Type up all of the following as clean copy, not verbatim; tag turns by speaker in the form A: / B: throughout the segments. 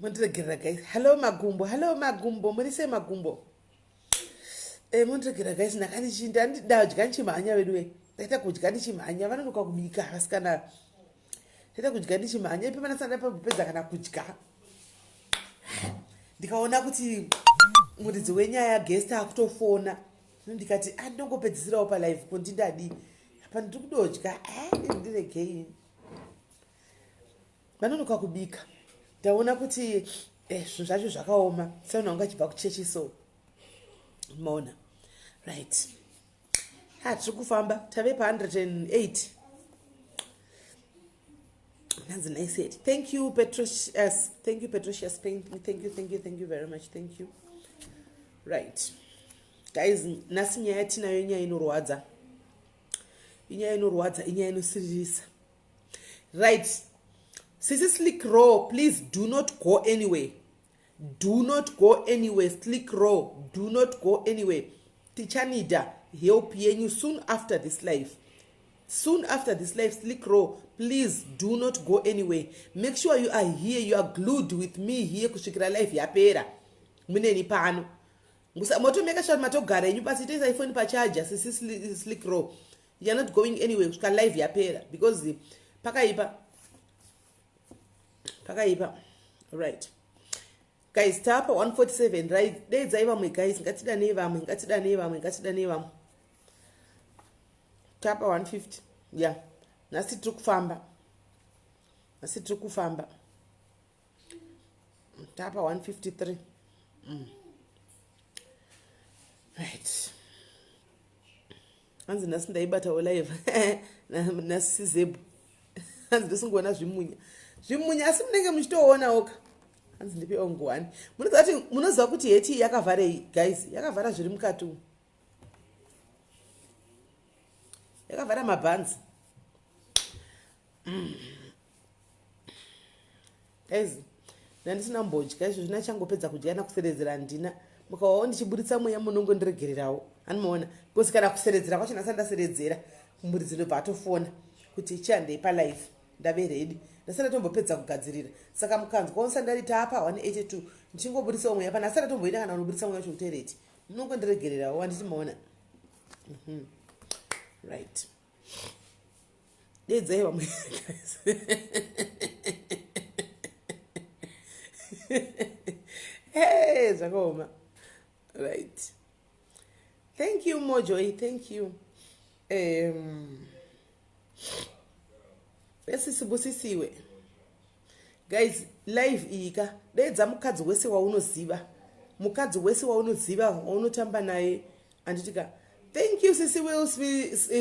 A: Montegira guys. Hello Magumbo. Muri say Magumbo. Montegira guys nakani chinda ndadya nchimanya wedwe. Ndaita kudya ndichimanya vanonoka kubika asikana. Ndaita kudya ndichimanya ipo vanasanda papedza kana kudya. Ndikaona kuti muridzi wenyaya guest akutofona. Ndikati andongopedzisirawo pa live kuti ndadi. Apa ndiri kudodya. Ndiregei. Vanonoka kubika. Ndaona kuti zvinhu zvacho zvakaoma sauna unga chibva kuchechi so mona right tiri kufamba tave pa108 nanzi naiseti. Thank you Petrocious, thank you thank you very much, thank you. Right guys, nasi nyaya tinayo nyaya inorwadza, inyaya inosiririsa. Right, Sisi Slick Raw, please do not go anywhere. Do not go anywhere. Slick Raw, do not go anywhere. Tichanida help yenyu soon after this live. Soon after this live, Slick Raw, please do not go anywhere. Make sure you are here, you are glued with me here kusvikira live yapera. Muneni pano. Moto make sure matogara yenyu basi itoisa iPhone pa charger. Sisi Slick Raw, you are not going anywhere kusvikira live yapera because pakaipa. Right guys, tapa 147 right. Dedza ivamwe guys, ngatida nevamwe. Tapa 150 yeah. Nasi tiri kufamba. Tapa 153 right. Hanzi nasi ndaibatawo live nasi zebu hanzi ndosingona zvimunya asi munenge muchitoona oka. Hanzi ndipe ongwani. Munoziva kuti heti yakavharei guys, yakavhara zviri mukati umu. Yakavhara mabhanzi. Guys, ndandisina mbodya izvo zvinachangopedza kudya nakuseredzera ndina. Mukawawo ndichiburitsa mweya munongondiregererawo. Anomuona because kana kuseredzera kwacho nasa ndaseredzera muridzi ndobva atofona kuti ichihandei palive ndave ready. Ndasara tombopedza kugadzirira. Saka mukanzwa onsa ndari tapa 182 ndichingoburitsawo mweya pana asara tomboida kana unoburitsa mweya kutoilet. Munongondiregererawo wanditi maona. Right. Dedzai vamwe guys. Hey, zvakaoma. Right. Thank you Mojoy, thank you. Esisibusisiwe guys, live ika dedza mukadzi wese waunoziva waunotamba naye anditika. Thank you Sissy Wills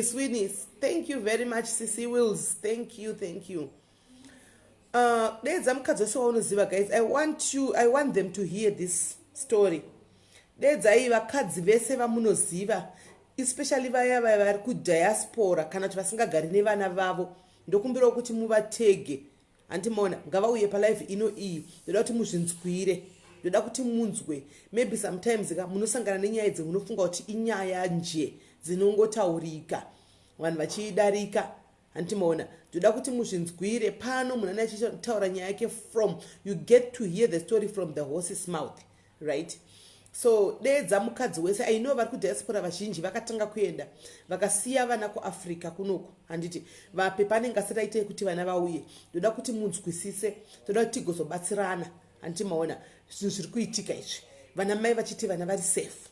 A: Sweeney, thank you very much Sissy Wills, thank you. Dedza mukadzi wese waunoziva guys, I want them to hear this story. Dedzai vakadzi vese vamunoziva, especially vaya vari kudiaspora kana kuti vasingagari nevana vavo. Ndokumbira kuti muvatege andimona ngavauye palive ino iyi. Ndoda kuti muzvinzwire, ndoda kuti munzwe. Maybe sometimes munosangana nenyaya dzemunofunga kuti inyaya nje dzinongotaurika vanhu vachidarika andimona. Ndoda kuti muzvinzwire pano munhu achitaura nyaya yake from you get to hear the story from the horse's mouth, right? So dedza mukadzi wese, I know vari kudiaspora vazhinji vakatanga kuenda vakasiya vana kuAfrica kunoku handiti vape panenge asiraite kuti vana vauye. Ndoda kuti munzwisise, ndoda kuti tigozobatsirana handiti maona zvinhu zviri kuitika izvi. Vana mai vachiti vana vari safe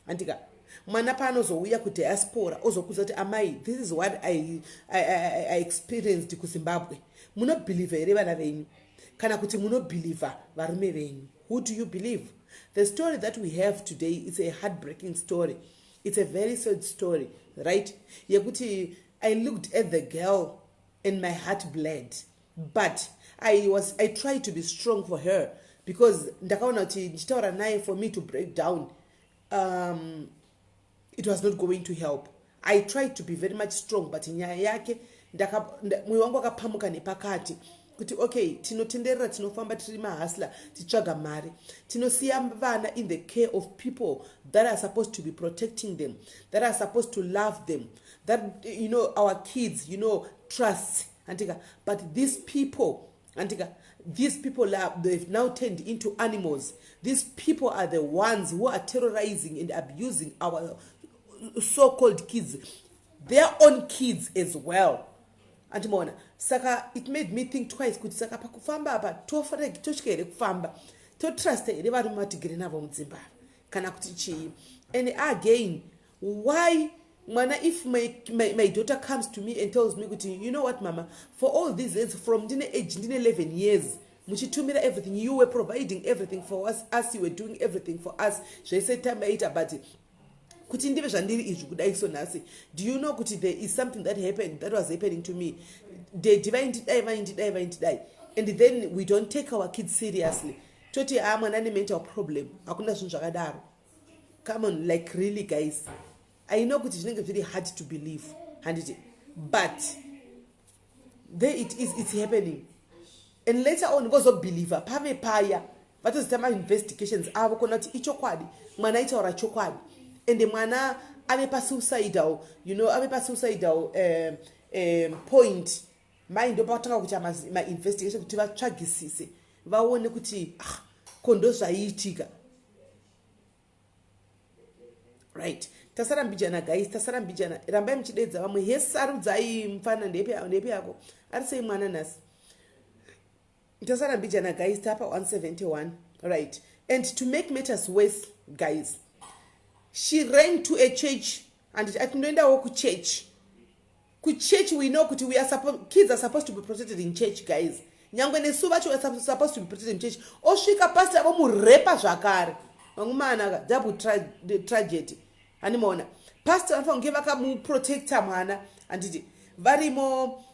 A: handika. Mwana paanozouya kudiaspora ozokuza kuti amai, this is what I experienced kuZimbabwe. Munobhilivha here vana venyu kana kuti munobhilivha varume venyu? Who do you believe? The story that we have today is a heartbreaking story. It's a very sad story, right? Yekuti I looked at the girl and my heart bled. But I tried to be strong for her because ndakaona kuti ndichitaura naye for me to break down. It was not going to help. I tried to be very much strong, but nyaya yake mwoyo wangu wakapamuka nepakati. Kuti okay, tinotenderera tinofamba tiri mahasla titsvaga mari, tinosiya vana in the care of people that are supposed to be protecting them, that are supposed to love them, that our kids trust antika. But these people And these people they've now turned into animals. These people are the ones who are terrorizing and abusing our so-called kids, their own kids as well. And mona saka it made me think twice kuti saka pakufamba apa tofanira totyere kufamba totrust here vari matigere navo mudzimba kana kuti chii. And again, why mwana, if my daughter comes to me and tells me kuti, you know what mama, for all these years from dine age dine 11 years muchitumira everything, you were providing everything for us you were doing everything for us zvaisetamaita but kuti ndive zvandiri izvi kudai so nhasi, do you know kuti there is something that happened that was happening to me, vaindidai, and then we don't take our kids seriously, toti mwana ane mental problem, hakuna zvinhu zvakadaro. Come on, like really guys, I know kuti zvinenge very hard to believe, but there it is, it's happening. And later on ngozobeliever pave paya vatozita investigations avo kuona kuti ichokwadi, mwana aitaura chokwadi, and mwana ave pasuicidal, ave pasuicidal point, mind ndopatanga kuita investigation kuti vatsvagisise vaone kuti kondo zvaiitika. Right, tasarambijana guys, tasarambijana, rambai muchidedza vamwe hesarudzai mufana ndepe yako ari sei mwana nhasi. Tasarambijana guys, tapa 171. Right, and to make matters worse guys, she ran to a church and atinoendawo kuchurch. Kuchurch we know kuti kids are supposed to be protected in church guys. Nyangwe nesu vacho are supposed to be protected in church. Osvika pastor vomurepa zvakare. Vangumana double tragedy. Animona pastor anofanira kunge vakamuprotecta mwana anditi varimo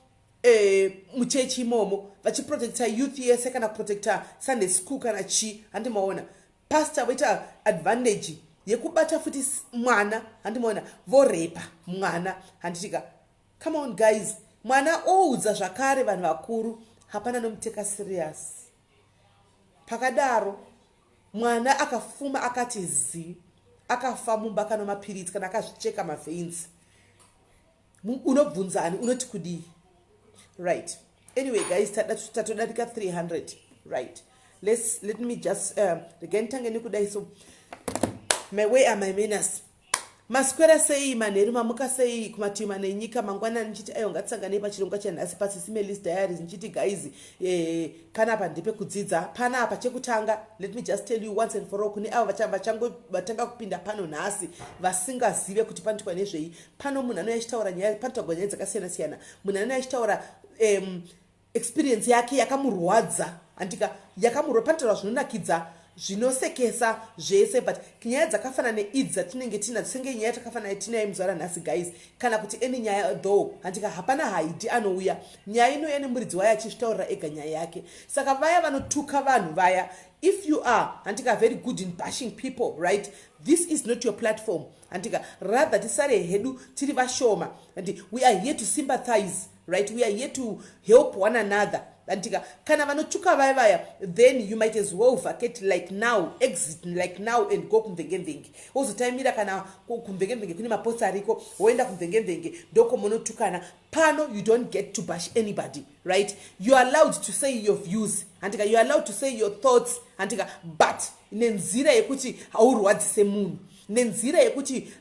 A: muchechi imomo vachiprotecta youth yese kana kuprotecta Sunday school kana chi, handimaona pastor voita advantage yekubata futi mwana, handimaona vorepa mwana, handitika come on guys, mwana oudza zvakare vanhu vakuru hapana nomuteka serious. Pakadaro mwana akafuma akati zi, akafa mumba kana mapiritsi kana akazvicheka maveinzi, unobvunzani unoti kudii. Right, anyway guys, tatodarika 300. Right, let me just again tangeni kudai. So where are my manners? Maswera sei manheru mamuka sei kumativi mane nyika mangwana nichiti ayo ngatisangane pachirongwa chanhasi paSis Melly's diaries nichiti guys kana apa ndepe kudzidza pana apa chekutanga. Let me just tell you once and for all, kune avo vatanga kupinda pano nhasi vasingazive kuti panoitwa nezvei. Pano munhu anouya achitaura nyaya, panotaurwa nyaya dzakasiyana siyana, munhu anouya achitaura experience yake yakamurwadza, andika yakamurwadza, panotaurwa zvinonakidza zvinosekesa zvese, but nyaya dzakafanana neidzi dzatinenge tinadzo senge nyaya takafanana tinayo muzvara nhasi guys, kana kuti eni nyaya though handika hapana haidi anouya, nyaya inouya nemuridzi wayo achizvitaurira ega nyaya yake. Saka vaya vanotuka vanhu vaya, if you are handika very good in bashing people, right, this is not your platform. Handika rather tisare hedu tiri vashoma, and we are here to sympathize, right, we are here to help one another. Antika kana vanotuka vaya, then you might as well vacate like now, exit like now and go kumvenge. Ozotaimira kana kumvenge kune maposta ariko woenda kumvenge doko monotukana. Pano you don't get to bash anybody, right? You are allowed to say your views, antika you are allowed to say your thoughts, antika, but nenzira yekuti haurwadzise munhu, nenzira yekuti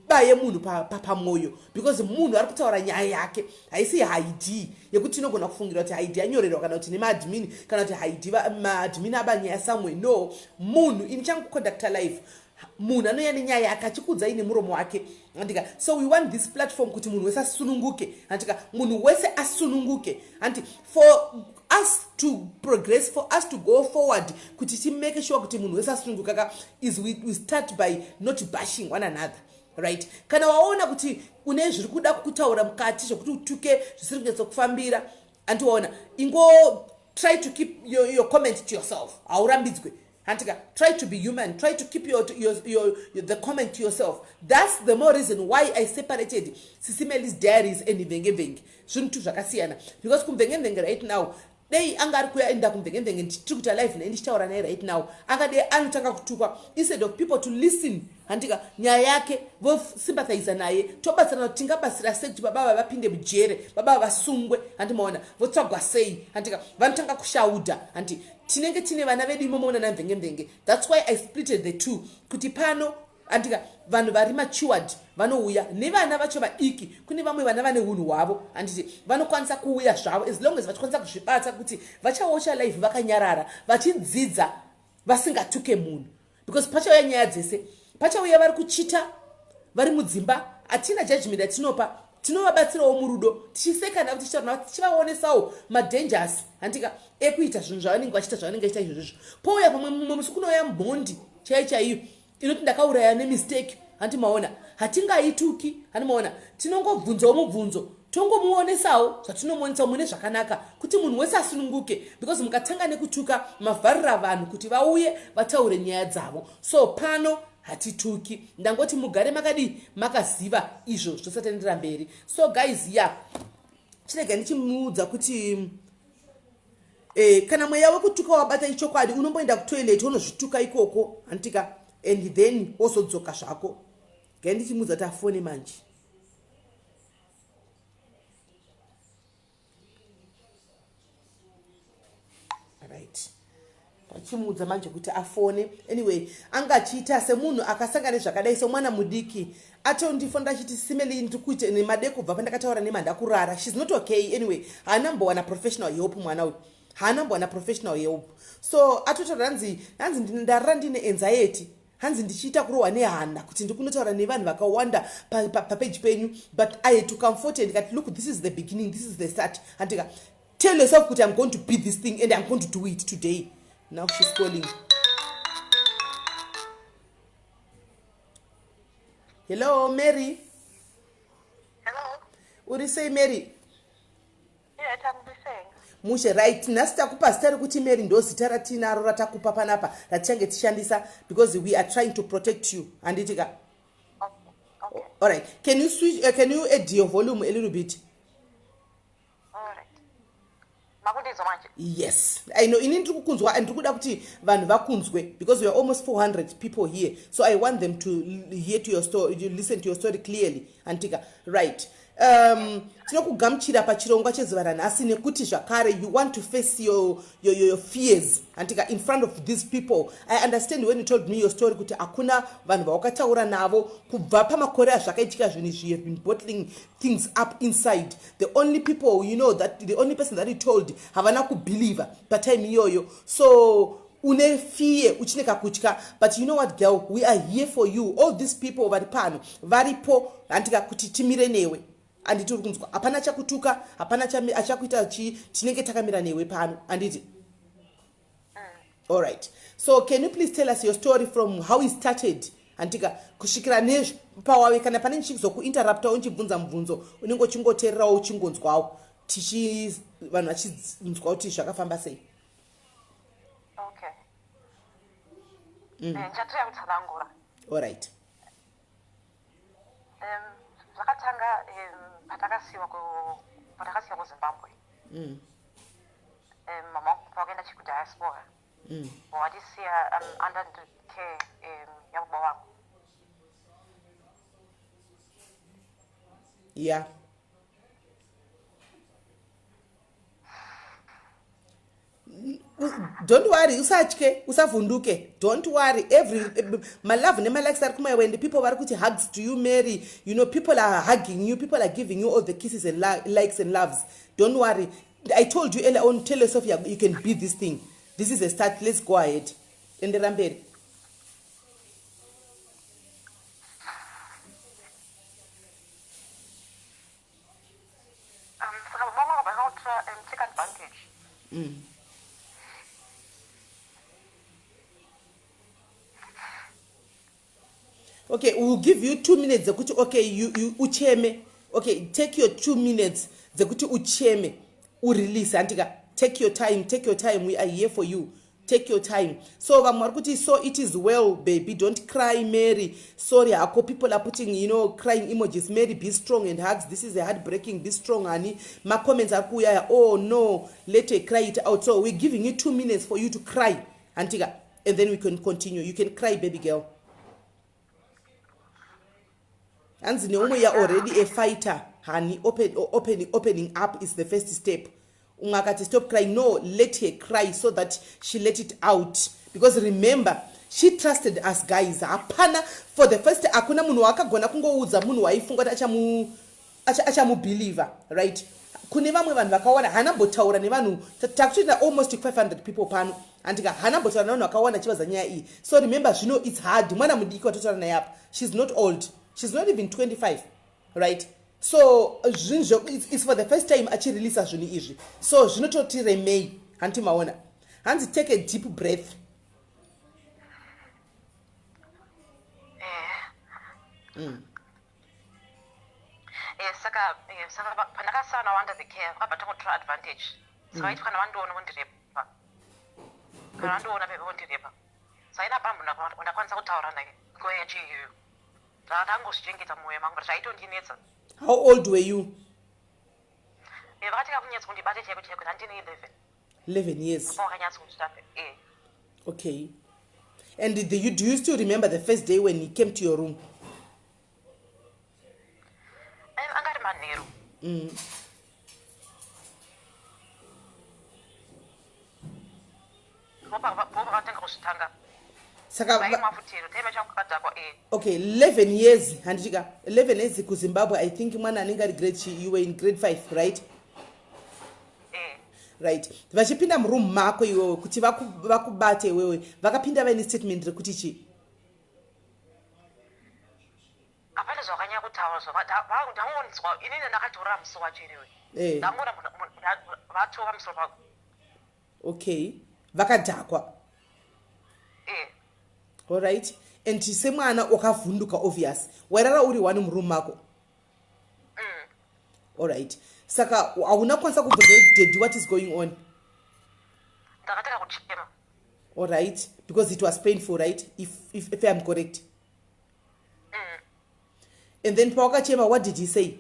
A: baye munhu pamoyo, because munhu ari kutaura nyaya yake haisi haidi yekuti inogona kufungira kuti haidi yanyorerwa kana kuti nemaadmin kana kuti haidi maadmin abanyaya somewhere. No, munhu ini changu conductor life, munhu anouya nenyaya yake achikudza ine muromo wake, andika. So we want this platform kuti munhu wese asununguke, andika munhu wese asununguke, and for us to progress, for us to go forward, kuti ti make sure kuti munhu wese asununguka is we start by not bashing one another. Right, kana waona kuti une zviri kuda kutaura mukati zvokuti utuke zvisiri kunyatsa kufambira, andiona ingo try to keep your comment to yourself, haurambidzwe. Handika try to be human, try to keep your the comment to yourself. That's the more reason why I separated Sis Melly's diaries and Venge. Zvintu zvakasiyana, because kumvenge right now dei anga ari kuenda kumvengenzenge tiri kuita live naye ndichitaura naye right now anga dei anotanga kutukwa instead of people to listen handika nyaya yake vosympathize naye tobatsirana kuti tingabatsira sei kuti baba vapinde mujere baba vasungwe handimaona votsvagwa sei handika vanotanga kushaudha handi tinenge tine vana vedu imomoona namvengenzenge. That's why I splitted the two kuti pano handika vanhu vari matured vanouya nevana vacho vadiki kune vamwe vana vane unhu hwavo handiti vanokwanisa kuuya zvavo as long as vachikwanisa kuzvibata kuti vachaocha life vakanyarara vachidzidza vasingatuke munhu because pachauya nyaya dzese pachauya vari kuchita vari mudzimba hatina judgment atinopa tinovabatsirawo murudo tichisekana kuti tichivaonesawo madangers handika ekuita zvinhu zvavanenge vachita zvavanenge vachita izvozvizvo pouya pamwe mumwe musi kunouya mhondi chaiyo inoti ndakauraya nemistake handimaona hatingaituki handimaona tinongobvunzawo mubvunzo tongomuonesawo zvatinomuonesa mune zvakanaka kuti munhu wese asununguke because mukatanga nekutuka mavharira vanhu kuti vauye vataure nyaya dzavo. So pano hatituki ndangoti mugare makadi makaziva izvo zvosatendera mberi. So guys chirega ndichimuudza kuti kana mweya wekutuka wabata ichokwadi unomboenda kutoilet unozvituka ikoko handika and then wozodzoka zvako. Gai ndichimudza kuti afone manje. Right. Achimudza manje kuti afone. Anyway, angachiita semunhu akasangana zvakadai somwana mudiki. Atondifonda chiti Simeli ndikuite nemadeko kubva pandakataura nemandakurara. She's not okay anyway. Haanambowana professional help mwana uyu. Haanambowana professional help. So atotaura hanzi ndarara ndine anxiety. Hanzi ndichiita kurohwa nehana kuti ndikunotaura nevanhu vakawanda papage penyu but I had to comfort and that look, this is the beginning, this is the start. Handika tell yourself that I'm going to be this thing and I'm going to do it today. Now she's calling. Hello, Mary.
B: Hello.
A: What do you say, Mary?
B: Yeah, I'm saying.
A: Mushe right nhasi takupa zita rekuti Mary ndo zita ratinaro ratakupa panapa ratichange tishandisa because we are trying to protect you. Handitika.
B: Okay.
A: All right. Can you switch? Can you add your volume a little bit?
B: All right. Makundizo manje.
A: Yes, I know. Ini ndiri kukunzwa and ndikuda kuti vanhu vakunzwe because we are almost 400 people here. So I want them to hear to your story, you listen to your story clearly. Antika, right. Tinokugamuchira pachirongwa chezuva ranhasi nekuti zvakare you want to face your fears antika in front of these people. I understand when you told me your story kuti hakuna vanhu vaukataura navo kubva pamakore azvakaitika zvinhu izvi. You have been bottling things up inside. The only people you know that the only person that you told havana kubeliever patime iyoyo. So une fear uchineka kutya, but you know what girl, we are here for you. All these people vari pano varipo antika kuti timire newe. Anditi uri kunzwa hapana chakutuka hapana achakuita tinenge takamira newe pano anditi. All right, so can you please tell us your story from how it started antika kusvikira nepawawe kana pane chizokuinterrupta uchibvunza mubvunzo unenge uchingoteererawo uchingonzwawo vanhu vachinzwa kuti zvakafamba sei.
B: Okay. Chatria kutsanangura.
A: All right.
B: Zvakatanga patakasiwa kuZimbabwe. Mama wakaenda kudiaspora. Watisiya under the care yababa wako.
A: Yeah. Don't worry, usatye, usavunduke. Don't worry. My love nema likes are kuma when the people are kuti hugs to you, Mary. You know, people are hugging you, people are giving you all the kisses and likes and loves. Don't worry. I told you earlier on, tell yourself you can be this thing. This is a start. Let's go ahead. In the Ramberi.
B: Take advantage.
A: Okay, we'll give you 2 minutes. Okay, you ucheme. Okay, take your 2 minutes. Ucheme. Release. Antika. Take your time. We are here for you. take your time. So Vamwarkuti, so it is well, baby. Don't cry, Mary. Sorry, Ako, people are putting, crying emojis. Mary, be strong and hugs. This is a heartbreaking. Be strong, honey. My comments are kuya. Oh no, let her cry it out. So we're giving you 2 minutes for you to cry, Antigua, and then we can continue. You can cry, baby girl. And we are already a fighter, honey. Opening up is the first step. Ungakati, stop crying. No, let her cry so that she let it out. Because remember, she trusted us, guys. Apana, for the first time, akuna munu wakagona kungouza munu waifunga achamu believer, right? Kuneva mwe vanhu vakawana hana botaura nevanhu takutoita almost 500 people pano andika hana botaura nevanhu vakawana chivaza nyaya iyi. So remember, it's hard. Mwana mudiki watotaura naye apa, she's not old, she's not even 25, right? So it's for the first time achireleasa zvinhu izvi. So zvinototi remei hanti maona. Hanzi, take a deep breath.
B: Saka pandakasana under the care vakabva tongotira advantage. Saka vaiti kana vandoona vondirepa, kana vandoona pepe vondirepa, saina pambo ndakwanisa kutaura naye nguva yacho iyoyo. Ndakangozvichengeta mumwoyo mangu kuti zvaitondinetsa.
A: How old were you?
B: Vakati kakunyatsa kundibata chaiko chaiko ndandine
A: 11 years.
B: Vakanyatsa kunditape.
A: Okay. And do you still remember the first day when he came to your room?
B: Angari manheru. Vakatenga kuzvitanga.
A: Okay, 11 years handichika 11 years kuZimbabwe. I think mwana anenge ari you were in grade 5, right? Right. Vachipinda muroom mako iwewe kuti vakubate iwewe vakapinda vaine statement rekuti chi?
B: Apana zvakanyanya kutaura ndaonzwa inini ndakatora muso wacho irewe. Ndamona vatova musoro pako.
A: Okay. Vakadhakwa. All right. And semwana wakavhunduka obvious. Wairara uri wani muroom mako. All right. Saka hauna kwanisa kubvunza daddy what is going on?
B: Ndakataka kuchema.
A: All right. Because it was painful, right? If I'm correct. And then pawakachema, what did he say?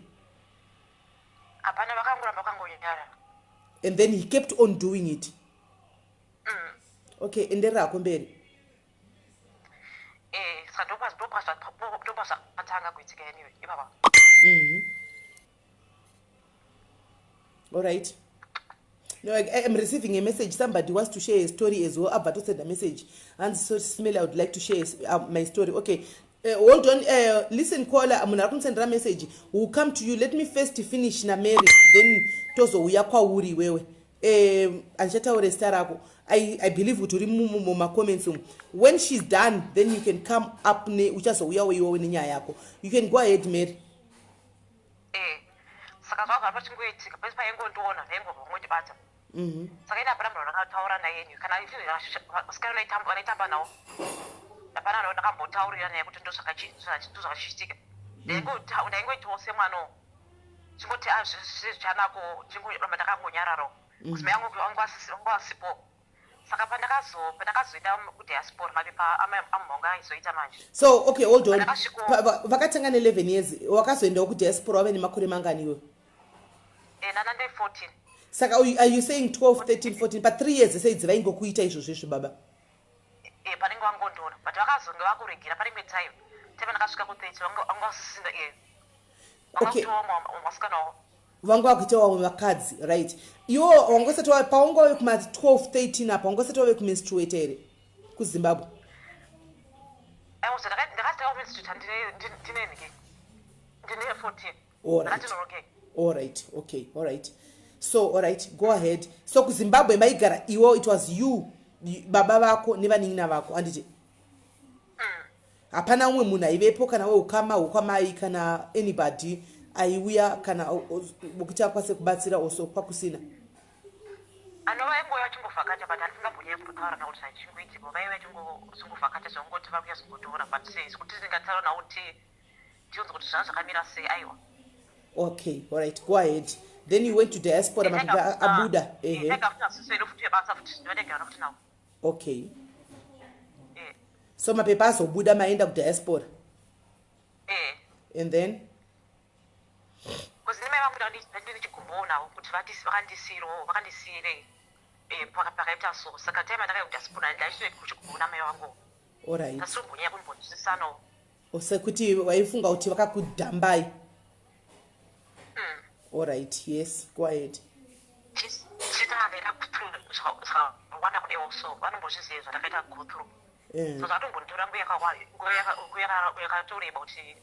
B: Apana vakangoramba vakangonyara.
A: And then he kept on doing it. Okay, and then rakomberi. All right. No, I'm receiving a message. Somebody wants to share a story as well. I've to send a message. And so Smelly, I would like to share my story. Okay. Hold on. Listen, caller. I'm going to send a message. We'll come to you. Let me first finish na Mary. Then tozo uyakwa uri wewe. Anchata ore starako. I believe uturi mu comments. When she's done, then you can come up ne uchaso uyawe iwewe ninya yako. You can go ahead, Mary.
B: Saka zvakabva pachingoitika pese paingondiona ndaingobvongondibata. Saka ina pana munhu ndakataura naye kana sikana unaitamba nawo apana munhu ndakambotaurira naye kuti ndozvakachitika. Ndaingoitawo semwano chingoti zvichanako chingoramba ndakangonyararawo kuzi mai angu anga asipo. Saka pandakazoenda kudiaspora mapepa amhonga aizoita manje.
A: So okay, hold on. Vakatanga 11 years wakazoendawo kudiaspora wave nemakore mangani iwe?
B: Ndanande 14.
A: Saka are you saying 12, 13, 14 but 3 years sei dzivaingokuita izvozvo baba?
B: Panenge vangondona but vakazonge vakuregera panenge time teve ndakasvika ku30 vangasisinda
A: okay.
B: Vasikanawo
A: vanga vakuita vamwe vakadzi, right? Iwo wangosati paunga wave kuma 12, 13 apa wangosati wave kumenstruate here kuZimbabwe?
B: ndakasvika kumenstruate ndinenike ndine 14.
A: All right, okay, all right. So all right, go ahead. So kuZimbabwe maigara iwo, it was you baba vako nevanin'ina vako anditi? Hapana umwe munhu aivepo kana we ukamai kana anybody aiuya kana ukuti akwase kubatsira also kwakusina?
B: Anova aingoya vachingofakacha but handisingabvunyi kutaura nakuti zvachingoitika. Vaiva vachingofakacha zvangoti vakuya zingotora but kuti ndingataura nawo kuti tionze kuti zvanga zvakamira sei. Aiwa.
A: Okay, all right, go ahead. Then you went to diaspora mabuda. Okay. So mapepa azobuda maenda kudiaspora. And then
B: because mai vangu ndinechigumbonawo kuti vakandisiyire pakaita so saka time andakaya kudiaspora ndaisinoiti kuchigumbo mai vangu.
A: Alright.
B: Tasirombonya kumbonzwisisanawo.
A: Sekuti waifunga kuti vakakudhambai. Alright, yes, go ahead.
B: Chitavera kuwana kune also vanombozviziva zvandakaita go through. So zvatombonditora nguva yakatoreba kuti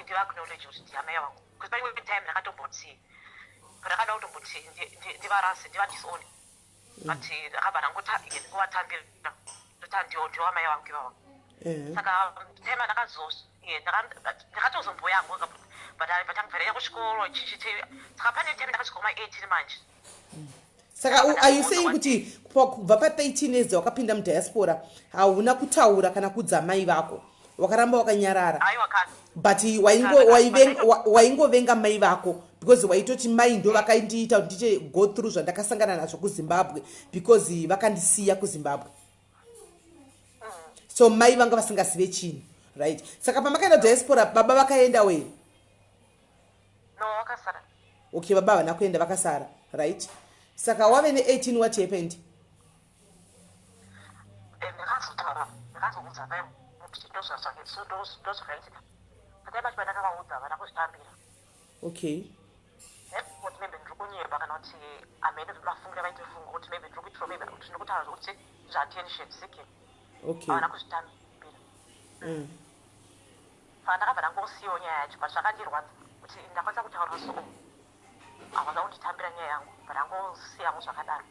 B: ndivaaknowledge kuti ndiyamai vangu. Because paimwe time ndakatomboti pandakada kutomboti ndivarase ndivadisown. But ndakabva ndangovatambira ndiwamai vangu ivava. Saka time ndakatozomboyangu but ndakabva kuchikoro saka pane time ndakasvika 18 manje.
A: Saka are you saying kuti kubva pa13 years wakapinda mudiaspora hauna kutaura kana kudza mai vako wakaramba wakanyarara? But waingovenga mai vako because waitoti mai ndo vakaindiita kuti ndiche go through zvandakasangana nazvo kuZimbabwe because vakandisiya kuZimbabwe. So mai vanga vasingazive chinhu, right? Saka pamakaenda diaspora baba vakaenda wei?
B: No, vakasara.
A: Okay, baba havana kuenda vakasara, right? Saka wave ne18 what happened?
B: Ndakazotaura ndakazokudza mai kuti ndozvakaitika. Patai pacho pandakavaudza vana kuzvitambira.
A: Okay.
B: Kuti maybe ndiri kunyeba kana kuti amene vafungira vaite fungo kuti maybe ndiri kuitira maybe kuti ndiri kutaura kuti zvaattention seeking.
A: Okay.
B: Vana kuzvitambira. Saka ndakabva ndangosiyiwo nyaya yacho but zvakandirwadza kuti ndakwanisa kutaura so avaza kunditambira nyaya yangu but angosiyamo zvakadaro.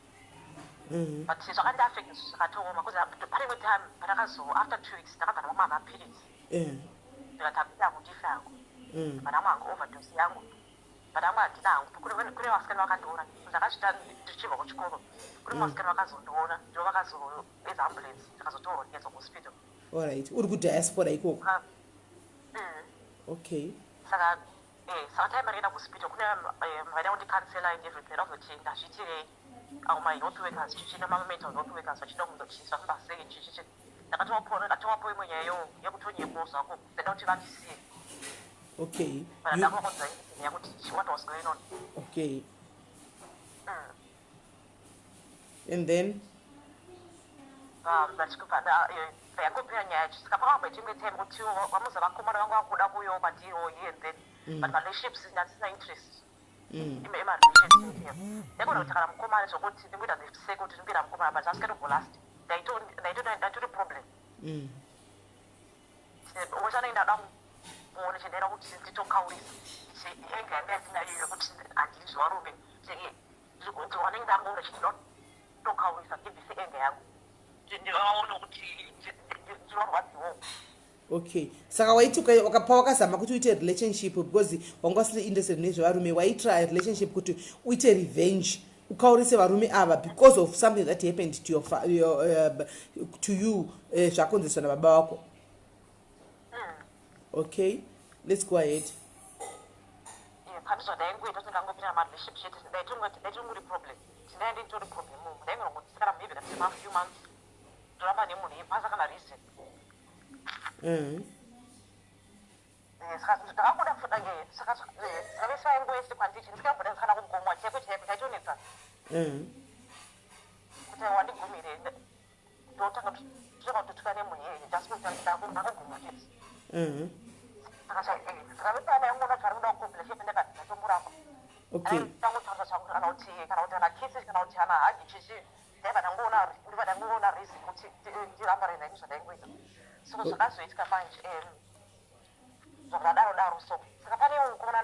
B: But zvakandiaffect zvakatooma because pane imwe time pandakazo after 2 weeks ndakabva ndamwa mapirizi ndikatambira yangu ndife yangu madamwe hangu overdose yangu madamwe handina hangu kune vasikani vakandiona ndakasvita ndichibva kuchikoro kune vasikani vakazondiona ndo vakazoedza ambulance ndakazotorwa ndikaendza kuhospital.
A: Alright, uri kudiaspora ikoko? Okay.
B: Saka time ndaenda kuhospital kune vaida kundikansela and everything ndakazoti ndazviitirei au my health workers chichina mental health workers vachida kundotisa kumba sei chichichi ndakatovapo imwe nyayo yekutonyepo zvako ndaida kuti vandisiye.
A: Okay.
B: Ndakaudza yakuti what was going on.
A: Okay. And then
B: yakopera nyaya yacho saka pakabva chimwe time kuti vamuza vakomana vangu vakuda kuuyawo kwandiriwo here and then but relationships handisina interest emarelationships ndakona kuti kana mukomana zvokuti ndingoita zviseko kuti ndingoita mukomana but zvasikatobolast ndaitori problem wechana ndada muone chendaida kuti nditokaurisa enga yanga yasinayo yekuti handiri zvarume wanenge ndangoona chindinotokaurisa ndibvise enga yangu ndivaona kuti ndinorwadziwo.
A: Okay. Saka waiti wakazama kuti uite relationship because wanga usina interested nezvevarume waitira relationship kuti uite revenge ukaurise varume ava because of something that happened to to you zvakonzeswa nababa vako. Okay, let's go ahead.
B: Handizvo ndaingoita sindangopinda marelationship chete ndaitongori problem tindaenda nditori problem ndaingongotisikana maybe that's a few months ndoramba nemunhu yepasa kana reason. Saka ndakabuda kufuda ngeye saka vese vaingoese kwandichi ndikabuda ndikana kugomwa cheko chaipo chaitonetsa kuti wandigumire ndotanga tototuka nemunhu yeye just kuti ndakagomwa chete. Saka vepana yangoona kuti ari kuda kukompleshepe ndatomuramba.
A: Okay.
B: Ndangotaura zvangu kana kuti ana cases kana kuti ana hagi chichi ndaiva ndangoona reason kuti ndiramba renda ini zvandaingoita so zvakazoitika manje zvakadaro so saka pane mukomana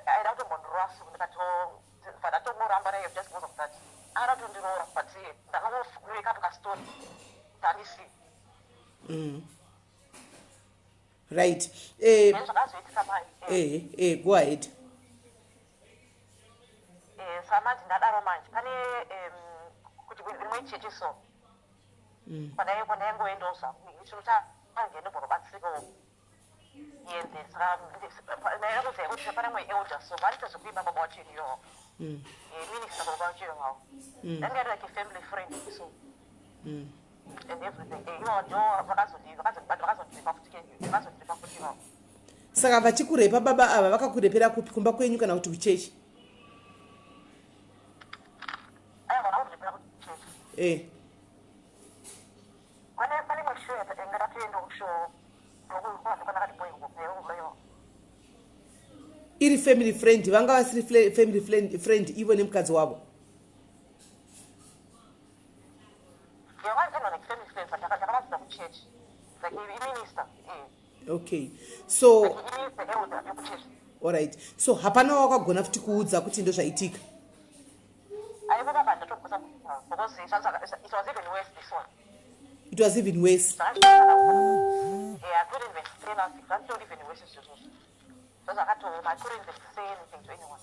B: aida kutombondiroora so ndikatobva ndatomuramba naye just because of that aida kutondiroora but ndakamuveka pakastori ndandisi.
A: Right.
B: Zvakazoitika manje
A: go ahead.
B: Saka manje ndadaro manje pane kuti rimwe cheche so pandaingoendawo zvangu chinhu changene mbonobatsikawo yende saka ndaida kuziva kuti pane mwe elder so vanoita zvekuimba baba wacho iriyowo minister baba wacho iyowawo ndanga iri like a family friend so and everything. Ivo ndo vakazondipa futi ivo.
A: Saka vachikurepa baba ava vakakurepera kupi, kumba kwenyu kana kuti kuchechi?
B: Aiwa vakandirepera kuchechi. Pane mwishoya ngatienda kushow.
A: Iri family friend, vanga vasiri family friend ivo nemukadzi wavo. Okay, so alright, so hapana wakagona futi kuudza kuti ndo zvaitika? It was even worse.
B: I couldn't even say nothing. That's not even worse. Because I couldn't even say anything to anyone.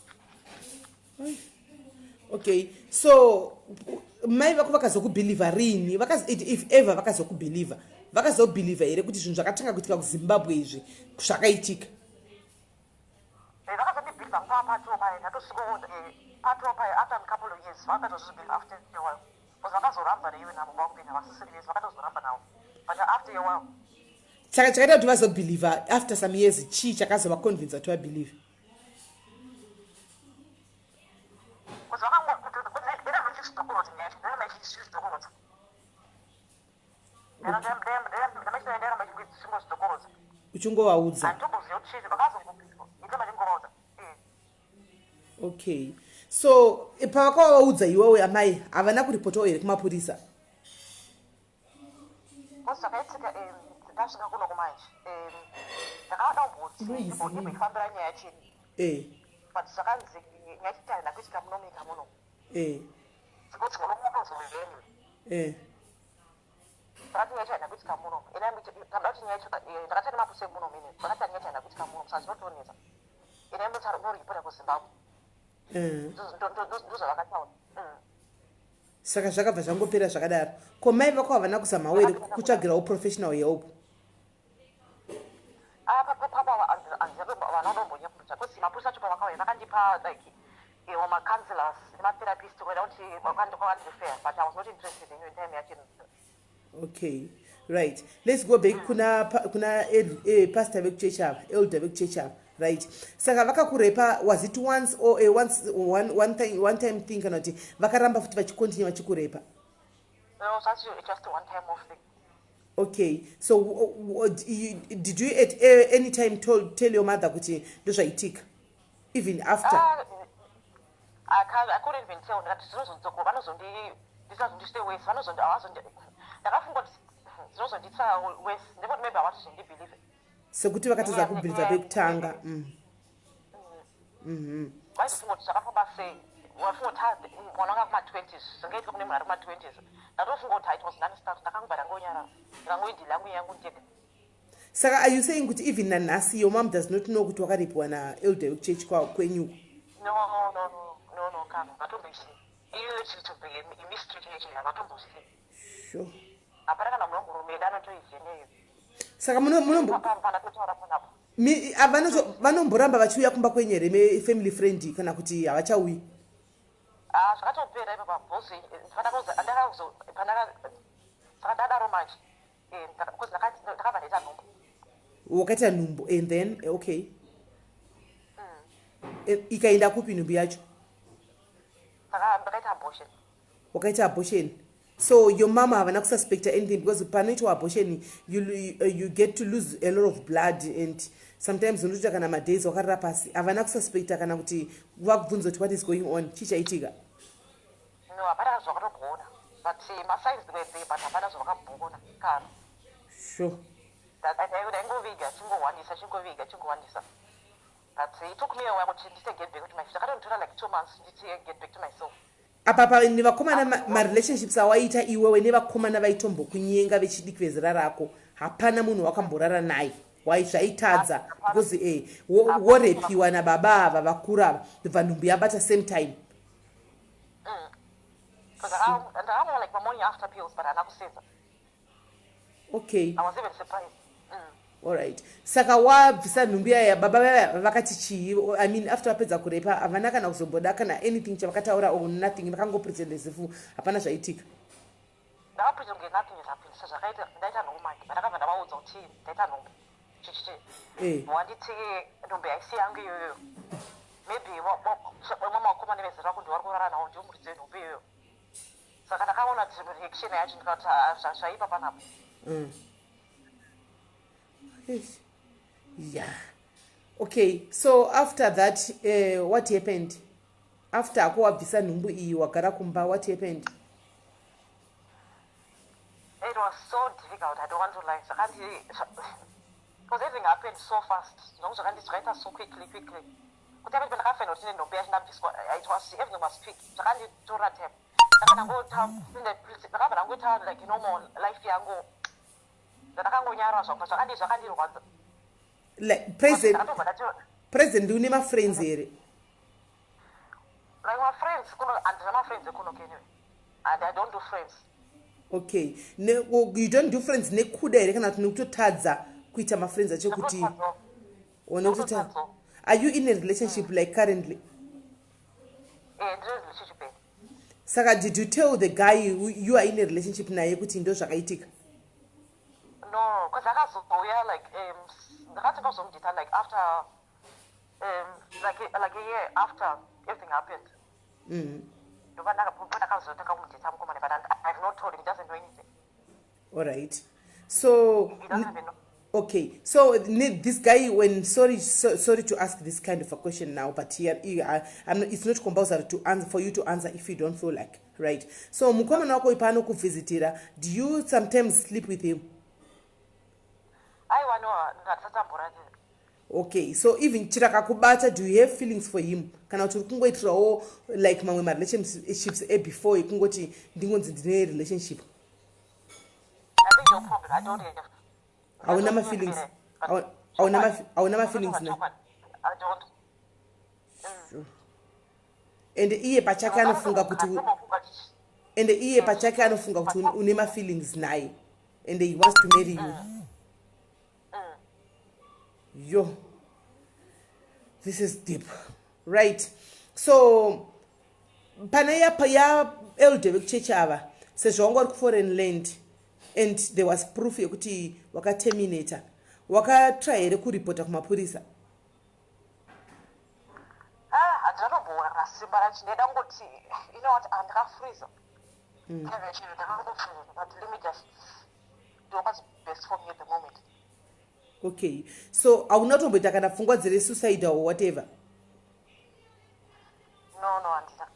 A: Okay, so mai vako vakazokubhilivha rini? If ever vakazokubhilivha, vakazobhilivha here kuti zvinhu zvakatanga kuitika kuZimbabwe izvi zvakaitika?
B: Vakazondibhilivha nguva patopai, patopai after a couple of years, vakatozvibhilivha after a while. Because vakazoramba neiwe navo kwakupinda vasisiriesi, vakatozoramba navo. But after a while.
A: Saka chakaita kuti vazobhilivha after some years, chii chakazovaconvinsa kuti vabhilivhe? Uchingovaudza. Okay, so pavakavaudza iwewe amai havana kuripotawo here kumapurisa?
B: Ndasvika kuno kumanje ndakada kumbofambira nyaya cheni but zvakanzi nyaya chiti haina kuitika muno munyika muno zikuti munomunozovenyu ndakati nyaya chaina kuitika muno ndakada kuti nyaya ndakati nemapuse muno mine ndakati nyaya chaina kuitika muno saka zvinotonetsa ine noripota kuZimbabwe ndozvavakataura.
A: Saka zvakabva zvangopera zvakadaro. Ko mai vako havana kuzama here kutsvagirawo professional help?
B: Papa vanombonye kuita kuti mapurisa acho pavakauya vakandipa like macounselors nematherapist kuenda kuti vakandirefer, but I was not interested in your time yachino.
A: Okay, right, let's go back kuna pastor vekuchechi ava, elder vekuchechi ava, right? Saka vakakurepa, was it once or one time thing kana kuti vakaramba futi vachikontinue vachikurepa?
B: No, it's actually just a one time off thing.
A: Okay, so did you at any time tell your mother kuti ndozvaitika even after?
B: I couldn't even tell that zvinozonzoko vanozondistay west ndakafunga kuti zvinozonditsa west ndepoti maybe havatozondibhilive
A: sekuti vakatadza kubhilivha pekutanga.
B: vaizofunga kuti zvakafamba sei, wafunga kuti mwana wanga kuma-20s zingaitika kune munhu ari kuma-20s, ndatofunga kuti it was nonstart, ndakangobva ndangonyarara ndangoidhili yangu yangu ndega.
A: Saka are you saying kuti even nanhasi your mom does not know kuti wakaripiwa naelder wekuchechi kwenyu?
B: No, kama vatombozivi iyo chitobve imystery chechi vatombozivi.
A: Sure.
B: Hapana kana munomurume danotoizeneyo.
A: Saka
B: vanatotaura panapo
A: vanomboramba vachiuya kumba kwenyu here mefamily friend kana kuti havachauyi?
B: Zvakatopera ipapo bhosi saka ndadaro manje ndakabva ndaita nhumbu.
A: Wakaita nhumbu and then okay. Ikaenda kupi nhumbu yacho?
B: Saka ndakaita abortion.
A: Wakaita abortion. So your mama havana kususpecta anything because panoitwa abortion you get to lose a lot of blood and sometimes unoita kana madays wakarara pasi havana kususpecta kana kuti vakubvunza kuti what is going on chichaitika?
B: No, hapana zvakatogona but masigns were there but hapana zvakabhona kana.
A: Sure.
B: Ndaingoviga chingovandisa but it took me a while kuti ndite get back to myself. Ndakatontora like 2 months ndite get back to myself.
A: Apa nevakomana marelationships awaita iwewe nevakomana vaitombokunyenga vechidiki vezera rako hapana munhu wakamborara naye zvaitadza because worepiwa nababa ava vakuru ava ndobva nhumbu yabata same time?
B: Ndakamwa like my morning after pills but haana kusedza.
A: Okay,
B: I was even surprised.
A: alright. Saka wabvisa nhumbu yaya baba vaya vakati chii? I mean after vapedza kurepa havana kana kuzomboda kana anything chavakataura or nothing, vakangopretend as if hapana zvaitika?
B: ndakapita kunge nothing is happening sezvakaita ndaita nhombi manje ndakabva ndavaudza kuti ndaita nhombi chichichi wanditi ndombi haisi yangu iyoyo maybe vamwe makomana vezera rako ndivari kurara nawo ndiwo muridzi wenhombi iyoyo saka ndakaona reaction yacho ndikati zvaipa panapo.
A: Yeah. Okay, so after that what happened? After akuwabvisa nhumbu iyi wagara kumba, what happened?
B: It was so difficult, I don't want to lie. Because everything happened so fast. Zvakaita so quickly. Kuti apeti pandakafenda kuti ndombi yachinabviswa, it was everything was quick. Zvakanditora time. Ndakabva ndangoita like normal life yangu. Ndakangonyarwa zvakandirwadza.
A: Like present une ma-friends here?
B: Like my friends, andina ma-friends ekuno kenyewe. And I don't do friends.
A: Okay, you don't do friends nekuda here kana kuti nekutotadza kuita ma-friends acho kuti are you in a relationship like currently?
B: Ndiri relationship.
A: Saka did you tell the guy you are in a relationship naye kuti ndo zvakaitika?
B: No, because akazouya like ndakataka kuzomudita like after like a year after everything happened. Ndoba ndakazotaka kumudita mukomana, but I have not told him. He doesn't know anything.
A: All right. So
B: he doesn't even know.
A: Okay, so this guy, when sorry to ask this kind of a question now, but here it's not compulsory to answer for you to answer if you don't feel like, right? So mukomana wako ipano kuvizitira, do you sometimes sleep with him? Okay, so even chirakakubata, do you have feelings for him? Kana kuti kungoitirawo like mamwe relationships before ikungoti ndingonzi ndine relationship?
B: I think your problem, I don't have.
A: Hauna ma feelings. Hauna ma feelings na.
B: I don't.
A: Sure. And iye pachake anofunga kuti une ma feelings naye and he wants to marry you. Yo, this is deep, right? So panaya ya elder vekuchechava sezvawanga ku foreign land and there was proof yekuti wakaterminator, wakatry here kuripota kumapurisa?
B: Handinombora kana simba racho, ndeda ngoti you know what, andikafreeza but let me just do what's best for me at the moment.
A: Okay, so aunatomboita kana pfungwa dziri suicide or whatever?
B: No, handina.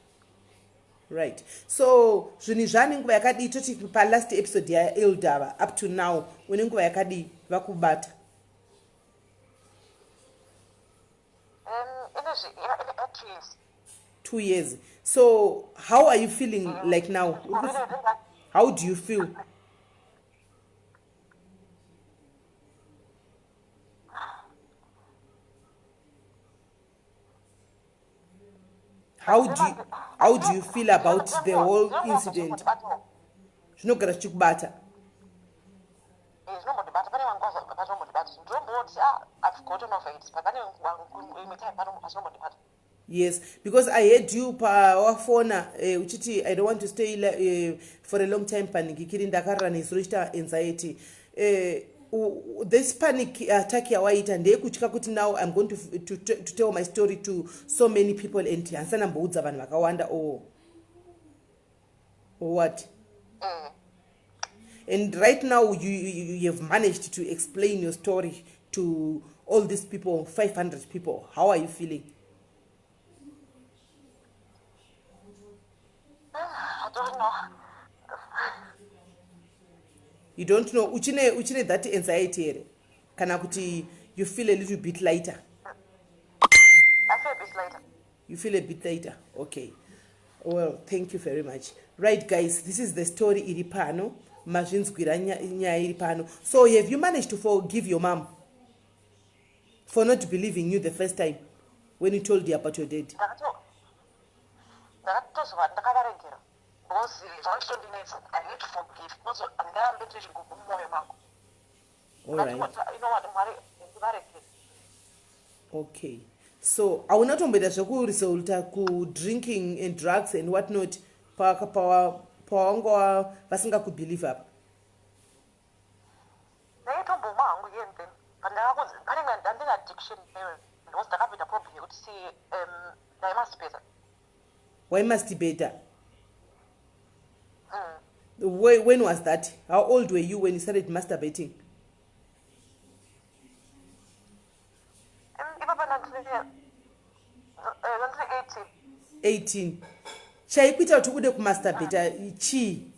A: Right, so zvinhu zvane nguva yakadii toti palast episode yaeldava up to now une nguva yakadii vakubata?
B: 2 years.
A: 2 years. So how are you feeling like now? How do you feel? How do you feel about the whole incident? Zvinogara zvichikubata? Yes, because I heard you pawafona uchiti I don't want to stay for a long time panikikiri ndakarara nezuro chita anxiety. This panic attack yawaita ndeyekutya kuti now I'm going to tell my story to so many people and hansana mboudza vanhu vakawanda or what? And right now you have managed to explain your story to all these people, 500 people. How are you feeling?
B: I don't know.
A: You don't know? Uchine that anxiety here? Kana kuti you feel a little bit lighter?
B: I feel a bit lighter.
A: You feel a bit lighter? Okay. Well, thank you very much. Right, guys, this is the story iripano. Mazvinzwira nyaya iripano. So have you managed to forgive your mom for not believing you the first time when you told her about your dad?
B: I need to forgive. Also,
A: all right.
B: You know what?
A: Okay. So I will not only that resulta ku drinking and drugs and whatnot pawanga vasingakubhelieve apa
B: ndaitombomwa hangu yeni then but panenge ndandine-addiction because ndakapinda problem yekuti ndaimasturbata
A: waimasturbata when was that? How old were you when you started masturbating?
B: ipapa ndandine 18
A: 18 chaikuita kuti ude kumasturbata chii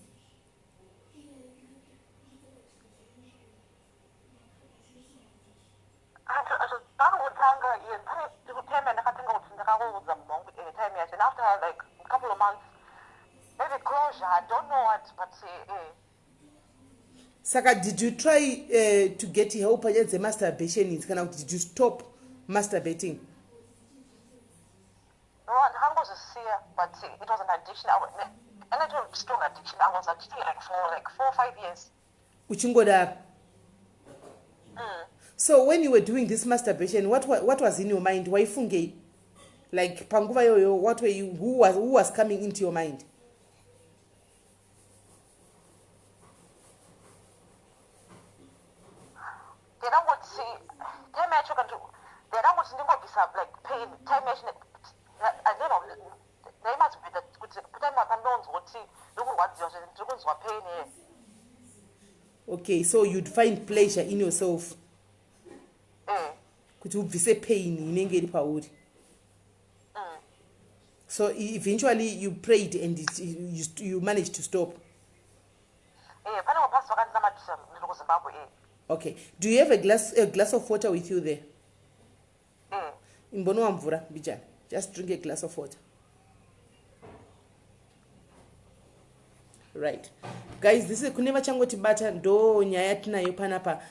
B: ndakangotanga pane time ndakatenga kuti ndakakuudza munhu wangu time yacho and after like a couple of months maybe closure I don't know what but
A: saka did you try to get help panyaya dzemasturbation idzi kana kuti did you stop masturbating?
B: no ndakangozvisiya but it was an addiction and it was a strong addiction. I was addicted like for 4 or 5 years
A: uchingodaro. So when you were doing this masturbation, what was in your mind? Waifunge, like panguva yoyo, what were you? Who was coming into your mind?
B: They don't want to see time I can do. They don't want to know like pain. Time I don't know. They must be that good. But I'm not known what see. Look what you're pain here.
A: Okay, so you'd find pleasure in yourself. Kuti ubvise pain inenge iri pauri. So eventually you prayed and you managed to stop. Okay, do you have a glass of water with you there? Imbono wa mvura bijana, just drink a glass of water. Right, guys, this is kuneva changoti bata ndo nyaya tinayo panapa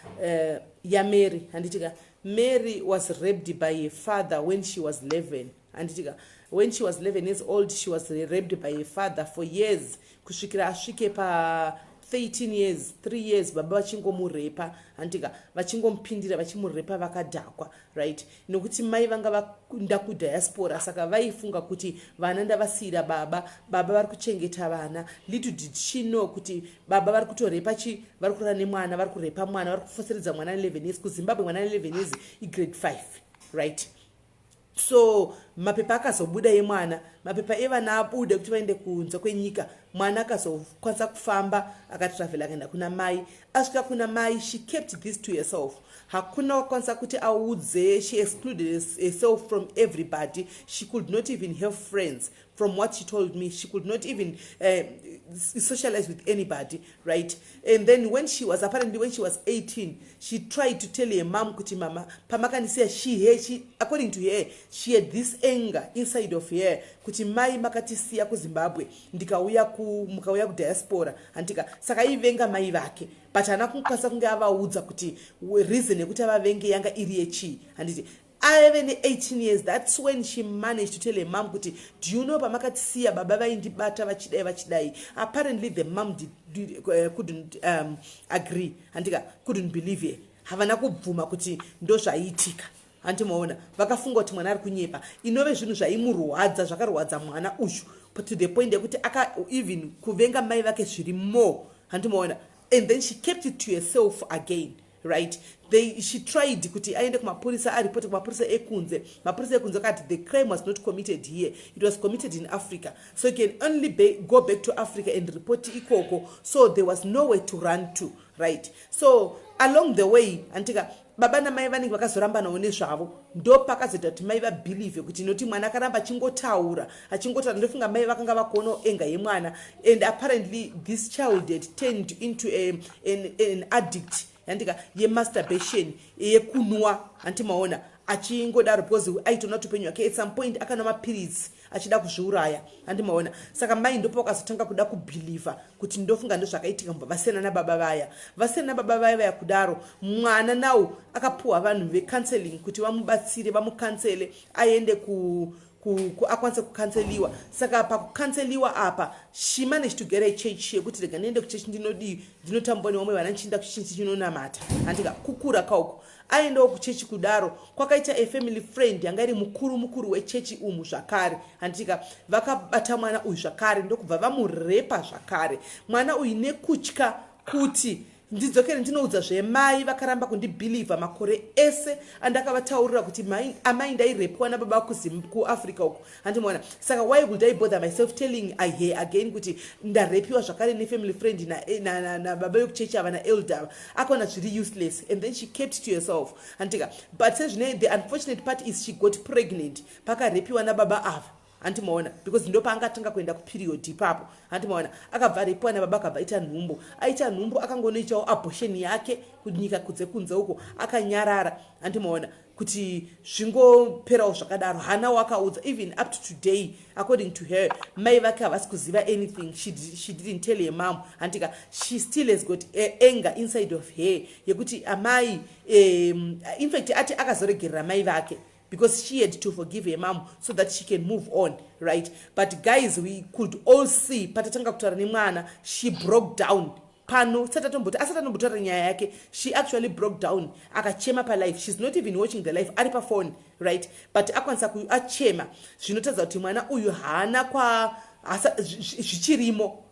A: ya Mary. Anditika Mary was raped by a father when she was 11. Anditika when she was 11 years old, she was raped by a father for years. Kusvikira asvike pa 13 years, 3 years baba vachingomurepa. Anditika vachingomupindira vachimurepa vakadhakwa, right? Nokuti mai vanga vakunda kudiaspora saka vaifunga kuti vana ndavasiyira baba vari kuchengeta vana. Little did she know kuti baba vari kutorepa vari kurara nemwana, vari kurepa mwana, vari kufoseredza mwana 11 years. KuZimbabwe mwana 11 years grade 5, right? So mapepa akazobuda emwana, mapepa evana abuda kuti vaende kunze kwenyika, mwana akazokwanisa kufamba akatravel akaenda kuna mai. Asvika kuna mai, she kept this to herself. Hakuna wakwanisa kuti audze. She excluded herself from everybody. She could not even have friends. From what she told me, she could not even socialize with anybody, right? And then when she was 18, she tried to tell her mom kuti mama pamakanisiya she according to her, she had this anger inside of her kuti mai makatisiya kuZimbabwe mukauya kudiaspora. Antika saka ivenga mai vake, but hana kukwanisa kunge avaudza kuti reason yekuti avavenge yanga iri yechi. Handiti even 18 years, that's when she managed to tell her mom, do you know pamakatisiya baba vaindibata vachidai. Apparently the mom couldn't agree. Antika couldn't believe it. Havana kubvuma kuti ndo zvaiitika. Antimaona vakafunga kuti mwana ari kunyepa. Inove zvinhu zvaimurwadza, zvakarwadza mwana uyu, but to the point yekuti even kuvenga mai vake zviri more. Antimaona, and then she kept it to herself again. Right, she tried kuti aende kumapurisa aripoti kumapurisa ekunze. Mapurisa ekunze kati the crime was not committed here, it was committed in Africa, so you can only go back to Africa and report ikoko. So there was nowhere to run to, right? So along the way antika baba namai vanenge vakazoramba nawo nezvavo, ndo pakazoita kuti mai vabhilive kuti noti mwana akaramba achingotaura ndofunga mai vakanga vakuona enga yemwana. And apparently this child had turned into an addict andika masturbation yekunwa. Antimaona achingodaro because aitona kuti upenyu hwake at some point akana mapirizi achida kuzviuraya. Andimaona saka mai ndopo akazotanga kuda kubhiliva kuti ndofunga ndozvakaitika vasiyana nababa vaya kudaro. Mwana nawo akapuwa vanhu vecounseling kuti vamubatsire vamukansele aende akwanise kukanseliwa. Saka pakukanseliwa apa she managed to get a church yekuti rega ndiende kuchechi ndinotambwa nevamwe vana ndichinda kuchechi chinonamata. Handika kukura kauko aendawo kuchechi kudaro kwakaita a family friend yanga iri mukuru wechechi umu zvakare. Handika vakabata mwana uyu zvakare ndokubva vamurepa zvakare. Mwana uyu nekutya kuti ndidzokere ndinoudza zvemai vakaramba kundibhilivha makore ese andakavataurira kuti amai ndairepwa nababa kuAfrica uko. Handimona saka why would I bother myself telling her again kuti ndarepiwa zvakare nefamily friend nababa yokuchechi ava naelder akona zviri useless, and then she kept to herself. Handika but sezvine the unfortunate part is she got pregnant pakarepiwa nababa ava. Handimoona because ndo paangatanga kuenda kuperiod ipapo. Handimoona akabva repiwa nababa akabva aita nhumbu akangonoitawo abortion yake kunyika kunze uko akanyarara. Handimoona kuti zvingoperawo zvakadaro hana wakaudza even up to today according to her mai vake havasi kuziva anything. She didn't tell her mom. Handika she still has got anger inside of her yekuti amai in fact ati akazoregerera mai vake because she had to forgive her mom so that she can move on, right? But guys, we could all see patatanga kutaura nemwana she broke down pano asatatombotaura nyaya yake. She actually broke down akachema palife. She's not even watching the life ari pafone, right? But akwanisa kuachema zvinotadza kuti mwana uyu haana kwa zvichirimo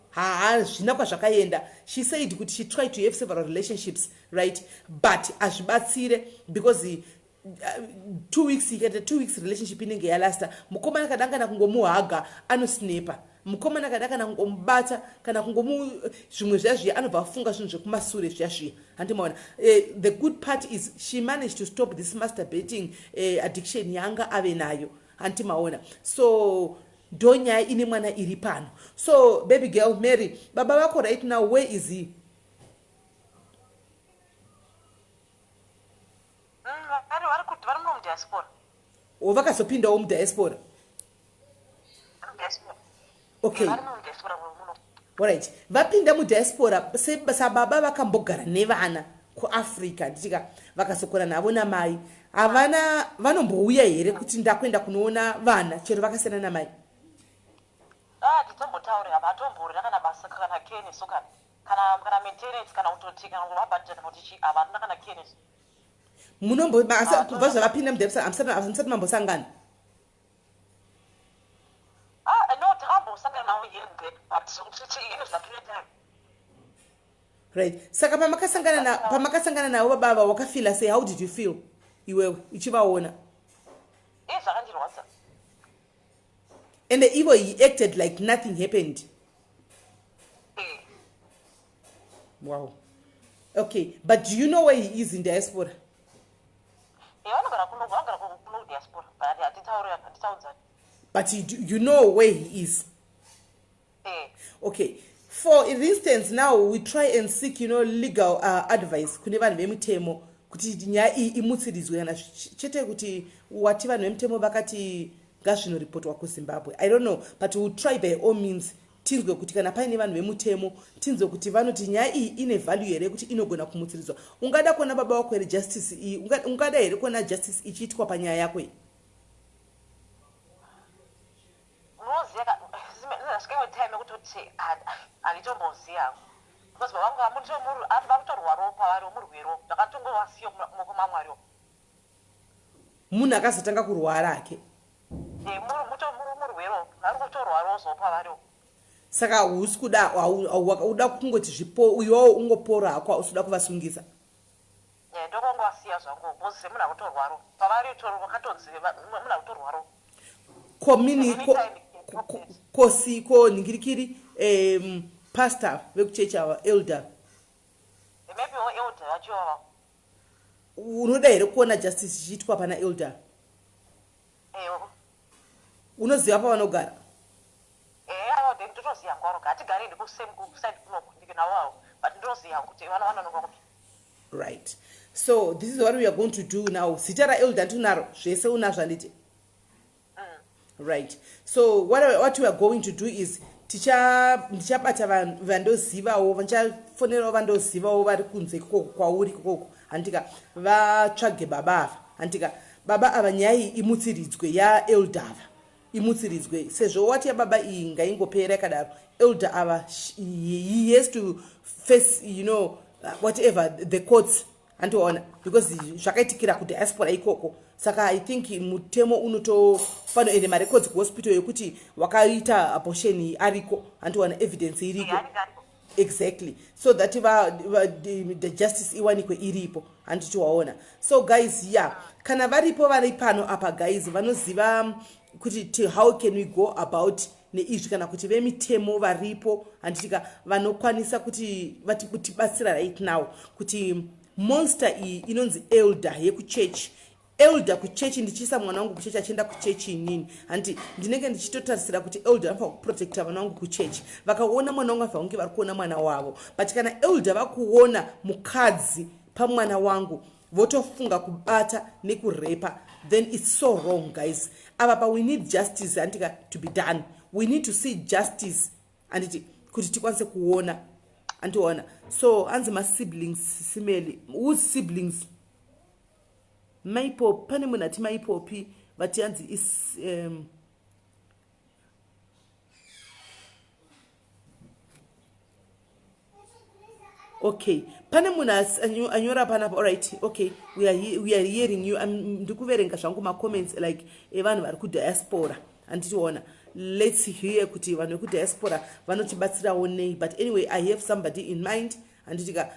A: zvina kwazvakaenda. She said kuti she tried to have several relationships, right? But azvibatsire because 2 weeks ikaita 2 weeks relationship inenge yalasta. Mukomana kadanga na kungomuhaga anosnepa. Mukomana kadanga na kungomubata kana kungomu zvimwe zvazviya anobva afunga zvinhu zvekumasure zvazviya. Handimoona the good part is she managed to stop this masturbating addiction yanga ave nayo. Handimaona so ndo nyaya ine mwana iri pano. So baby girl Mary, baba vako right now where is he? Vakazopindawo mudiaspora. Okay. Alright. Vapinda mudiaspora sababa vakambogara nevana kuAfrica nditika vakasokora navo namai. Havana vanombouya here kuti ndakwenda kunoona vana chero vakasiyana namai?
B: Nditombotaura havatombourira kana basa kana kenis kana maintenance kana utoti kana kuvabhadhira kuti havana kana kenis.
A: Kubva zvavapinda mudiaspora hamusati mambosangana?
B: No, takambosangana nawo here but inozvakire time.
A: Right. Saka pamakasangana navo baba wakafila say how did you feel iwewe uchivaona?
B: Zvakandirwadza.
A: And Ivo he acted like nothing happened. Wow. Okay, but do you know where he is in diaspora? But you know where he is? Okay. For instance, now we try and seek, legal advice. Kune vanhu vemutemo kuti nyaya iyi imutsirizwe kana chete kuti wati vanhu vemutemo vakati ngazvinoripotwa kuZimbabwe. I don't know, but we will try by all means tinzwe kuti kana paine vanhu vemutemo tinzwe kuti vanoti nyaya iyi ine value here kuti inogona kumutsirizwa. Ungada kuona baba wako here justice iyi, ungada here kuona justice ichiitwa panyaya yako iyi?
B: Time yekutoti handitomboziva because baba vakutorwa ropa vari murwero ndakatongowasiyo mukumamwariwo
A: munhu akazotanga kurwara ake
B: murwero vari kutorwa rozopa variwo.
A: Saka hausi kuda uda kungoti zvipo iwewo ungopora hako hausi kuda kuvasungisa?
B: Ndokongowasiya zvangu because semunhu akutorwaro pavari vakatonzi munhu akutorwaro kosiko ningirikiri pastor vekuchechi ava elder. Maybe elder vachiwava.
A: Unoda here kuona justice ichiitwa pana elder? Unoziva pavanogara?
B: Ndinoziva ngwaro hatigari ndikuside kunokundikinawavo but ndinoziva kuti vanovananoka kuti.
A: Right. So this is what we are going to do now. Zita raelder ndinaro zvese unazvo handiti? Right. So what we are going to do is tichabata vandozivawo vanchafonerawo vandozivawo vari kunze kwauri ikoko handika vatsvage baba ava handika baba ava nyaya iyi imutsiridzwe yaelder ava imutsiridzwe sezvo wati yababa iyi ngaingopera yakadaro. Elder ava he has to face whatever the courts antoona because zvakaitikira kudiaspora ikoko. Saka I think mutemo unotofano ende marecords kuhospital yekuti wakaita abortion ariko antoona evidence iriko. Exactly, so that the justice iwanikwe iripo anditiwaona. So guys, yeah, kana varipo vari pano apa guys vanoziva kuti how can we go about neizvi kana kuti vemitemo varipo anditika vanokwanisa kuti vatibatsira right now kuti monster iyi inonzi elder yekuchechi. Elder kuchechi ndichisa mwana wangu kuchechi achienda kuchechi inini anti ndinenge ndichitotarisira kuti elder anofanira kuprotecta mwana wangu kuchechi. Vakaona mwana wangu afanira kunge vari kuona mwana wavo, but kana elder vakuona mukadzi pamwana wangu votofunga kubata nekurepa, then it's so wrong guys. Apa we need justice antika to be done. We need to see justice anditi kuti tikwanise kuona antiona. So anzi ma siblings Simeli, whose siblings? Maipo pane munhu ati maipopi vati hanzi is okay, pane munhu anyora panapa. All right, okay, we are hearing you. Ndikuverenga zvangu ma comments like evanhu vari kudiaspora anditiona. Let's hear kuti vanhu vekudiaspora vanotibatsirawo nei. But anyway, I have somebody in mind anditika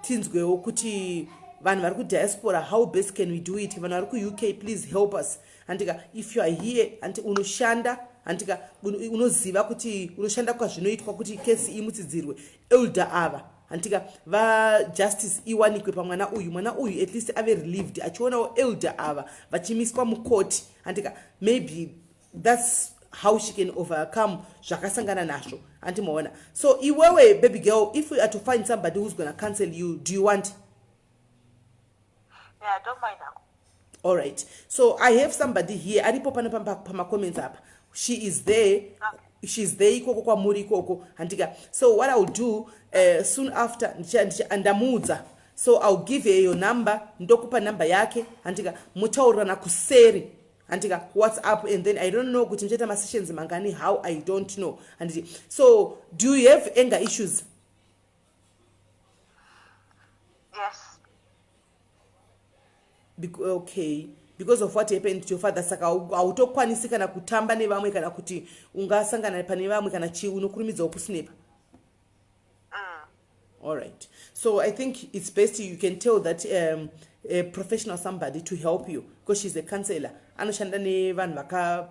A: tinzwewo kuti vanhu vari kudiaspora, how best can we do it? Vanhu vari ku-UK, please help us. Andika if you are here anti unoshanda andika unoziva kuti unoshanda kwazvinoitwa kuti kesi imutsidzirwe elder ava andika justice iwanikwe pamwana uyu. Mwana uyu at least ave relieved achionawo elder ava vachimiswa mukoti andika maybe that's how she can overcome zvakasangana nazvo antimaona. So iwewe baby girl, if we are to find somebody who's going to cancel you, do you want?
B: Yeah, I don't mind that.
A: All right, so I have somebody here aripo pama comments up. She is there. Okay. She's there ikoko kwa muri ikoko andika. So what I'll do soon after andamudza, so I'll give her your number, ndokupa number yake andika mutaurana kuseri andika WhatsApp, and then I don't know kuti mcheta ma sessions mangani, how I don't know. And so do you have anger issues?
B: Yes.
A: Okay, because of what happened to your father. Saka autokwanisi kana kutamba nevamwe kana kuti ungasangana pane vamwe kana chi unokurumidza kusinepa. All right, so I think it's best you can tell that a professional somebody to help you, because she's a counselor. Anoshanda nevanhu vaka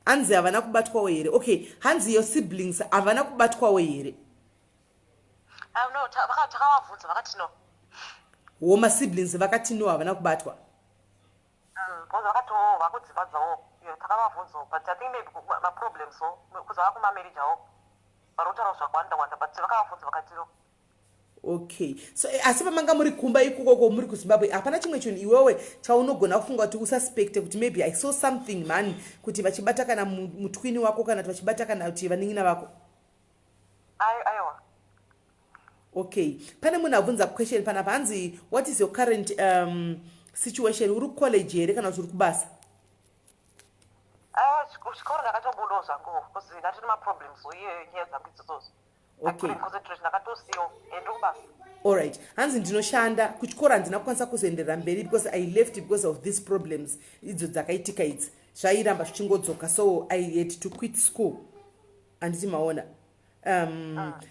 A: hanzi havana kubatwawo here. Okay, hanzi your siblings havana kubatwawo here?
B: No, takavabvunza vakati no.
A: Woma siblings vakati no havana kubatwa.
B: Because vakati vakudzivadzawo takavabvunza, but I think maybe ma problems so because vakumamerija varotara zvakawanda but vakavabvunza vakati no.
A: Okay, so asi pamanga muri kumba ikoko muri kuZimbabwe hapana chimwe chinhu iwewe chaunogona kufunga kuti ususpect kuti maybe I saw something man kuti vachibata kana mutwini wako kana kuti vachibata kana kuti vaningina vako?
B: Aiwa.
A: Okay, pane munhu abvunza question panapa hanzi what is your current situation? Uri college here kana kuti uri kubasa?
B: Chikoro ndakatobudawo zvangu because ndatine ma problems so nyaya dzangu idzodzo. Okay.
A: All right, hanzi ndinoshanda kuchikora handina kukwanisa kuzoenderera mberi because I left because of these problems idzo dzakaitika idzi zvairamba zvichingodzoka, so I had to quit school anditi maona.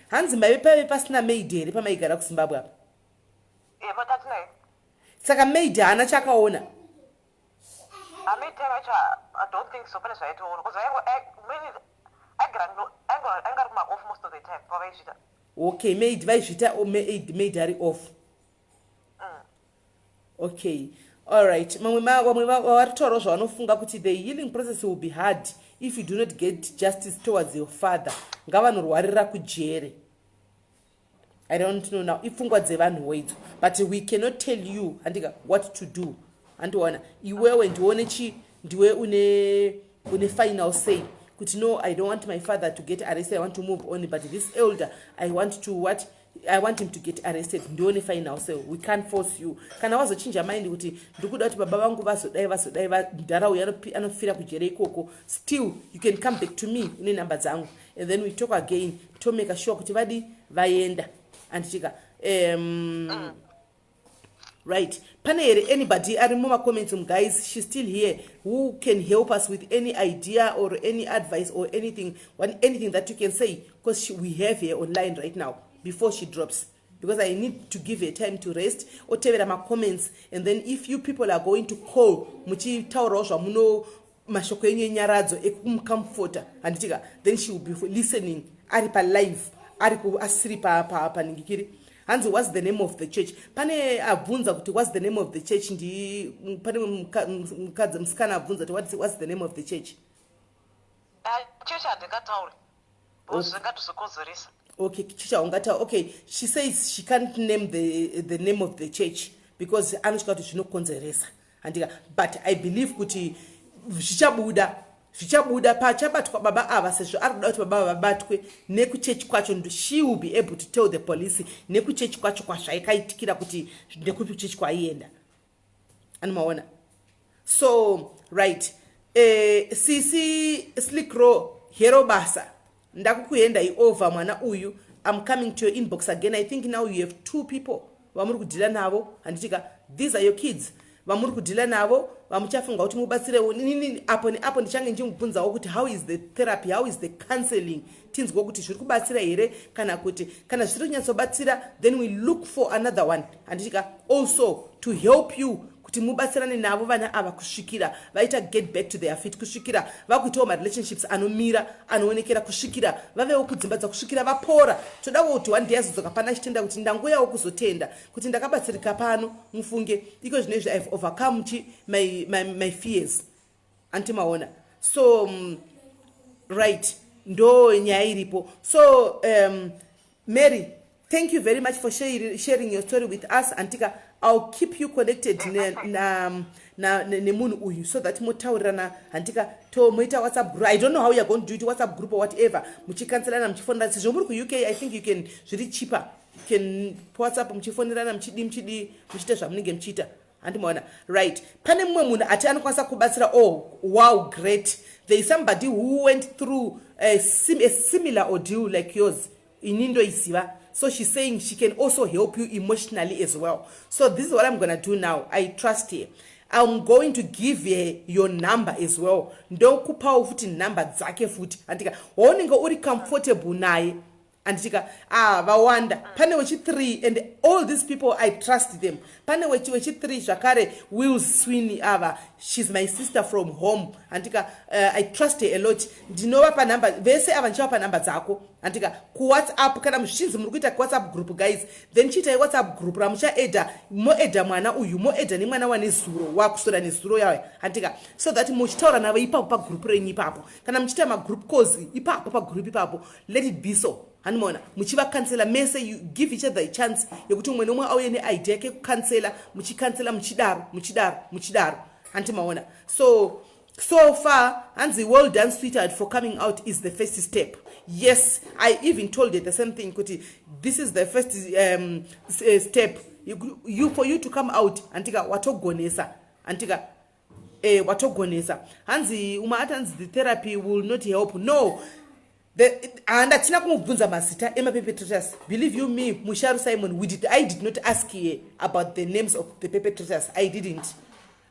A: Hanzi maive pave pasina maid here pamaigara kuZimbabwe apa?
B: But tatinaye.
A: Saka maid haana chakaona?
B: I don't think so. Because I got off most of the time.
A: Okay, maid vaizvita or maid are off. Okay, all right. Vamwe varitaurawo zvavanofunga kuti the healing process will be hard if you do not get justice towards your father. Ngavanorwarira kujere. I don't know now ifungwa dzevanhu wedzo, but we cannot tell you andika what to do. Andiwana iwewe ndione chi ndiwe une final say. Kuti no, I don't want my father to get arrested, I want to move on, but this elder I want to what I want him to get arrested. Ndione fine now, so we can't force you. Kana wazochinja mind kuti ndikuda kuti baba vangu vasodai ndaraunda anofira kujere ikoko, still you can come back to me une number dzangu, and then we talk again to make sure kuti vadi vaenda andichika right. Pane anybody ari muma comments guys, she's still here, who can help us with any idea or any advice or anything that you can say, because we have her online right now before she drops, because I need to give her time to rest. Or tell my comments, and then if you people are going to call muchi taurosha muno mashoko yenye nyaradzo ekumcomforta andichika, then she will be listening ari pa live ari ku asiri pa ningikiri. Hanzi, what's the name of the church? Pane abvunza kuti what's the name of the church? Ndi pane mukadzi musikana abvunza kuti what's the name of the church?
B: Church andikatauri. Bozingatusokozeresa.
A: Okay, church ungata. Okay, she says she can't name the name of the church because anoshika kuti zvinokonzeresa. Andika, but I believe kuti zvichabuda pachabatwa baba ava sezvo ari kuda kuti baba vabatwe nekuchechi kwacho, ndo she will be able to tell the police nekuchechi kwacho kwazvaikaitikira kuti nekuchechi kwaienda anomaona. So right, sisi slickro hero basa ndakukuenda iova mwana uyu. I'm coming to your inbox again. I think now you have 2 people vamuri kudhila navo handichika, these are your kids vamuri kudhila navo vamuchafunga kuti mubatsirewo nini apo neapo. Ndichange ndimubvunzawo kuti how is the therapy, how is the counseling, tinzwa kuti zviri kubatsira here kana kuti kana zviri kunyatsobatsira, then we look for another one handichika, also to help you kuti mubatsirane navo vana ava kusvikira vaita get back to their feet, kusvikira vakuitawo marelationships anomira anoonekera, kusvikira vavewo kudzimba dzakusvikira vapora. todawo kuti one day azodzoka pana chitenda kuti ndangoyawo kuzotenda kuti ndakabatsirika pano, mufunge iko zvinezvi I've overcome my fears antimaona. So right, ndo nyaya iripo. So Mary, thank you very much for sharing your story with us. Antika, I'll keep you connected nemunhu uyu so that motaurirana antika to moita WhatsApp group. I don't know how you're going to do it, WhatsApp group or whatever. Muchikanselana muchifonera sezvo muri ku UK, I think you can zviri cheaper. You can WhatsApp muchifonerana muchidi muchita zvamunenge muchita. Andimaona. Right. Pane mumwe munhu ati anokwanisa kubatsira. Oh, wow, great. There is somebody who went through a similar ordeal like yours. Inindo isiva. So she's saying she can also help you emotionally as well. So this is what I'm going to do now. I trust her. I'm going to give her your number as well. Ndokupa futi number dzake futi. Antika, waonenga uri comfortable naye. Antika, vawanda. Pane wechi 3 and all these people I trust them. Pane wechi 3 Shakare will swing ava. She's my sister from home. Antika, I trust her a lot. Ndinova pa number. Vese avanchava pa number dzako. Antika, ku WhatsApp kana mshinzi muri kuita WhatsApp group guys. Then chita WhatsApp group ramucha eda mwana uyu mo eda ni mwana wane zuro wakusora ne zuro yawe. Antika, so that muchitaura navo ipapo pa group renyi ipapo. Kana mchita ma group calls ipapo pa group ipapo. Let it be so. Hanimona muchiva cancela mese, you give each other a chance yokuti umwe nomwe auye ne idea yake kucancela, muchikancela muchidaro antimaona. So far, Anzi, well done, sweetheart, for coming out is the first step. Yes, I even told her the same thing, Kuti. This is the first step. For you to come out, Antika, watogonesa. Antika, watogonesa. Anzi, the therapy will not help. No. And that's not masita Emma perpetrators. Believe you me, Musharu Simon, I did not ask you about the names of the perpetrators. I didn't.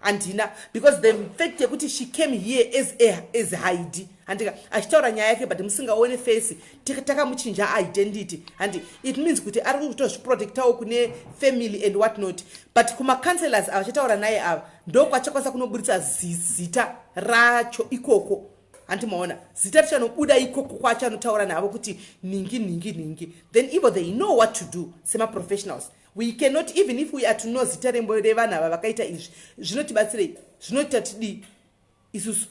A: Antina, because the fact that she came here as Heidi, and ashitaura nyaya yake but musingaone face taka muchinja identity, and it means kuti ari kutozviprotectawo kune family and what not, but kuma counselors avachitaura naye ava ndo kwachakwanisa kunoburitsa zita racho ikoko. Antimaona zita richanobuda ikoko kwachanotaura navo kuti ningi, then even they know what to do. Sema professionals, we cannot, even if we are to know zita rembo revana vakaita izvi zvinotibatsirei, zvinotatidi isusu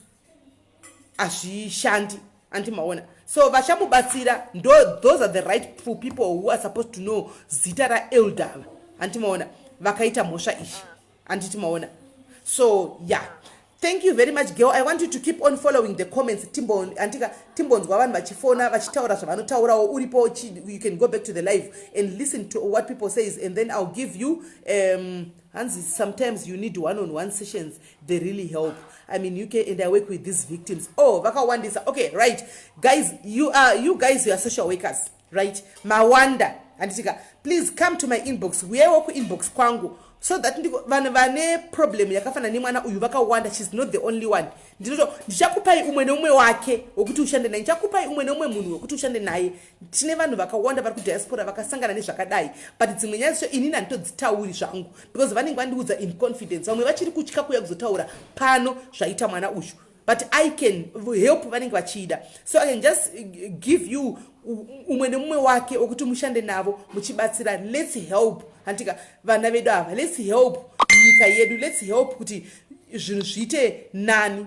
A: ashishandi. Antimaona, so vashamubatsira ndo those are the rightful people who are supposed to know zita ra elder. Antimaona vakaita mhosva izvi. Antimaona. So yeah, Thank you very much, girl. I want you to keep on following the comments. Timbons gwavanhu vachifona vachitaura zvavanotaurawo uripo. You can go back to the live and listen to what people says, and then I'll give you Hansi, sometimes you need one-on-one sessions. They really help. I mean, you can, and I work with these victims. Oh, Vakawandisa. Okay, right. Guys, you are social workers, right? Mawanda. Antika, please come to my inbox. We are working inbox kwangu. So that vane problem yakafana ni mwana uyu vakawanda. She's not the only one. Ndichakupai umwe nomwe wake wokuti ushande naye. Ndichakupai umwe nomwe munhu wokuti ushande naye. Tine vanhu vakawanda vari kudiaspora vakasangana nezvakadai. But dzimwe nyaya dzacho inini handitodzitauri zvangu because vanenge vandiudza in confidence. Vamwe vachiri kutya kuuya kuzotaura pano zvaita mwana uyu. But I can help vanenge vachida. So I can just give you umwe nomwe wake wokuti mushande navo muchibatsira. Let's help. Antika vana vedu ava. Let's help nyika yedu. Let's help kuti zvinhu zviite nani.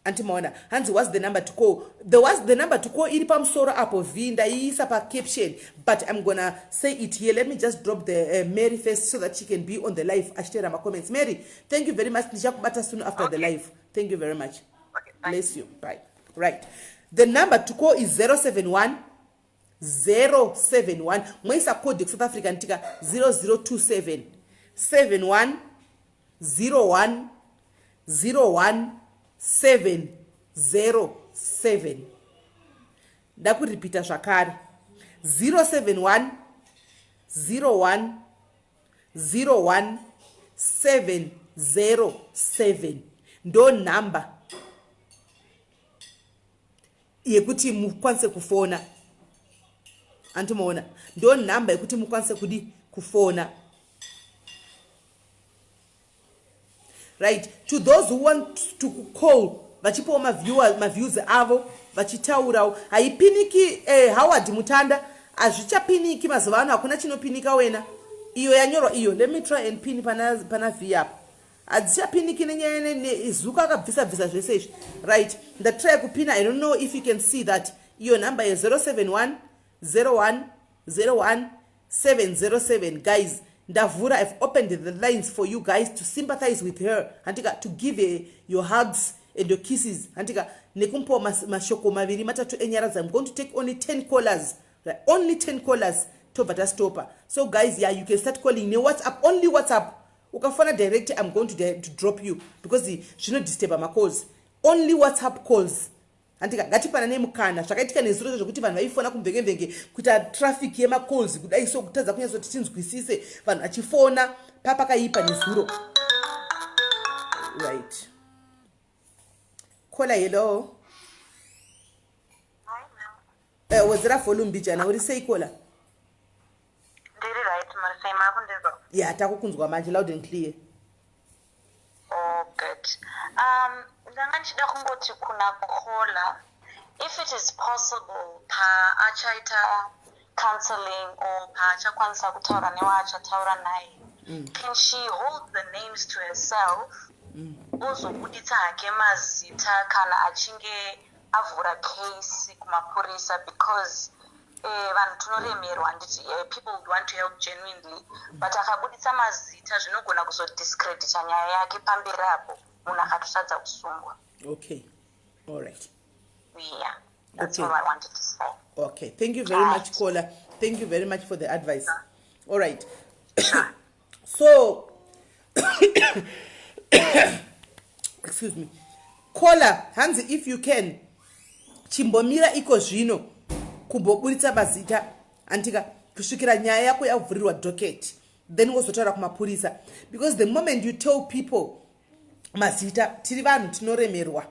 A: Antimaona. Hanzi, what's the number to call? The number to call iri pamusoro apo vinda iisa pa caption, but I'm gonna say it here. Let me just drop the Mary first so that she can be on the live. Ashtera my comments. Mary, thank you very much. Nishakubata soon after the live. Thank you very much.
B: Okay,
A: bless you. Bye. Right. The number to call is 071 Mwaisa code South Africa ntika 0027 71 01 01 707. Ndakuripita zvakare 071 01 01 707 ndo number yekuti mukwanise kufona. Antimaona ndo number yekuti mukwanise kufona. Right, to those who want to call vachipo my views avo vachitaurawo haipiniki Howard Mutanda azvichapiniki mazuva ano hakuna chinopinika wena iyo yanyorwa iyo. Let me try and pin pana v up. Adzichapiniki nenyaya izuka akabvisa zvese izvi. Right, ndatry kupina. I don't know if you can see that iyo number is 071 01 01 707. Guys, Davura, I've opened the lines for you guys to sympathize with her. Antika, to give your hugs and your kisses. Antika, nekumpo mashoko maviri matatu enyaraza. I'm going to take only 10 callers. Right? Only 10 callers. Topata stopa. So guys, yeah, you can start calling. WhatsApp, only WhatsApp. Ukafona direct, I'm going to drop you because she not disturb my calls. Only WhatsApp calls. Antika ngatipana nemukana zvakaitika nezuro zvokuti vanhu vaifona kumvenge kuita traffic yema calls kudai so kutadza kunyaso kuti tinzwisise vanhu achifona papakaipa nezuro. Right. Kola hello.
B: Hi ma'am.
A: Wazira volume bijana uri sei kola?
B: Ndiri right marisai makundizwa.
A: Yeah, takukunzwa manje loud and clear.
B: Oh good. Ndanga ndichida kungoti kuna kola, if it is possible pa achaita counseling or pa achakwanisa kutaura newachataura naye, can she hold the names to herself ozobuditsa hake mazita kana achinge avhura case kumapurisa, because vanhu tinoremerwa nditi people would want to help genuinely, but akabuditsa mazita zvinogona kuzodiscredita nyaya yake pamberi apo munhu akatotadza kusungwa.
A: Okay, all right.
B: Yeah, that's all I wanted to say.
A: Okay, thank you very much, Kola. Thank you very much for the advice. All right. So, excuse me. Kola, Hansi, if you can, chimbomira iko zvino kumboburitsa mazita antika kusvikira nyaya yako yavhurirwa docket, then wozotaura kumapurisa, because the moment you tell people mazita tiri vanhu tinoremerwa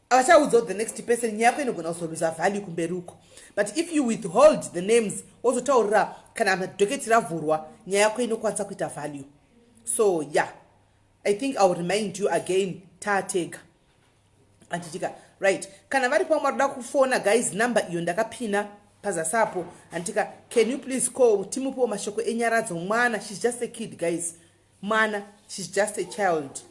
A: avachaudzawo the next person nyaya yako inogona kuzoluza value kumberi uko. But if you withhold the names wozotaurira kana madhoketi ravhurwa nyaya yako inokwanisa kuita value. So yeah, I think I'll remind you again taatega antitika right. Kana vari pamwe varikuda kufona guys, number iyo ndakapina pazasapo antika, can you please call timupo mashoko enyaradzo. Mwana, she's just a kid guys. Mwana, she's just a child.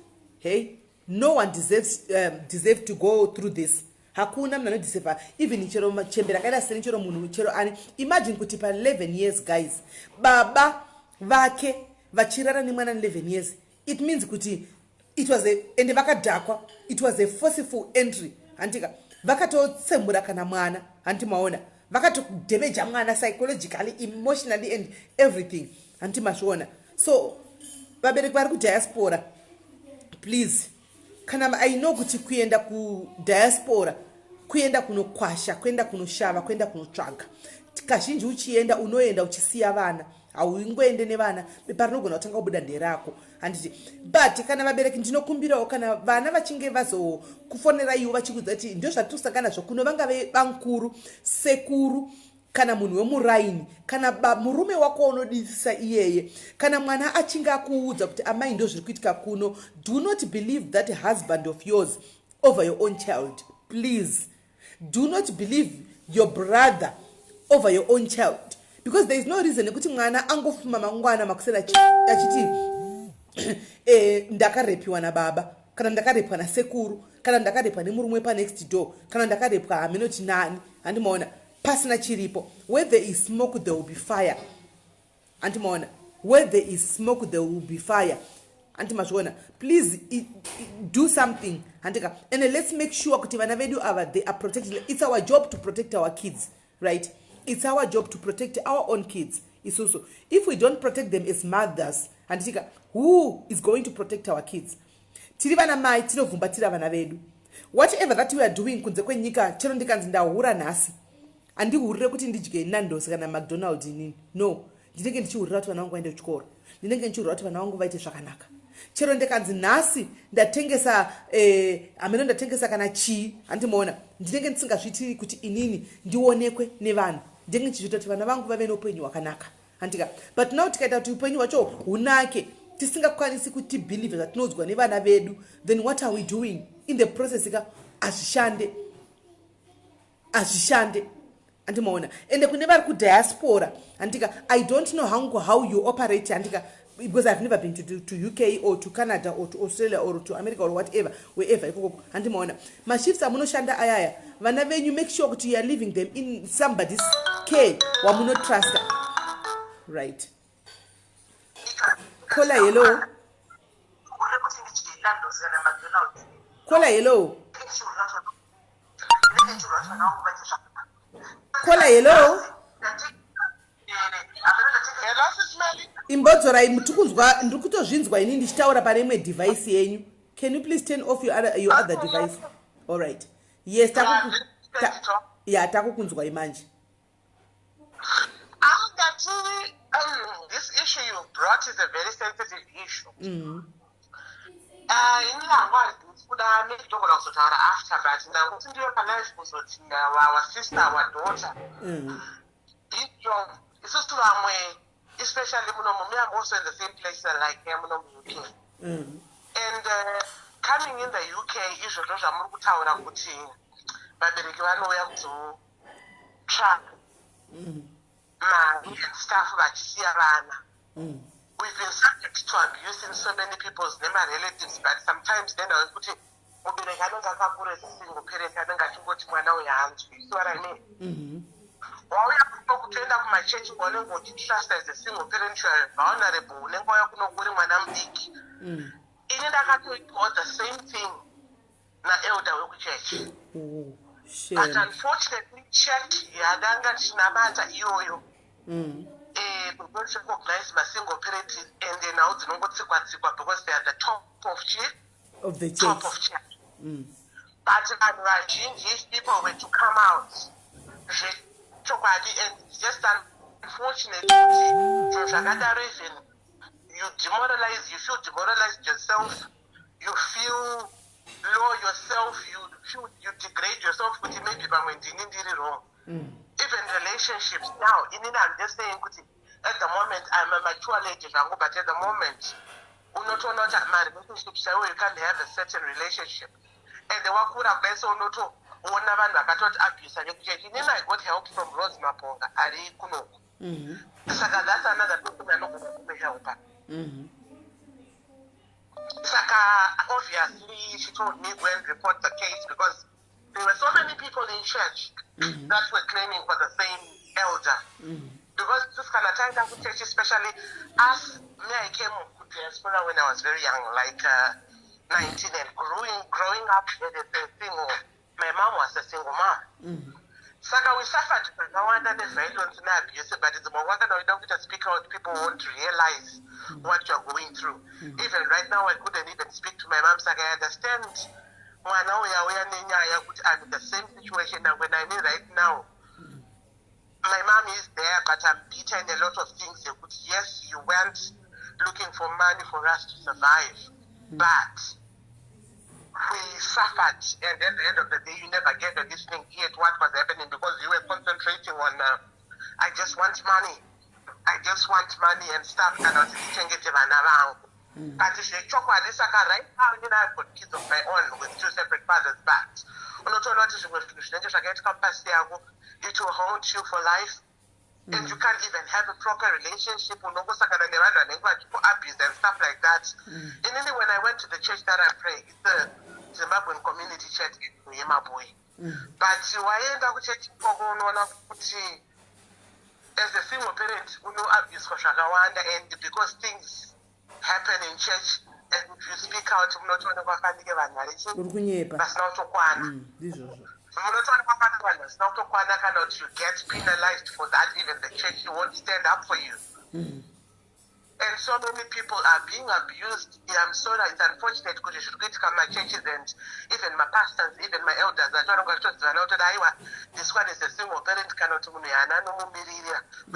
A: Hey, no one deserves to go through this. Hakuna mnano deserve. Even chero chembera kaida seni chero munhu chero ani. Imagine kuti pa 11 years guys, baba vake vachirara ni mwana 11 years. It means kuti it was ende vakadhakwa, it was a forceful entry handika vakatotsembura kana mwana handi maona vakatodhemeja mwana psychologically, emotionally and everything handi mazviona. So vabereki vari kudiaspora, please, kana I know kuti kuenda kudiaspora kuenda kunokwasha, kuenda kunoshava, kuenda kunotsvaga. Kazhinji uchienda unoenda uchisiya vana, hauingoende nevana, bepa rinogona kutanga kubuda nderako handiti. But kana vabereki ndinokumbirawo kana vana vachinge vazokufonera iwo vachikudza kuti ndio zvatirusangana zvo kuno vangave bankuru, sekuru, kana munhu wemuraini, kana murume wako unodisisa iyeye, kana mwana achinge akuudza kuti amai ndo zviri kuitika kuno, do not believe that husband of yours over your own child. Please do not believe your brother over your own child, because there is no reason ekuti mwana angofuma mangwana makusera achiti ndakarepiwa nababa, kana ndakarepwa nasekuru, kana ndakarepwa nemurume pa next door, kana ndakarepwa haminoti nani handimaona pasina chiripo. Where there is smoke there will be fire handimaona. Where there is smoke there will be fire handimaona. Please do something handika, and let's make sure kuti vana vedu ava they are protected. It's our job to protect our kids, right? It's our job to protect our own kids. It's also, if we don't protect them as mothers, and who is going to protect our kids? Tiri vana mai tinovhumbatira vana vedu. Whatever that we are doing kunze kwenyika, chero ndikanzi ndahura nhasi handihurire kuti ndidye Nando's kana McDonald's inini. No, ndinenge ndichihurira kuti vana vangu vaende kuchikora, ndinenge ndichihurira kuti vana vangu vaite zvakanaka. Chero ndikanzi nhasi ndatengesa ameno ndatengesa kana chii handimaona, ndinenge ndisingazviti kuti inini ndionekwe nevanhu, ndinenge ndichizvita kuti vana vangu vave noupenyu hwakanaka handika. But now tikaita kuti upenyu hwacho hunake tisingakwanisi kuti believe zvatinonzwa nevana vedu, then what are we doing in the process? Azvishande handimaona. Ende kune vari kudiaspora handika, I don't know how you operate handika, because I've never been to UK or to Canada or to Australia or to America or whatever, wherever handimaona. Mashifts amunoshanda ayaya vana venyu, make sure that you are leaving them in somebody's care wamuno trust, right? Kola hello. Kola hello. Kola hello.
C: Hello, Sis Melly.
A: Imbodzora mutukunzwa ndikutozvinzwa ini ndichitaura pane imwe device yenyu. Can you please turn off your other device? All right. Yes, takukunzwa imanje.
C: This issue you brought is a very sensitive issue. After but now our sister, our daughter. Especially I'm also in the same place like him in the UK. And coming in the UK is a track and stuff like Sierra. We've been subject to abuse in so many people's name and relatives, but sometimes then I was putting single parent, I don't got to go to my now hands. You see what I mean? While we have to end up my church, we don't want to trust as a single parent, you are vulnerable, and we are not going when I'm big. In the country, the same thing, not elder church. But unfortunately, church, yeah, don't get Shinabata, you. We don't recognize my single parent, and then now they don't go to because they are the top of the church. Top of church. But these people were to come out. And just unfortunately, you demoralize, you feel demoralized yourself, you feel low yourself, you degrade yourself, but maybe when you need it wrong. Even relationships now, I'm just saying, at the moment, I'm a mature lady, but at the moment, my relationship, so you can't have a certain relationship. And the one who have been so not one of them that got abuse, and you I got help from Rose Maponga, Ari Kuno. So that's another person I know who help her. Saka, obviously, she told me when report the case because there were so many people in church that were claiming for the same elder. Because this kind of time that church, especially as me, I came to diaspora when I was very young, like 19 and growing up as a single, my mom was a single mom. Saka we suffered zvakawanda neviolence neabuse, but it's more wonder we don't get to speak out, people won't realize what you're going through. Even right now I couldn't even speak to my mom, Saka I understand mwana uya nenyaya kuti I'm in the same situation and when I need right now. My mom is there, but I'm beaten a lot of things. Yes, you went looking for money for us to survive, but we suffered, and at the end of the day, you never get a listening ear to what was happening because you were concentrating on, I just want money and stuff, and I was get around. But if you talk about this, right now, I've got kids of my own with two separate fathers, but it will haunt you for life. And you can't even have a proper relationship with abuse and stuff like that. And then when I went to the church that I pray, it's the Zimbabwean community church in Yemaboy. But I end up with church as a single parent, abuse for Shagawanda, and because things happen in church, and if you speak out, that's not you get penalized for that. Even the church won't stand up for you. And so many people are being abused. I'm sorry, it's unfortunate because you should get to my churches and even my pastors, even my elders. This one is a single parent cannot. We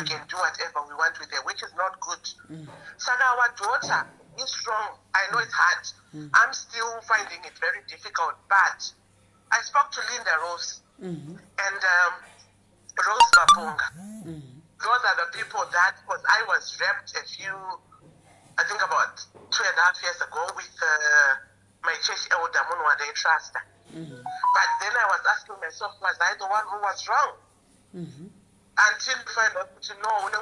C: can do whatever we want with her, which is not good. Saga, our daughter is strong. I know it's hard. I'm still finding it very difficult, but I spoke to Linda Rose and Rose Mapunga. Those are the people that, because I was raped I think about 2.5 years ago with my church elder, Munwade Trust. But then I was asking myself, was I the one who was wrong? Until I find out to know,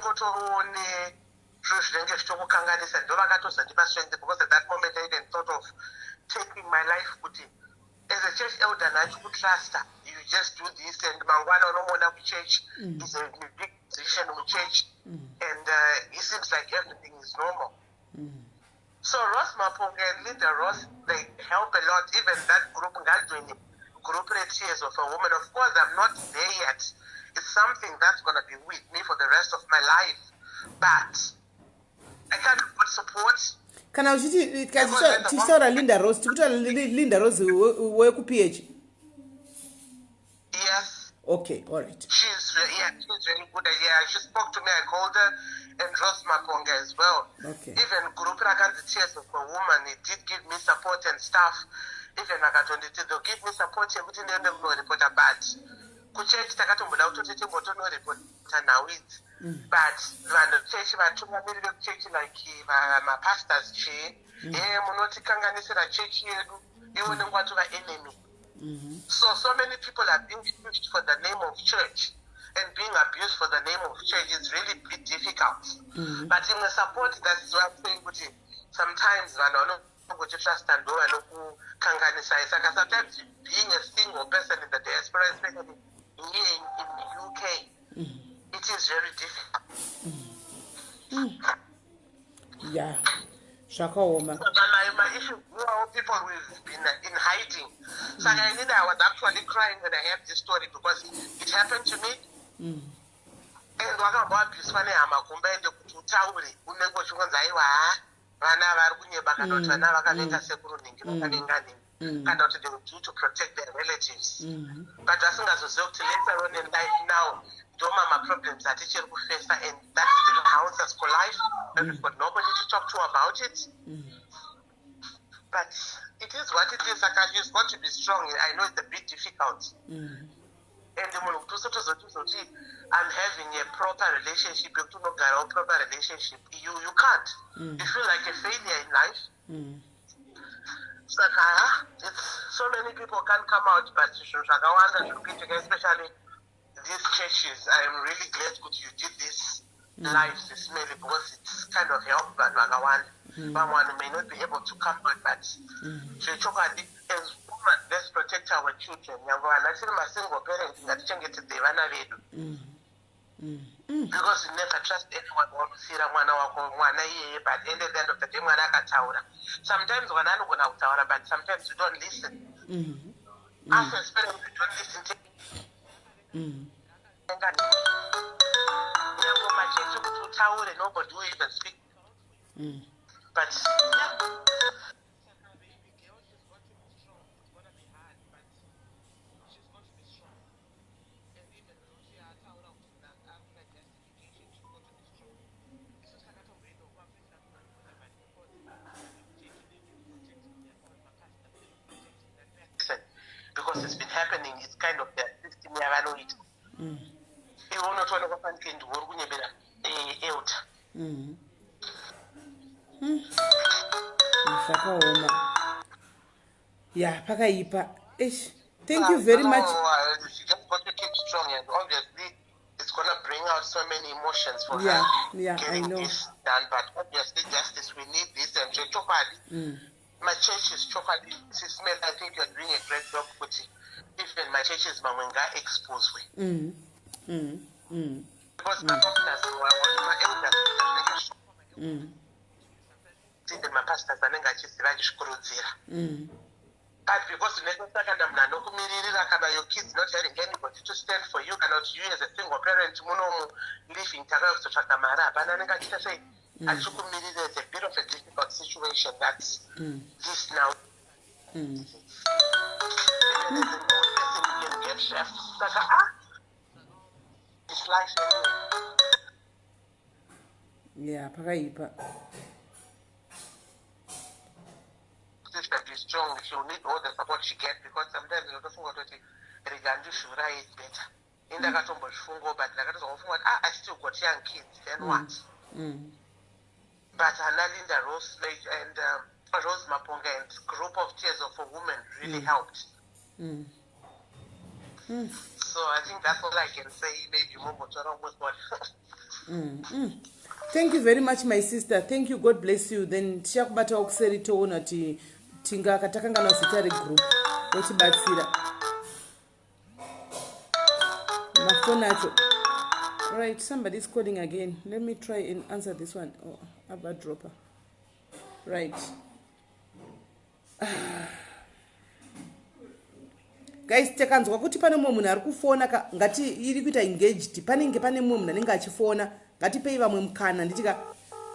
C: because at that moment I even thought of taking my life. As a church elder, I could trust her. You just do this, and Mangwana no more church is a big position with church, and it seems like everything is normal. So Ross Mapunga and Linda Ross, they help a lot. Even that group Tears of a Woman. Of course, I'm not there yet. It's something that's gonna be with me for the rest of my life, but I can't put support.
A: Kana tichitaura Linda Rose, tikutaura Linda Rose wekuph.
C: Yes.
A: Okay, all right.
C: She's very good. She spoke to me. I called her, and Rose Maponga as well.
A: Okay.
C: Even group Tears of a Woman, it did give me support and stuff. Even they'll give me support. But kuchurch takatomboda kutotetembotono reporta now it. But church like my pastors munotikanganisira church yedu ione ngwatuva enemy. So many people are being pushed for the name of church and being abused for the name of church is really difficult. But in the support, that's why I'm saying sometimes trust and sometimes being a single person in the diaspora, especially here in the UK, it is very difficult.
A: Yeah. Shakaoma.
C: My issue, people who've been in hiding. So I was actually crying when I heard this story because it happened to me. And they would do to protect their relatives. But as soon as later on in life now, my problems are teaching professor, and that still haunts us for life. And we've got nobody to talk to about it. But it is what it is. You've got to be strong. I know it's a bit difficult. And I'm having a proper relationship. You can't. You feel like a failure in life. It's so many people can't come out, but especially these churches. I am really glad that you did this live, Sis Melly, because it's kind of helped. But someone may not be able to come out, but as women, let's protect our children. I'm a single parent that can get to the because you never trust anyone wakusiyira mwana wako mwana iyeye, but end at the end of the day mwana akataura. Sometimes mwana anogona kutaura, but sometimes you don't listen. After experience, you don't listen to nobody will even speak. But yeah. Because it's been happening, it's kind of the system you know it. You will not want to go and do work out.
A: Yeah, pakaipa. Thank you very much.
C: She just got to keep strong, and obviously it's gonna bring out so many emotions for her.
A: Yeah,
C: getting
A: I know.
C: this done, but obviously justice, we need this, and my church is chocolate. Sis Melly, I think you're doing a great job putting even my church is Mamenga exposed with. Because my pastors were my elders, my pastors are not just but because you never your kids not having anybody to stand for you, cannot you as a single parent living to Chakamara, but I say there's a bit of a difficult situation that's this now. It's life anyway.
A: Yeah, pakaipa.
C: That is strong, she'll need all the support she gets, because sometimes you don't want to Rigandu Shura is better. In the Katombo Fungo, but I still got young kids, then what? But Analinda Rose and Rose Maponga and group of Tears of a Woman really helped. So I think that's all I can say. Maybe more with what.
A: Thank you very much, my sister. Thank you. God bless you. Then Shakbata Oxerito Nati Tinga Katakanga Sitari group. Batsira. Right, somebody's calling again. Let me try and answer this one. Oh, a bad dropper. Right. Guys, takanzwa kuti pane mumwe munhu ari kufona ngati iri kuita engaged panenge pane mumwe munhu anenge achifona ngatipei vamwe mukana nditika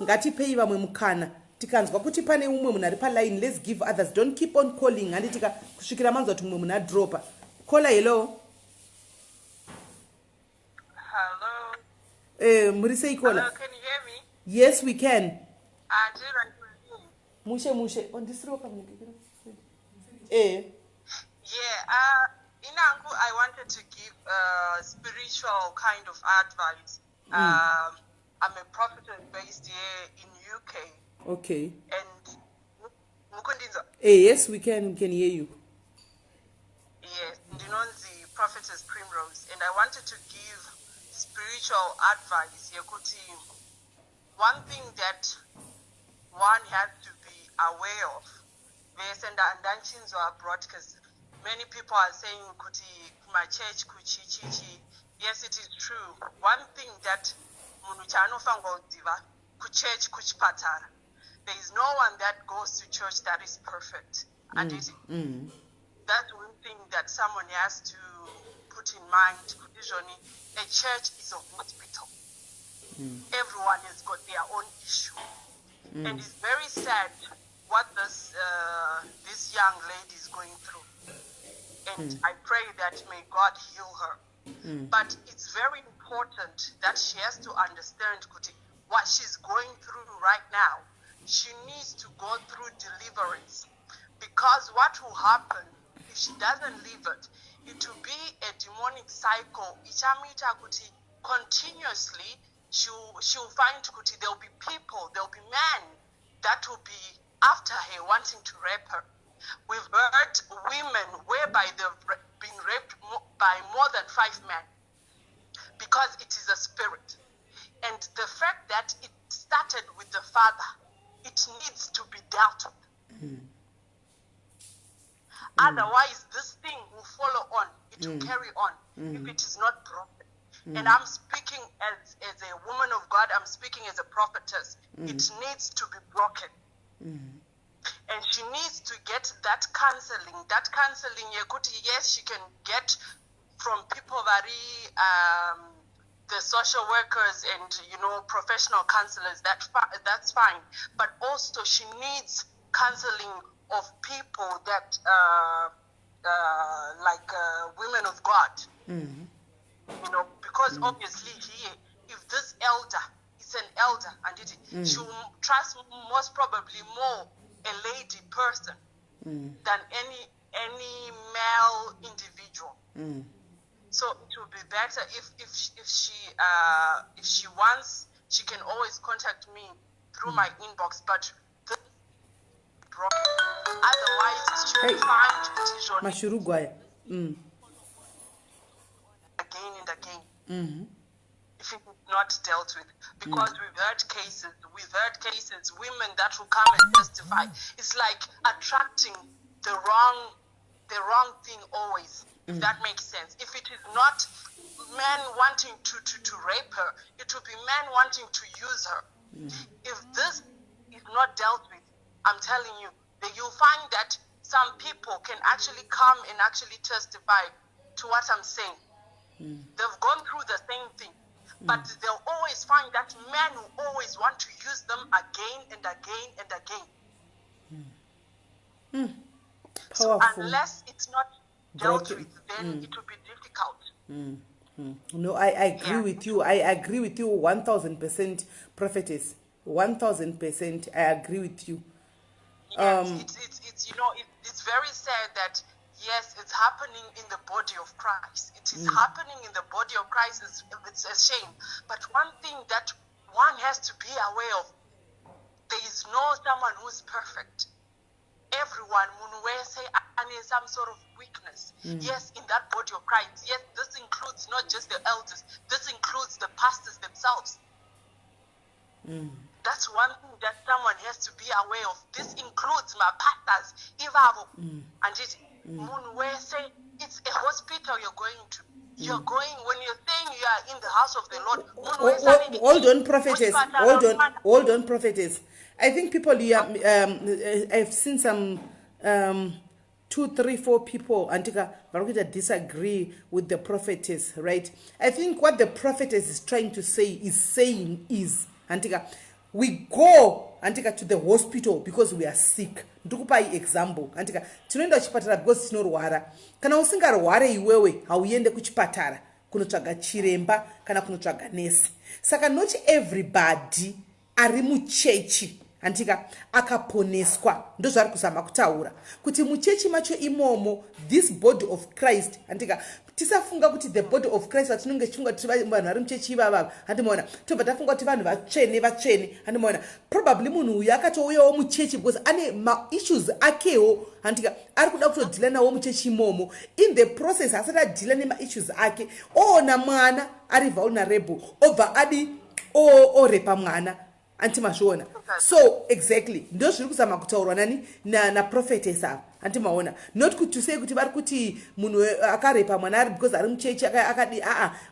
A: ngatipei vamwe mukana tikanzwa kuti pane umwe munhu ari paline. Let's give others, don't keep on calling handitika kusvikira manzwa kuti mumwe munhu adropa. Caller, hello.
D: Hello.
A: Muri sei caller?
D: Hello, can you hear me?
A: Yes, we can. Mushe on this rock
D: Yeah, Inangu, I wanted to give spiritual kind of advice. I'm a prophetess based here in UK.
A: Okay.
D: And Mukundinza.
A: Yes, we can hear you.
D: Yes, Ndinonzi prophetess Primrose, and I wanted to give spiritual advice. Yakuti, one thing that one has to be aware of. Because many people are saying, "Kuti my church kuchichichi." Yes, it is true. One thing that munuchano fango diva kuchurch kuchpatara. There is no one that goes to church that is perfect. And that's one thing that someone has to put in mind. A church is a hospital. Everyone has got their own issue, and it's very sad what this young lady is going through. And I pray that may God heal her. But it's very important that she has to understand what she's going through right now. She needs to go through deliverance, because what will happen if she doesn't live it, it will be a demonic cycle. Continuously, she'll find there'll be people, there'll be men that will be after her, wanting to rape her. We've heard women whereby they've been raped by more than 5 men, because it is a spirit. And the fact that it started with the father, it needs to be dealt with. Otherwise, this thing will follow on. It will carry on if it is not broken. And I'm speaking as a woman of God, I'm speaking as a prophetess. It needs to be broken. And she needs to get that counseling. That counseling, yes, she can get from people the social workers and professional counselors. That's fine. But also she needs counseling of people that like women of God. Because obviously here, if this elder is an elder and she will trust most probably more a lady person than any male individual. So it will be better if she wants, she can always contact me through my inbox. But otherwise, she will find
A: Mashurugwaya.
D: Again and again. If it is not dealt with, because we've heard cases, women that will come and testify. It's like attracting the wrong thing always. If that makes sense. If it is not men wanting to rape her, it will be men wanting to use her. If this is not dealt with, I'm telling you, that you'll find that some people can actually come and actually testify to what I'm saying. They've gone through the same thing. But they'll always find that men will always want to use them again and again and again. So unless it's not dealt with, then it will be difficult.
A: No, I agree with you. I agree with you 1,000%, prophetess. 1,000%. I agree with you.
D: It's very sad that yes, it's happening in the body of Christ. It is happening in the body of Christ. It's a shame. But one thing that one has to be aware of, there is no someone who's perfect. Everyone say has some sort of weakness. Yes, in that body of Christ. Yes, this includes not just the elders. This includes the pastors themselves. That's one thing that someone has to be aware of. This includes my pastors, Ivavo, and it. Say it's a hospital you're going to. You're going when you're saying you are in the house of the Lord.
A: Hold on, prophetess. Hold on, prophetess. I think people I've seen some 2, 3, 4 people Antika Baruchita disagree with the prophetess, right? I think what the prophetess is trying to say is Antika, we go Antika to the hospital because we are sick. Ndukupa example Antika tinoenda kuchipatara because tinorwara. Kana usingarware iwewe hauende kuchipatara kunotsvaga chiremba kana kunotsvaga nesi. Saka not everybody ari muchechi Antika akaponeswa. Ndozvari kuzama kutaura kuti muchechi macho imomo this body of Christ Antika tisafunga kuti the body of Christ vatinenge chifunga kuti vanhu vari muchechi ivava handimaona tobva tafunga kuti vanhu vatsvene handimaona probably munhu uyu akatouyawo muchechi because ane maissues akewo handika ari kuda kutodhila nawo muchechi imomo in the process asati adhila nemaissues ake oona mwana ari vulnerable obva adi orepa mwana antimazviona. So exactly ndo zviri kuzama kutaurwa nani na prophetess apa antimaona not kuti say kuti vari kuti munhu akarepa mwana ari because ari muchechi akadi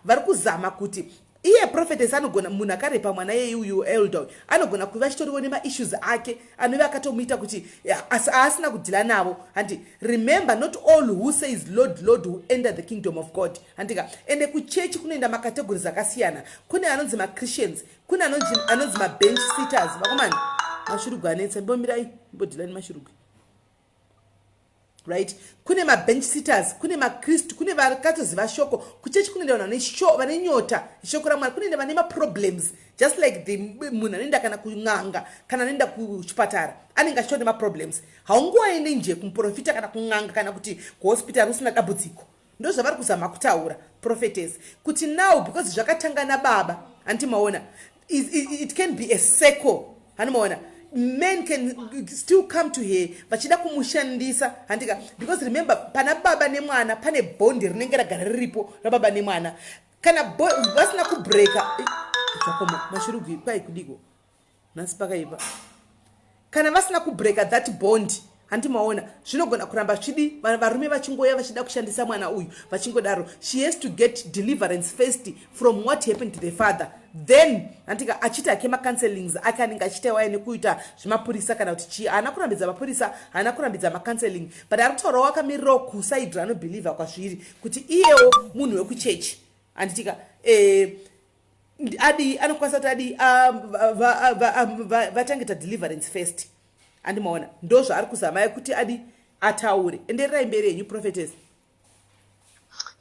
A: vari kuzama kuti iye prophetess anogona munhu akarepa mwana yeuyu elder anogona kuva chitoriwo nemaissues ake anove akatomuita kuti asina kudhila navo handi remember not all who says Lord Lord will enter the kingdom of God handika ende kuchechi kunoenda makategories akasiyana kune anonzi maChristians kune anonzi mabench sitters vakomani mashurugu anetsa mbomirai mbodhilani mashurugu right kune mabench sitters kune makristu kune vakatoziva shoko kuchechi kunoenda vanhu vane nyota shoko ramwari kunoenda vane maproblems just like the munhu anoenda kana kun'anga kana anoenda kuchipatara anenge achitori nemaproblems haungoaende nje kumuprofita kana kun'anga kana kuti kuhospitari usina dambudziko ndo zvavari kuzama kutaura prophetess kuti now because zvakatanga nababa antimaona it can be a circle hanimaona men can still come to her vachida kumushandisa handika because remember pana baba nemwana pane bondi rinenge ragara riripo rababa nemwana kana vasina kubreaka zvakomo mashurugu kwai kudiko nhasi pakaipa kana vasina kubreaka that bond handi maona zvinogona kuramba zvidi varume vachingoya vachida kushandisa mwana uyu vachingodaro. She has to get deliverance first from what happened to the father, then handika achita ake macounselings ake anenge achiita waya nekuita zvemapurisa kana kuti chii. Haana kurambidza mapurisa, haana kurambidza macounseling, but ari kutaurawo akamirirawo kusaidhira anobhilivha kwazviri kuti iyewo munhu wekuchechi handitika adi anokwanisa kuti adi vatangeta deliverance first. Andimaona ndo zvaari kuzama kuti adi ataure. Endererai mberi yenyu prophetess.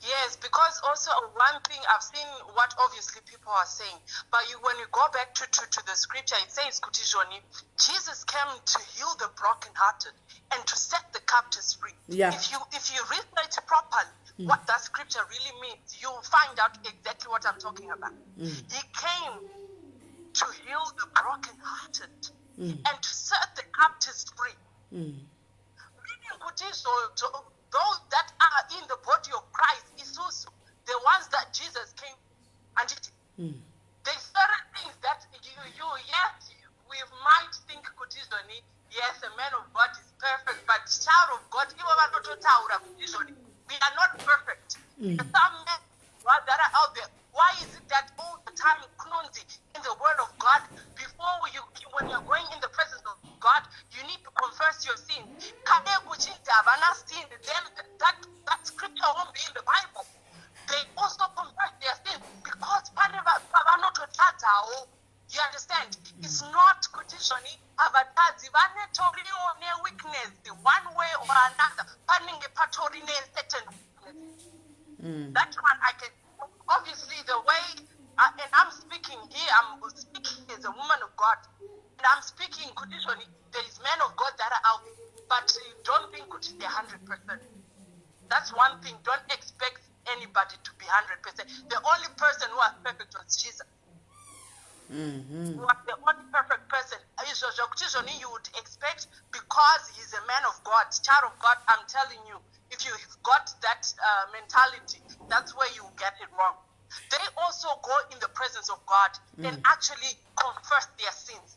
D: Yes, because also one thing I've seen what obviously people are saying, but when you go back to the scripture, it says, Kutijoni, Jesus came to heal the brokenhearted and to set the captives free.
A: Yeah.
D: If you read it properly, what that scripture really means, you'll find out exactly what I'm talking about. He came to heal the brokenhearted and to set the captives free. Meaning, those that are in the body of Christ is also the ones that Jesus came and did. There's certain things that yes, we might think Kutizoni, yes, a man of God is perfect, but child of God, we are not perfect. Some men that are out there, why is it that all the time clumsy in the word of God, before when you're going in the presence of God, you need to confess your sin. Then that scripture won't be in the Bible. They also confess their sin because you understand? It's not conditioning avatadzi vanetoriwo weakness one way or another. Panenge patorine certain weakness. That one I can obviously the way and I'm speaking here, I'm speaking as a woman of God. And I'm speaking conditionally, there is men of God that are out, but you don't think they're 100%. That's one thing. Don't expect anybody to be 100%. The only person who was perfect was Jesus. Who was the only perfect person. You would expect, because he's a man of God, child of God, I'm telling you, if you've got that mentality, that's where you get it wrong. They also go in the presence of God and actually confess their sins.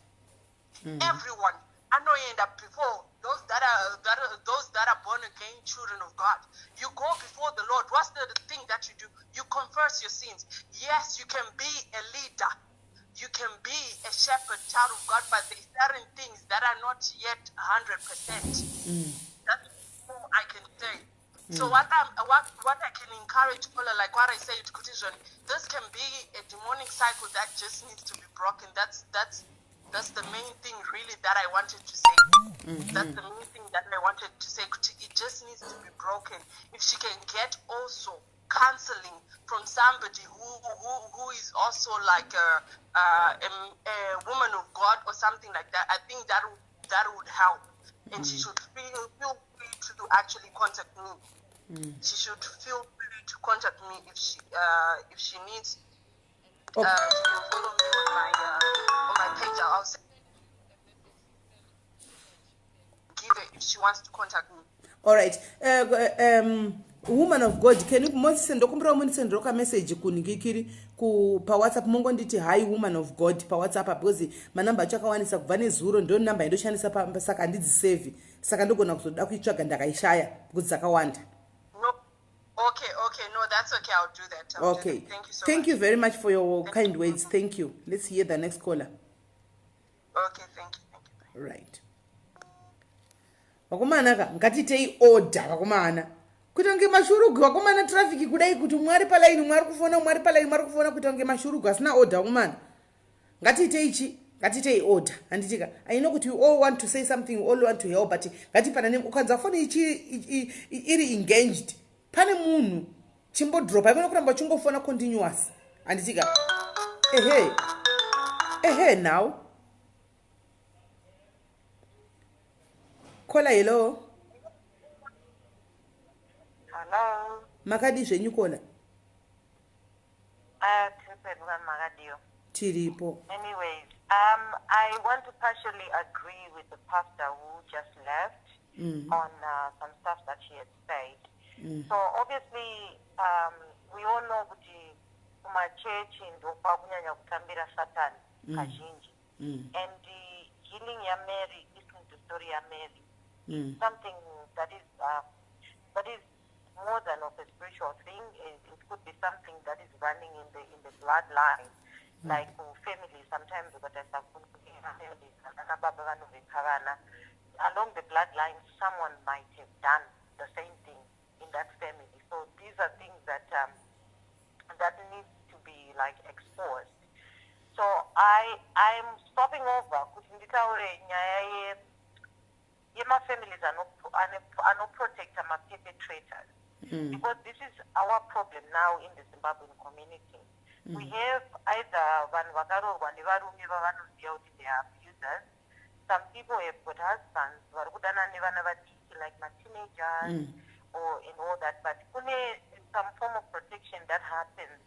D: Everyone. I know you end up before those that are born again children of God. You go before the Lord. What's the thing that you do? You confess your sins. Yes, you can be a leader. You can be a shepherd, child of God, but there are certain things that are not yet 100%. That's all I can say. So what I can encourage people, like what I said, this can be a demonic cycle that just needs to be broken. That's the main thing really that I wanted to say. That's the main thing that I wanted to say. It just needs to be broken. If she can get also counseling from somebody who is also like a woman of God or something like that, I think that would help. And she should feel free to actually contact me. She should feel free to contact me if she needs. You can follow me on my page. I'll give it if she wants to contact me.
A: All right. Woman of God, can you send a message kuningikiri pa WhatsApp mongo nditi hi woman of God pa WhatsApp because manamba achakawanisa kubva nezuro ndo namba indoshandisa pa saka andidzi saka ndogona kuzoda kuitsvaga ndakaishaya because dzakawanda.
D: Okay, no, that's okay. I'll do that.
A: Okay.
D: Thank you so much.
A: Thank you very much for your kind words. Thank you. Let's hear the next caller.
D: Okay, thank you.
A: Right. Vakomana ka ngatitei order vakomana. Kutonge mashurugu vakomana traffic kudai kuti mwari palaini mwari kufona kutonge mashurugu asina order vakomana. Ngatitei order. Anditika. I know kuti you all want to say something, you all want to help, but ngatipana ukanza phone iri engaged. Pane munhu chimbo drop haina kuramba chingofona continuous anditika now kola hello makadi zvenyu kola tiripo.
E: Anyways, I want to partially agree with the pastor who just left on some stuff that she had said. So obviously, we all know that my church in Dopabunya Kutambira Satan Kajinji. And the healing ya Mary, listening to story ya Mary, something that is more than of a spiritual thing. It could be something that is running in the bloodline, like families. Sometimes along the bloodline, someone might have done the same thing in that family. So these are things that that needs to be like exposed. So I'm stopping over kuti nditaure nyaya yema-families anoprotecta ma-perpetrators. Because this is our problem now in the Zimbabwean community. We have either vanhu vakarorwa nevarume vavanoziva kuti they are abusers. Some people have got husbands vari kudana nevana vadiki, like ma-teenagers or and all that. But kune some form of protection that happens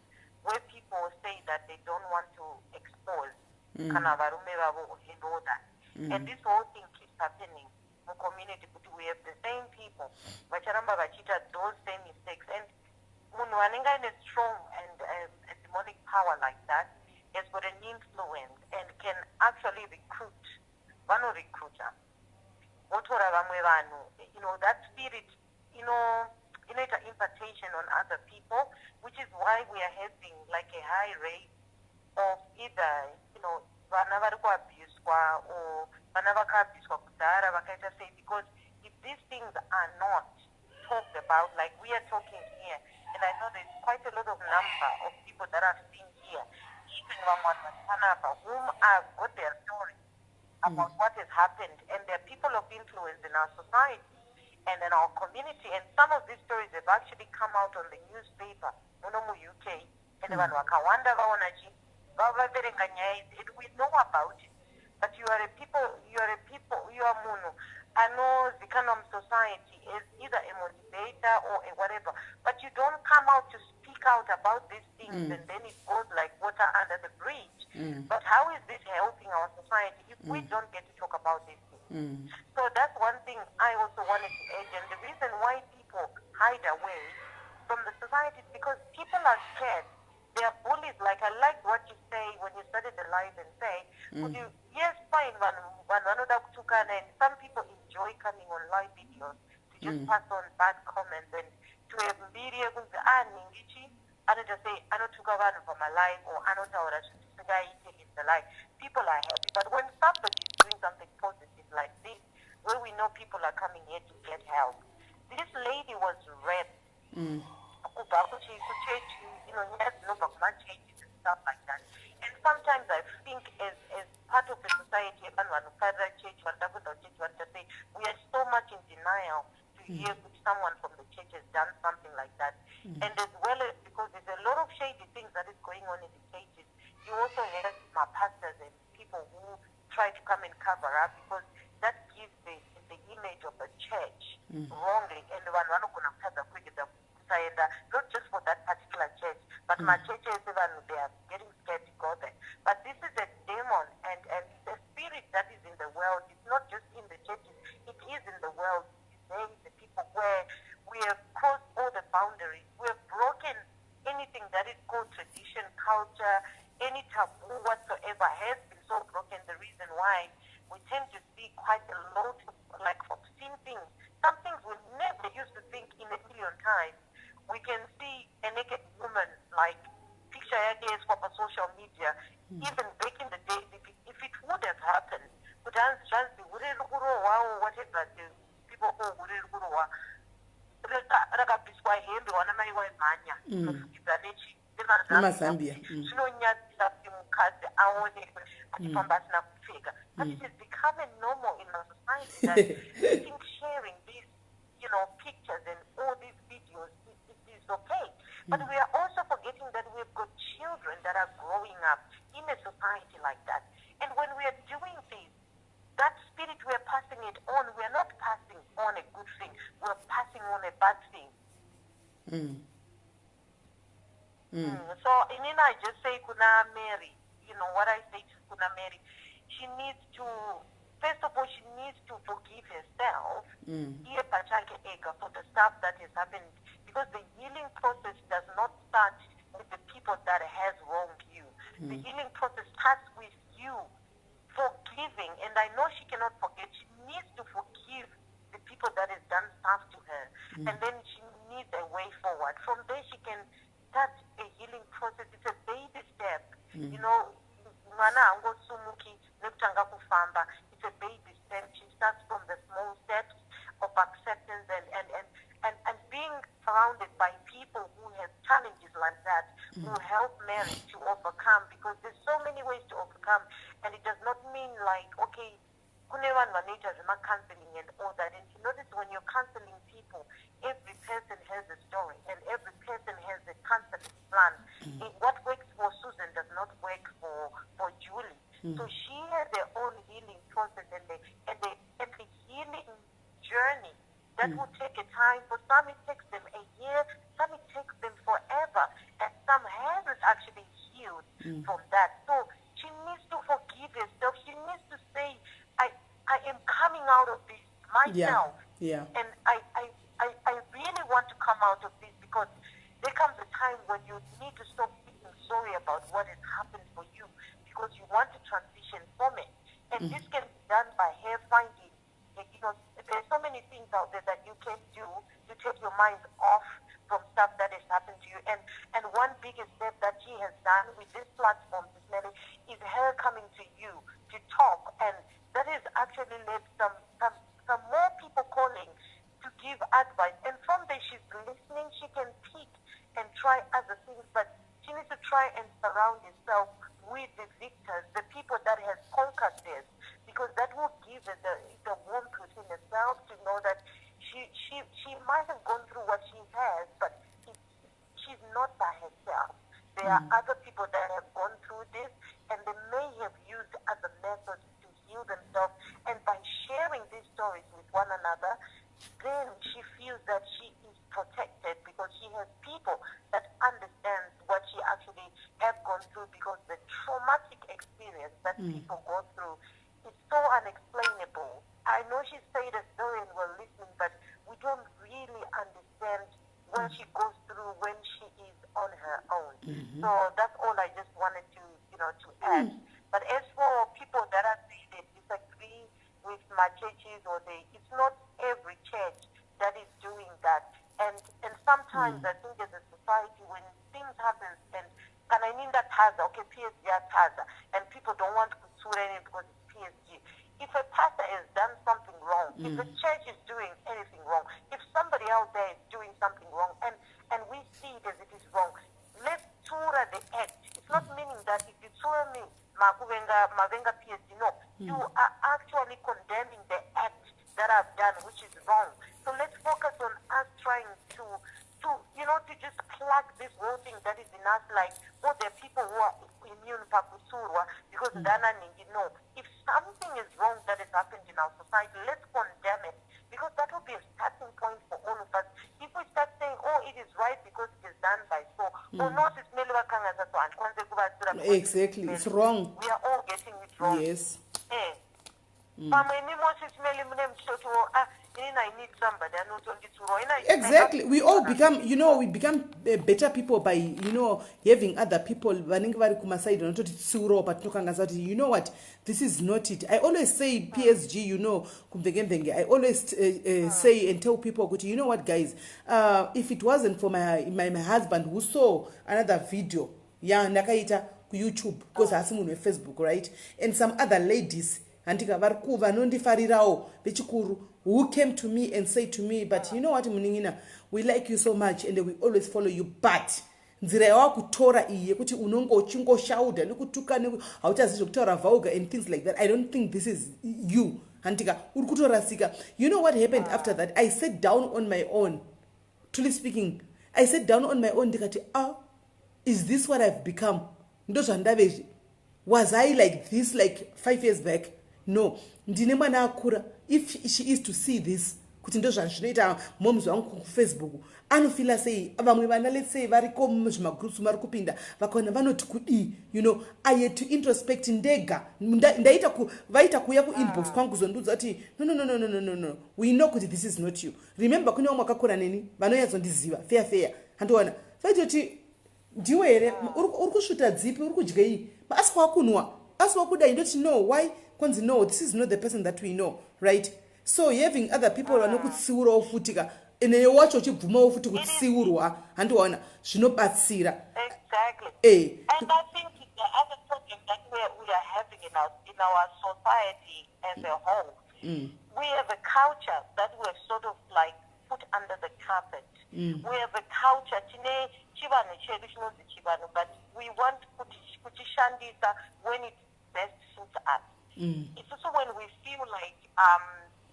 E: where people say that they don't want to expose kana varume vavo and all that. And this whole thing keeps happening in the community. We have the same people vacharamba vachiita those same mistakes. And munhu anenge ane strong and a demonic power like that has got an influence and can actually recruit vanorecruiter votora vamwe vanhu, that spirit inoita impartation on other people, which is why we are having like a high rate of either vana vari kuabuswa or vana vakaabuswa kudhara vakaita sei. Because if these things are not talked about like we are talking here, and I know there's quite a lot of number of people that I've seen here, even whom have got their story about what has happened, and they're people of influence in our society and in our community. And some of these stories have actually come out on the newspaper munomu UK, and vanhu vakawanda vaonachi vavaverenga nyaya idzi, and we know about it. But you are munhu anozikanwa musociety as either a motivator or a whatever, but you don't come out to speak out about these things, and then it goes like water under the bridge. But how is this helping our society if we don't get to talk about these things? So that's one thing I also wanted to add. And the reason why people hide away from the society is because people are scared. They are bullied. Like I liked what you say when you started the live and say, yes, fine, and some people enjoy coming on live videos to just pass on bad comments and to have mbiri yekunzi ningichi anoita sei anotuka vanhu pamalive or anotaura zvinhu zvisingaite in the life. People are happy. But when somebody is doing something positive like this, where we know people are coming here to get help, this lady was raped. Kubva kuchechi, nyaya dzinobva kumachechi and stuff like that. And sometimes I think as part of the society, we are so much in denial to hear that someone from the church has done something like that. And as well as because there's a lot of shady things that is going on in the churches, you also have my pastors and people who try to come and cover up, because that gives the image of the church wrongly. And not just for that particular church, but my churches, they are getting scared to go there. But this is a demon, and it's a spirit that is in the world. It's not just in the churches, it is in the world. There is the people where we have crossed all the boundaries. We have broken anything that is called tradition, culture, any taboo whatsoever has been so broken. The reason why we tend to see quite a lot of like obscene things, some things we never used to think in a million times. We can see a naked woman, like picture yake on social media, even back in the days, if it would have happened, but just the whatever the people call rakabviswa hembe wana mai waimhanya kufukidza
A: nemazambia
E: zvinonyadzisa kuti mukadzi aonekwe achifamba asina kupfeka. But it is becoming normal in our society that I think sharing these pictures and all these videos is okay. But we are also forgetting that we've got children that are growing up in a society like that. And when we are doing this, that spirit, we are passing it on. We are not passing on a good thing. We are passing on a bad thing. So, and then I just say, Kuna Mary, what I say to Kuna Mary, she needs to, first of all, she needs to forgive herself for the stuff that has happened. Because the healing process does not start with the people that has wronged you. The healing process starts with you forgiving. And I know she cannot forget. She needs to forgive the people that has done stuff to her, and then she needs a way forward. From there, she can start a healing process. It's a baby step. You know, mwana angosumuki nekutanga kufamba. It's a baby step. She starts from the small steps of acceptance and being surrounded by people who have challenges like that, who help Mary to overcome, because there's so many ways to overcome, and it does not mean like, okay, kunevan vanoita counseling and all that. And you notice when you're counseling people, every person has a story and every person has a counseling plan. What works for Susan does not work for Julie. So she has her own healing process and the healing journey that will take a time. For some it takes them a year, some it takes them forever, and some haven't actually healed from that. So she needs to forgive herself. She needs to say, I am coming out of this myself.
A: Yeah.
E: And I really want to come out of this, because there comes a time when you need to stop feeling sorry about what has happened for you, because you want to transition from it. And this can be done by her finding, you know, there's so many things out there that you can do to take your mind off from stuff that has happened to you. And one biggest step that she has done with this platform, Sis Melly, is her coming to you to talk. And that has actually led some more people calling to give advice. And from there, she's listening. She can pick and try other things, but she needs to try and surround herself with the victors, the people that have conquered this, because that will give her the warmth within herself to know that she might have gone through what she has, but she's not by herself. There are other people that have gone through this, and they may have used other methods to heal themselves. And by sharing these stories with one another, then she feels that she is protected, because she has people that understand what she actually has gone through, because the traumatic experience that people go through is so unexplainable. I know she said a story and we're listening, but we don't really understand what she goes through when she is on her own. So that's all I just wanted to, to add. But as for people that are saying they disagree with my churches, or it's not every church that is doing that. And sometimes I think as a society, when things happen, and I mean that okay, PSG has, and people don't want to sue it because it's PSG. If a pastor has done something wrong, if the church is doing anything wrong, if somebody out there is doing something wrong, and we see it as it is wrong, let's tura the act. It's not meaning that if you tura me, mavenga PSG, no. You are actually condemning the act that I've done, which is wrong. So let's focus on us trying to just plug this whole thing that is in us, like, oh, there are people who are immune because no. If something is wrong that has happened in our society, let's condemn it, because that will be a starting point for all of us. If we start saying, oh, it is right because it is done by so, or no, it's
A: exactly, it's wrong.
E: We are all getting it wrong.
A: Yes.
E: I need somebody.
A: Exactly. We all become, we become better people by, having other people. You know what? This is not it. I always say PSG, I always say and tell people, you know what, guys? If it wasn't for my husband who saw another video, nakaita ku YouTube, because asimunwe Facebook, right? And some other ladies, who came to me and said to me, but you know what, Muningina, we like you so much and we always follow you, but nzira yawakutora iye kuti unongo uchingo shauda nekutuka hautazizo kutora vauga and things like that. I don't think this is you. Antika urikutora sika. You know what happened after that? I sat down on my own. Truly speaking, I sat down on my own. Is this what I've become? Was I like this like 5 years back? No. If she is to see this, moms on Facebook, anofila say, let's say, groups markupinda, I had to introspect in dega. Vaita kuyaku inbox kwangu zonduzati. No. We know this is not you. Remember, kuna mwakakura nini? Vanoya zondiziva. Fair. Antuana. Vaitoti, diwere, urkushuta zipi, urkujgei. But ask wakunwa. Ask wakuda, you don't know why. No, this is not the person that we know, right? so having other people vanokutsiurawo futi ka ene wacho uchibvumawo futi kutsiurwa handiwaona zvinobatsira.
E: Exactly. And I think the other problem that we are having in our society as a whole, we have a culture that we have sort of like put under the carpet. We have a culture, but we want kutishandisa when it best suits us. It's also when we feel like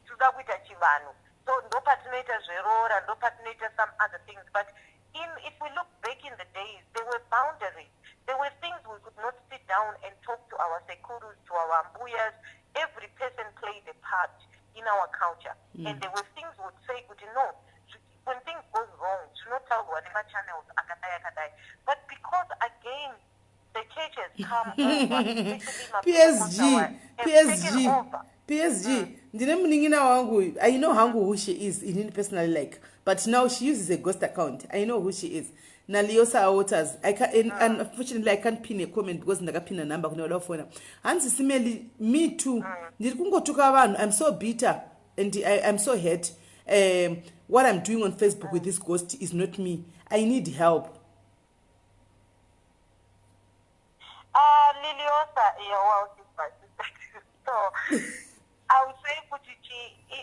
E: toda kuita chivanu, so ndo patinoita zverora, ndo patinoita some other things. But if we look back in the days, there were boundaries. There were things we could not sit down and talk to our sekurus, to our mbuyas. Every person played a part in our culture. And there were things we would say, no, when things go wrong, do not tell whatever channels, akadai. But because, again, the church has come over,
A: PSG, ndine muningina wangu, I know hangu who she is, in personally like, but now she uses a ghost account. I know who she is. Naliosa Waters. Unfortunately, I can't pin a comment because ndakapin a number kunoda phone. And Sis Melly, me too. I'm so bitter and I'm so hurt. What I'm doing on Facebook with this ghost is not me. I need help.
E: Liliosa, so I would say,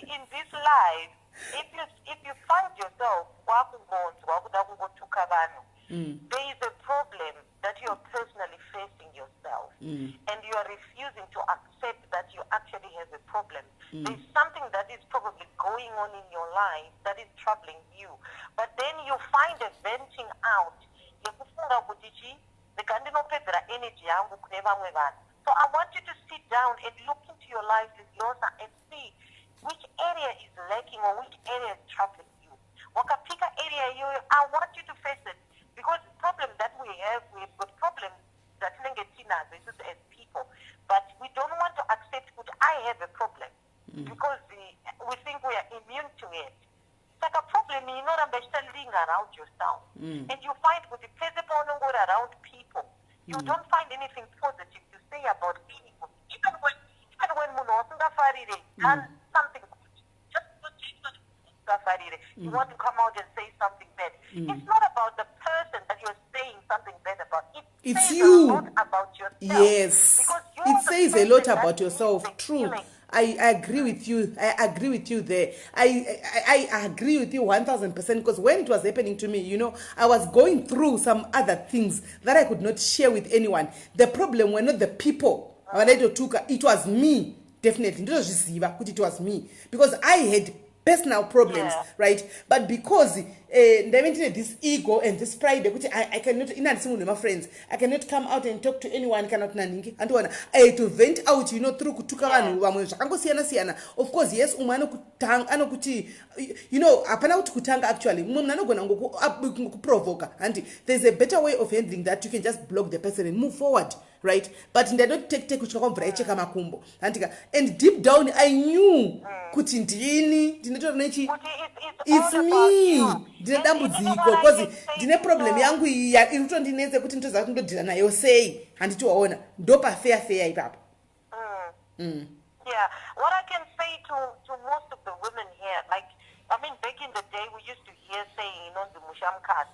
E: in this life, if you find yourself there is a problem that you are personally facing yourself, and you are refusing to accept that you actually have a problem. There's something that is probably going on in your life that is troubling you, but then you find a venting out. So I want you to sit down and look into your life, and see which area is lacking or which area is troubling you. Wakapika area, I want you to face it, because the problem that we've got problems that as people, but we don't want to accept that I have a problem because we think we are immune to it. It's like a problem, around yourself, and you find with the principle around people, you don't find anything positive to say about people, even when done something good, just you want to come out and say something bad. It's not about the person that you're saying something bad about. It says
A: you.
E: A lot about yourself.
A: Yes.
E: Because
A: it says a lot about yourself. True. I agree with you. I agree with you there. I agree with you 1000%, because when it was happening to me, I was going through some other things that I could not share with anyone. The problem were not the people. It was me, definitely. It was me, because I had personal problems, right? But because this ego and this pride, which I cannot, in my friends, I cannot come out and talk to anyone, cannot naningi, and to vent out, through kutuka of course, yes, anokuti, apana kutanga actually, provoke, and there's a better way of handling that. You can just block the person and move forward, right? But they don't take makumbo, and deep down I knew it's me. Because dine problem yangu iruto ndineze kuti ntoza kundodira nayo sei handitoona ndopa fair ipapa.
E: Yeah, what I can say to most of the women here, like, I mean, back in the day we used to hear saying, the mushamkat.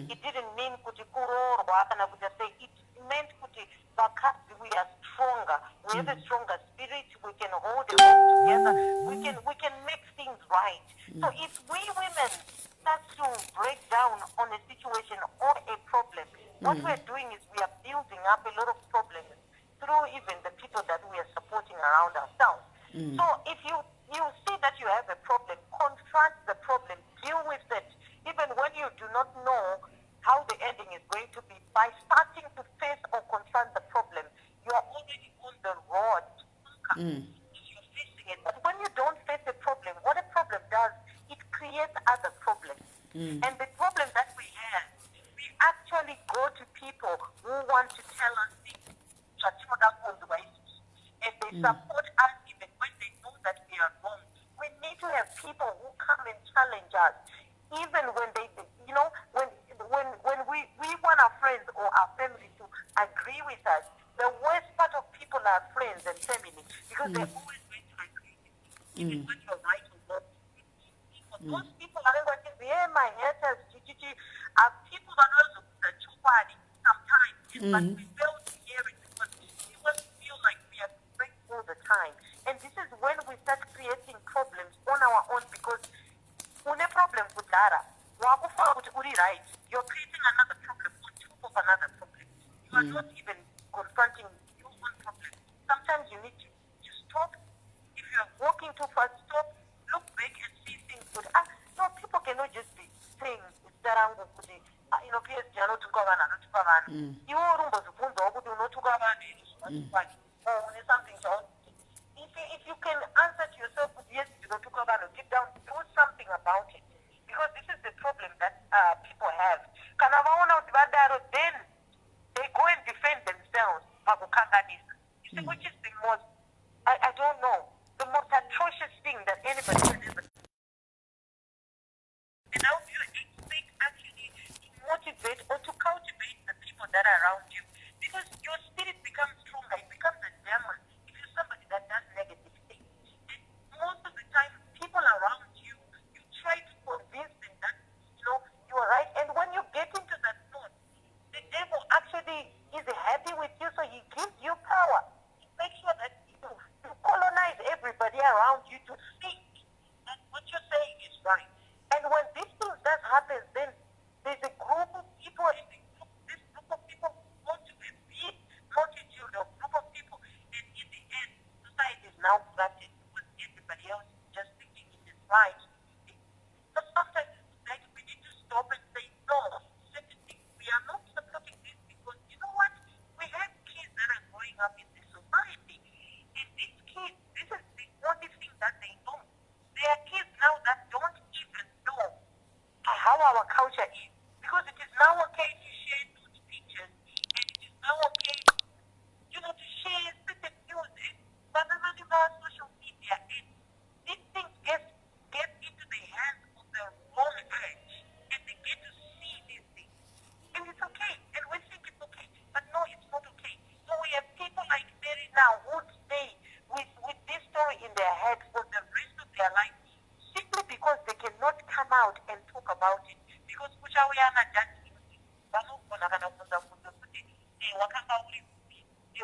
E: It didn't mean kuti kurorwa kana kuti say, it meant kuti bakati we are stronger. We have a stronger spirit. We can hold it all together. We can make things right. So if we women start to break down on a situation or a problem, what we're doing is we are building up a lot of problems through even the people that we are supporting around ourselves. So if you see that you have a problem, confront the problem, deal with it. Even when you do not know how the ending is going to be, by starting to face or confront the problem, you are already on the road. You're facing it. But when you don't face a problem, what a problem does, it creates other problems. And the problem that we have, we actually go to people who want to tell us things, and they support us even when they know that we are wrong. We need to have people who come and challenge us, even when they, when we want our friends or our family to agree with us. The worst part of people are friends and family, because they're always going to agree with you, even when you're right. people are also the chokwadi sometimes, but we fail to hear it because we want to feel like we are correct all the time. And this is when we start creating problems on our own because when a problem with Lara, right, you're creating another problem on top of another problem. You are not even confronting your own problem. Sometimes you need to stop. If you are walking too fast, stop, look back and see things good. No, people cannot just be saying, PSG anotuka vanhu anotuka vanhu. Iwo urumbozvibvunzawo kuti unotuka vanhu iri zvinotukwani. Or une something else. If you can answer to yourself, yes, ndinotuka vanhu, deep down, do something about it. Because this is the problem that people have. Kana vaona kuti vadaro, then they go and defend themselves pakukanganisa. You see, which is the most, I don't know, the most atrocious thing that anybody can ever do. And how do you expect actually to motivate or to cultivate the people that are around you? Because your spirit becomes stronger, it becomes a demon if you're somebody that does negative things. And most of the time, people around you, you try to convince them that, you're right. And when you get into that thought, the devil actually is happy with you, so he gives you power. He makes sure that you colonize everybody around you to think that what you're saying is right. And when these things does happen, then there's a group of people, and this group of people want to be a big multitude of group of people. And in the end, society is now flooded with everybody else just thinking it is right. But sometimes we need to stop and say, no, certain things, we are not supporting this because you know what? We have kids that are growing up in this society. And these kids, this is the only thing that they know. There are kids now that don't even know how our culture is. Because it is now okay to share nude pictures. And it is now okay, to share certain news. But on social media, and these things get into the hands of the wrong age. And they get to see these things. And it's okay. And we think it's okay. But no, it's not okay. So we have people like Mary now who stay with this story in their head for the rest of their life simply because they cannot come out and talk about it. Because kuchauya nadhani vanogona kana kubvunza mubvunzo kuti wakanga uri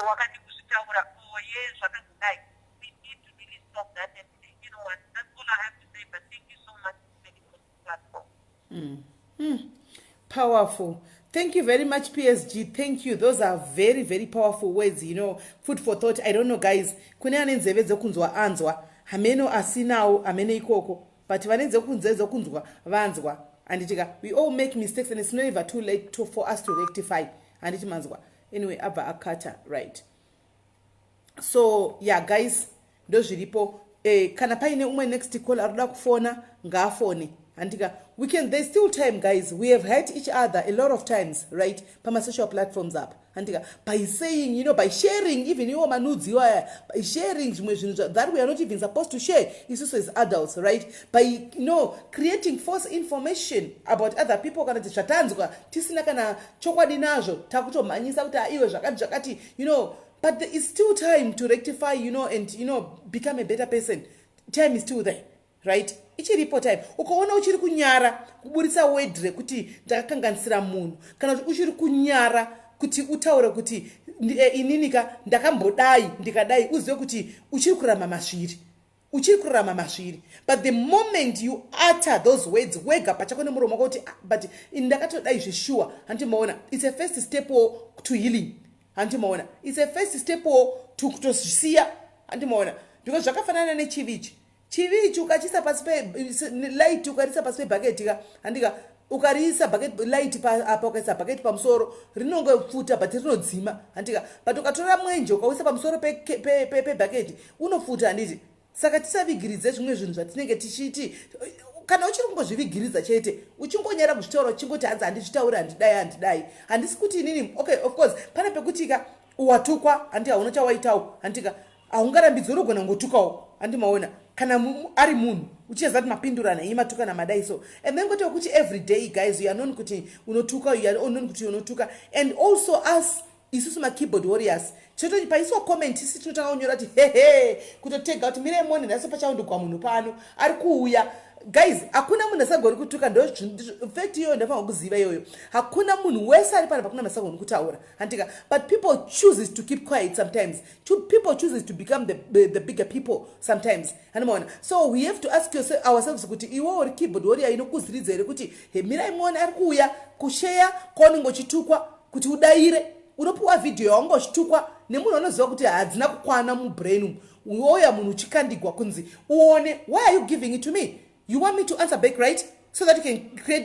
E: wakati kuzvitaura zvakazodai. We need to really stop that and you know what, that's all I have to say, but thank you so much for the platform.
A: Powerful. Thank you very much, PSG. Thank you. Those are very, very powerful words, food for thought. I don't know, guys. Kune anenzeve dzokunzwa anzwa. Hameno asinawo, amene ikoko. But vanenze kunze dzokunzwa vanzwa. And we all make mistakes and it's not ever too late for us to rectify. And it manzwa. Anyway, abba akata, right. So, yeah, guys. Those ripo. Kana paine umwe next call aruda kufona ngafone. We can, there's still time, guys. We have hurt each other a lot of times, right? Pama social platforms up. By saying, by sharing, even by sharing that we are not even supposed to share, it's also as adults, right? By, creating false information about other people, tisina kana chokwadi nazo, takuto manyisa uta iwe jakati, but there is still time to rectify, and, become a better person. Time is still there. Right? Ichiripo time. Ukaona uchiri kunyara kuburisa wedre kuti ndakakanganisira munhu kana kuti uchiri kunyara kuti utaure kuti ininika ndakambodai ndikadai uzive kuti uchiri kurama masviri. But the moment you utter those words wega pachako nemuromo wako kuti but ndakatodai zveshuwa handimaona, it's a first step to healing. Handimaona, it's a first step to kutosiya. Handimaona, because zvakafanana nechivichi ukachisa pasi light ukarisa pasi pebhaketi handika ukarisa light apa ukaisa bhaketi pamusoro rinongofuta but rinodzima handika, but ukatora mwenje ukauisa pamusoro pebhaketi unofuta handiti. Saka tisavigiridze zvimwe zvinhu zvatinenge tichiti kana uchiri kungozvivigiridza chete uchingonyara kuzvitaura uchingoti hanzi handizvitauri handidai handisi kuti inini. Okay, of course pane pekutika watukwa handika hauna chawaitawo handika haungarambidzo unogona ngotukawo handimaona kana ari munhu uchiyeza kuti mapindurana imatuka namadai so. And then kuti every day, guys, you are known kuti unotuka, you are known kuti unotuka. And also us isusu makeyboard warriors chototi paiswa comment isi tinotanga kunyora kuti hehe kutotega kuti mirai mone nhasi pachaundogwa munhu pano ari kuuya. Guys, hakuna munhu asagoni kutuka ndo fact iyoyo ndafanga kuziva iyoyo. Hakuna munhu wese ari pano pakuna masagoni kutaura. Antika, but people chooses to keep quiet sometimes. People chooses to become the bigger people sometimes. Hanimona. So we have to ask ourselves kuti iwo uri keyboard warrior inokuziridza here kuti he mirai mone ari kuuya kushare kwaunenge chitukwa kuti udaire. Unopuwa video yaungo chitukwa nemunhu anoziva kuti hadzina kukwana mubrain uoya munhu chikandigwa kunzi uone why are you giving it to me? You want me to answer back, right? So that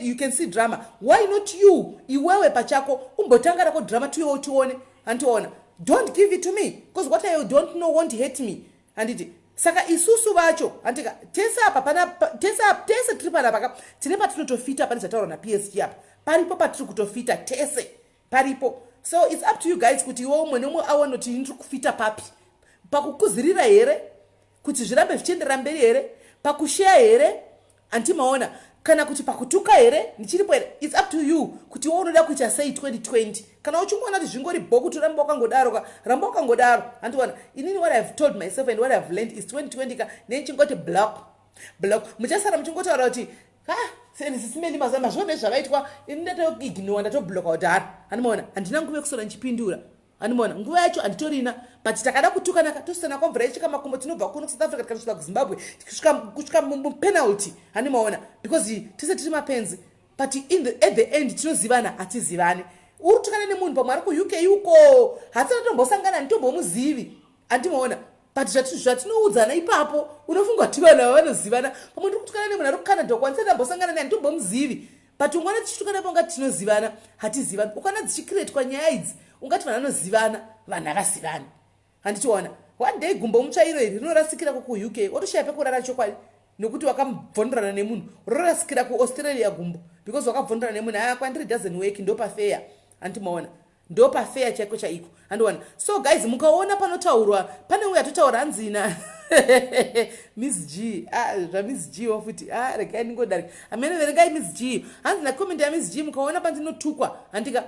A: you can see drama. Why not you? Iwewe pachako umbotanga rako drama tuone antiona. Don't give it to me because what I don't know won't hurt me. And saka isusu vacho antika tesa apa pana tesa tripana paka tine patinotofita pani zataura na PSG apa. Paripo patiri kutofita tese. Paripo. So it's up to you guys kuti iwe umwe nomwe awana kuti ndiri kufita papi. Pakukuzirira here kuti zvirambe zvichienderera mberi here pakushare here antimaona kana kuti pakutuka here nichiripo here. It's up to you kuti wewe unoda kuita say 2020 kana uchimona kuti zvingori bhoku turamba wakangodaro antiona inini what I've told myself and what I've learned is 2020 ka nechingoti block muchasara muchingotaura kuti Sis Melly mazama zvone zvavaitwa indato ignore ndato block out andimaona andina nguva yekusora nchipindura andimaona nguva yacho anditorina but takada kutukana katosana kwamvura yechika makumbo tinobva kuno South Africa tikasvika kuZimbabwe kusvika penalty andimaona because tise tiri mapenzi but at the end tinozivana hatizivani uri kutukana nemunhu pamwe ari ku UK yuko hatsina tombosangana nditombomuzivi andimaona but zvatinoudzana ipapo unofunga kuti vanhu vanozivana pamwe ndiri kutukana nemunhu ari kuCanada kwanisa ndambosangana naye nditombomuzivi but ungana tichitukana pangati tinozivana hatizivani ukana dzichikiretwa nyaya idzi ungati vanhu vanozivana vanhu havazivani handitiona one day gumbo mutsvairo iri rinorasikira kuUK otoshaya pekurara chokwadi nokuti wakabvonderana nemunhu rorasikira kuAustralia gumbo because wakabvonderana nemunhu aya kwandiri doesn't work ndo pafair handitimaona ndo pafair chaiko chaiko handiona. So guys mukaona panotaurwa pane uya totaura hanzina Miss G Miss G wafuti regai ningodarika amene verengai Miss G hanzina comment ya Miss G mukaona pandinotukwa handika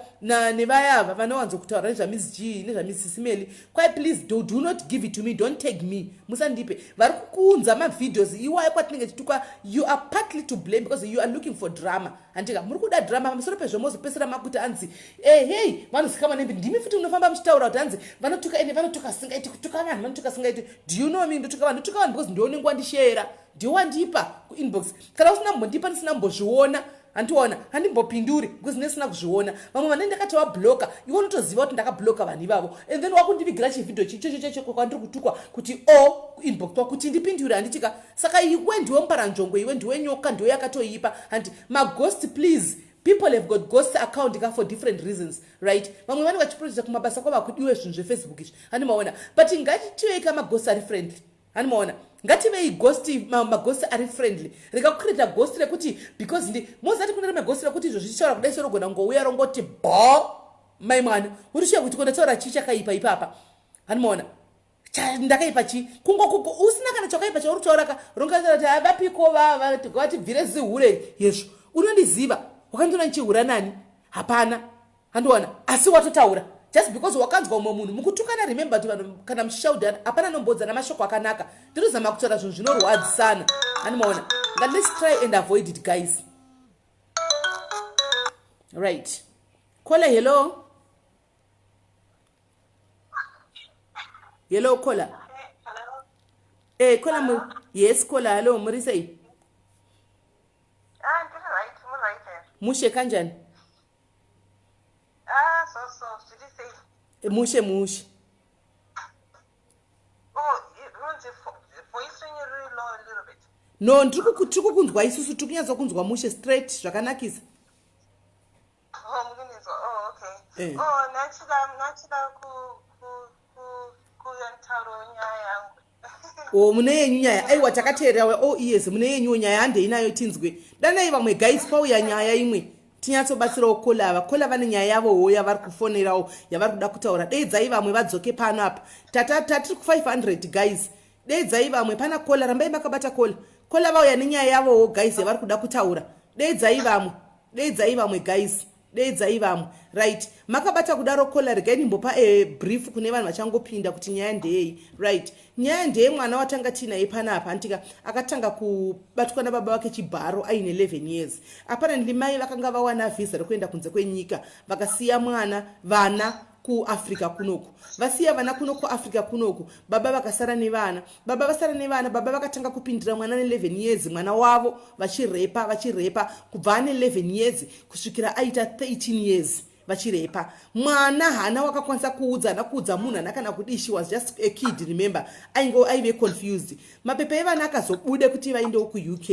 A: nevayava vanowanzo kutaura nezva Miss G nezva Sis Melly quite please do not give it to me, don't take me musandipe vari kukunza mavideos iwayo kwatinenge chitukwa you are partly to blame because you are looking for drama handika muri kuda drama pamusoro pezvomozopesera makuti hanzi hey vanozikama nembi ndimi futi munofamba muchitaura kuti hanzi vanotuka ene vanotuka singaiti kutuka vanhu vanotuka singaiti do you know me ndotuka vanhu because ndione ngwandishera ndiwandipa kuinbox kana usina mbondipa ndisina mbozviona andiona handimbopinduri because nesina kuzviona vamwe vanenge ndakatova bloka iwe unotoziva kuti ndakabloka vanhu ivavo and then wakundivigira chividhio chichocho kwandiri kutukwa kuti inbox kuti ndipindure handitika saka iwe ndiwe muparanjongwe iwe ndiwe nyoka ndiwe yakatoipa handi maghost please. People have got ghost account for different reasons, right? Vamwe vane vachiprojecta kumabasa kwava kudiwe zvinhu zveFacebook izvi handimaona but ngatitivei maghost ari friendly handimaona ngativei maghost ari friendly rega kucreata ghost rekuti because mozati kune rimwe ghost rekuti izvo zvichitaura kudai sorogona ngouya rongoti mai mwana urishiya kuti kondataura chii chakaipa ipapa handimaona ndakaipa chii usina kana chakaipa chauri kutauraka rongataa kuti avapiko vatibvire zihure yezvo unondiziva wakandona nchihura nani hapana handiona asi watotaura just because wakanzwa umwe munhu mukutukana remember kuti vanhu kana muchishaudhana hapana nombodzana mashoko akanaka ndinozama kutaura zvinhu zvinorwadzisana handimaona but let's try and avoid it guys. Right, kola hello kola kola yes kola hello muri sei mushe kanjani
D: So did you say
A: mushe
D: voice really low a little bit?
A: No ndiri kukunzwa isusu tiri kunyaza kunzwa mushe straight zvakanakisa.
D: Okay. Nachida kuyantaro nyaya yangu.
A: Mune yenyu nyaya aiwa takateerera yes mune yenyu nyaya handeinayo tinzwe danai vamwe guys pauya nyaya imwe tinyatsobatsirawo kola vane nyaya yavo yavari kufonerawo yavari kuda kutaura deidzai vamwe vadzoke pano apa tatiri ku 500 guys deidzai vamwe pana kola rambai makabata kola vauya nenyaya yavo guys yavari kuda kutaura deidzai vamwe guys deidzai vamwe right makabata kudaro kola regai ndimbopa brief kune vanhu vachangopinda kuti nyaya ndei right nyaya ndei mwana watanga tinaye panapa antika akatanga kubatwa nababa vake chibharo aine 11 years apparently mai vakanga vawana vhisa rekuenda kunze kwenyika vakasiya vana kuafrica kunoku vasiya vana kuno kuafrica kunoku baba vakasara nevana baba vakatanga kupindira mwana ne11 years mwana wavo vachirepa kubva ane 11 years kusvikira aita 13 years vachirepa mwana hana wakakwanisa kuudza munhu hana kana kuti she was just a kid remember aive confused mapepa evana akazobude kuti vaendewo kuuk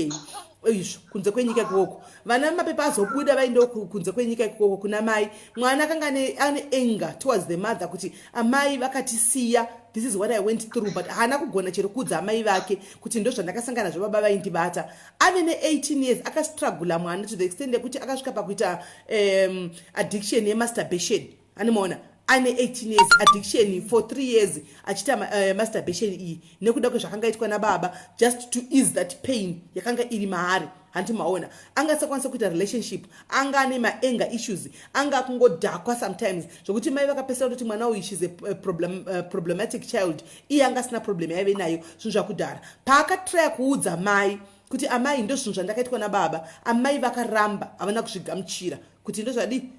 A: izvo kunze kwenyika ikoko vana mapepa azobuda vaendewo kunze kwenyika ikoko kuna mai mwana akanga ane anger towards the mother kuti amai vakatisiya this is what I went through but hana kugona chero kuudza amai vake kuti ndo zvandakasangana nazvo baba vaindibata ave ne18 years akastrugula mwana to the extent yekuti akasvika pakuita addiction yemasturbation animaona ane 18 years addiction for 3 years achita masturbation iyi nekuda kwezvakanga itwa nababa just to ease that pain yakanga iri maari hanti maona angasakwanisa kuita relationship anga ane maanger issues anga kungodhakwa sometimes zvokuti mai vakapesera kuti mwana uyu she's a problematic child iye anga asina problem yaive nayo zvinhu zvakudhara paakatraya kuudza mai kuti amai ndo zvinhu zvandakaitwa nababa amai vakaramba havana kuzvigamuchira kuti ndo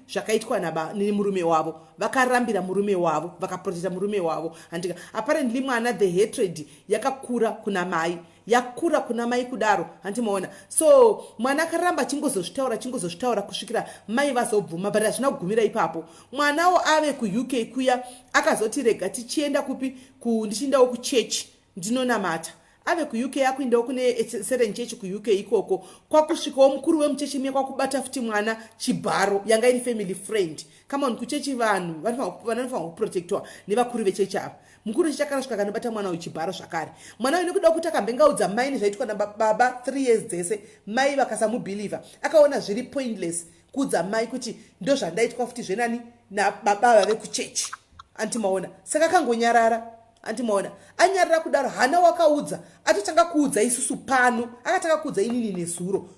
A: zvakaitwa nemurume wavo vakarambira murume wavo vakaprotecta murume wavo andika apparently mwana the hatred yakakura kuna mai yakura kuna mai kudaro handimaona so mwana akaramba chingozozvitaura kusvikira mai vazobvuma but hazvina kugumira ipapo mwanawo ave kuuk kuya akazoti rega tichienda kupi ndichiendawo kuchechi ndinonamata ave kuuk akuindawo kune seren chechi kuuk ikoko kwakusvikawo mukuru wemuchechi miya kwakubata futi mwana chibharo yanga iri family friend kama kuchechi vanhu vanofanirwa kuprotectwa nevakuru vechechi ava mukuru wechechi akarasvika kanobata mwana uchibharo zvakare mwana uyu nekuda kuti akambengaudza mai nezvaitwa nababa 3 years dzese mai vakasamubhilivha akaona zviri pointless kuudza mai kuti ndo zvandaitwa futi zvenani nababa vave kuchechi antimaona saka akangonyarara antimaona anyarara kudaro hana wakaudza atotanga kuudza isusu pano akatanga kuudza inini nezuro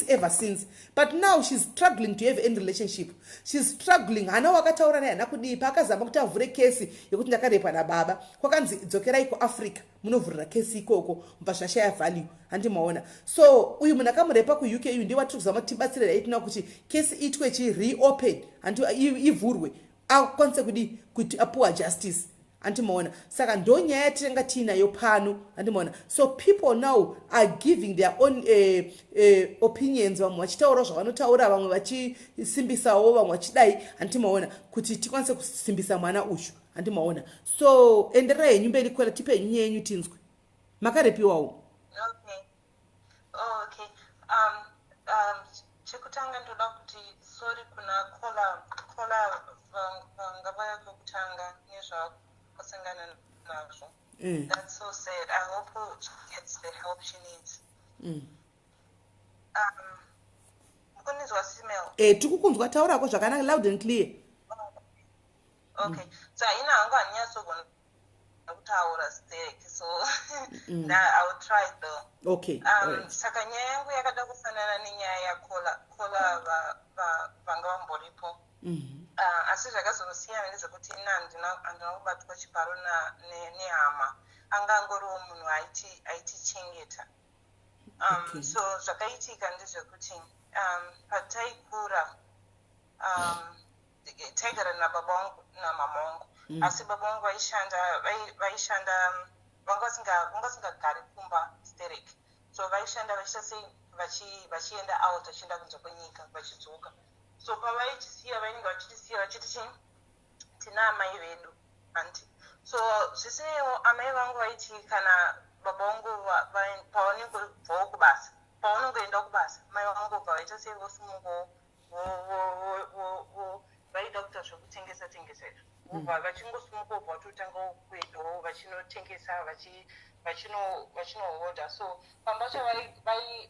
A: ever since but now she's struggling to have an relationship she's struggling hana wakataura naye hana kudii paakazama kuti avhure kesi yekuti ndakarepwa nababa kwakanzi dzokerai kuafrica munovhurira kesi ikoko mubva zvashaya value handimaona so uyu munhu akamurepa kuuk uyu ndiye watiri kuzama tibatsira yaitina kuti kesi itwe chireopen ivhurwe akwanise kudii kuti apuwa justice antimaona saka ndo nyaya yatinanga tiinayo pano antimaona so people now are giving their own opinions vamwe vachitaura zvavanotaura vamwe vachisimbisawo vamwe vachidai antimaona kuti tikwanise kusimbisa mwana uyu antimaona so enderai henyu mberi kwela tipe henyu nyaya yenyu tinzwe makarepiwawo
D: okay chekutanga ndoda kuti sorry kuna kola vangavaya kwekutanga nezvako kusangana nazvo. That's so sad. I hope she gets the help she needs. Mukunizwa Sis Melly?
A: Tikukunzwa taurako zvakanaka loud and clear.
D: Okay. So ina hangu haninyatso kutaura steady, so now I will try though.
A: Okay.
D: Saka nyaya yangu yakada kufanana nenyaya ya kola vanga vamboripo. Asi zvakazosiyana ndezvekuti ina ndinobatwa chibharo nehama anga angoriwo munhu aitichengeta so zvakaitika ndezvekuti pataikura taigara nababa vangu namama vangu asi baba vangu vaishanda vanga vasingagari kumba stereki so vaishanda vachiita sei vachienda out vachienda kunze kwenyika vachidzoka so pavaitisiya vainge vachitisiya vachiti tina amai vedu anti so zvisinewo amai vangu vaiti kana baba vangu pavanengobvawo kubasa pavanongoenda kubasa mai vangu pavaita sei vosimukawo vaida kuita zvekutengesa izvo vachingosimukawo bva vatotanga kuendawo vachinotengesa vachinohodha so pambacho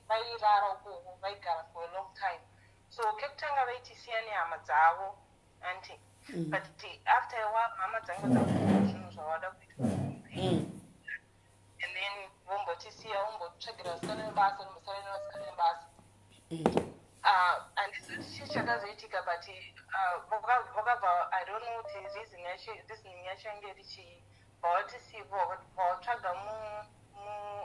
D: vairara ukoko vaigara for a long time so kekutanga vaitisiya nehama dzavo anti but after a while hama dzangu dzakuita zvinhu zvavada kuita and then vombotisiya vombotsvagira vasikana nebasa vombosara nevasikana nebasa handisi chakazoitika but vakabva I don't know kuti reason yachange richibva watisipo vatsvaga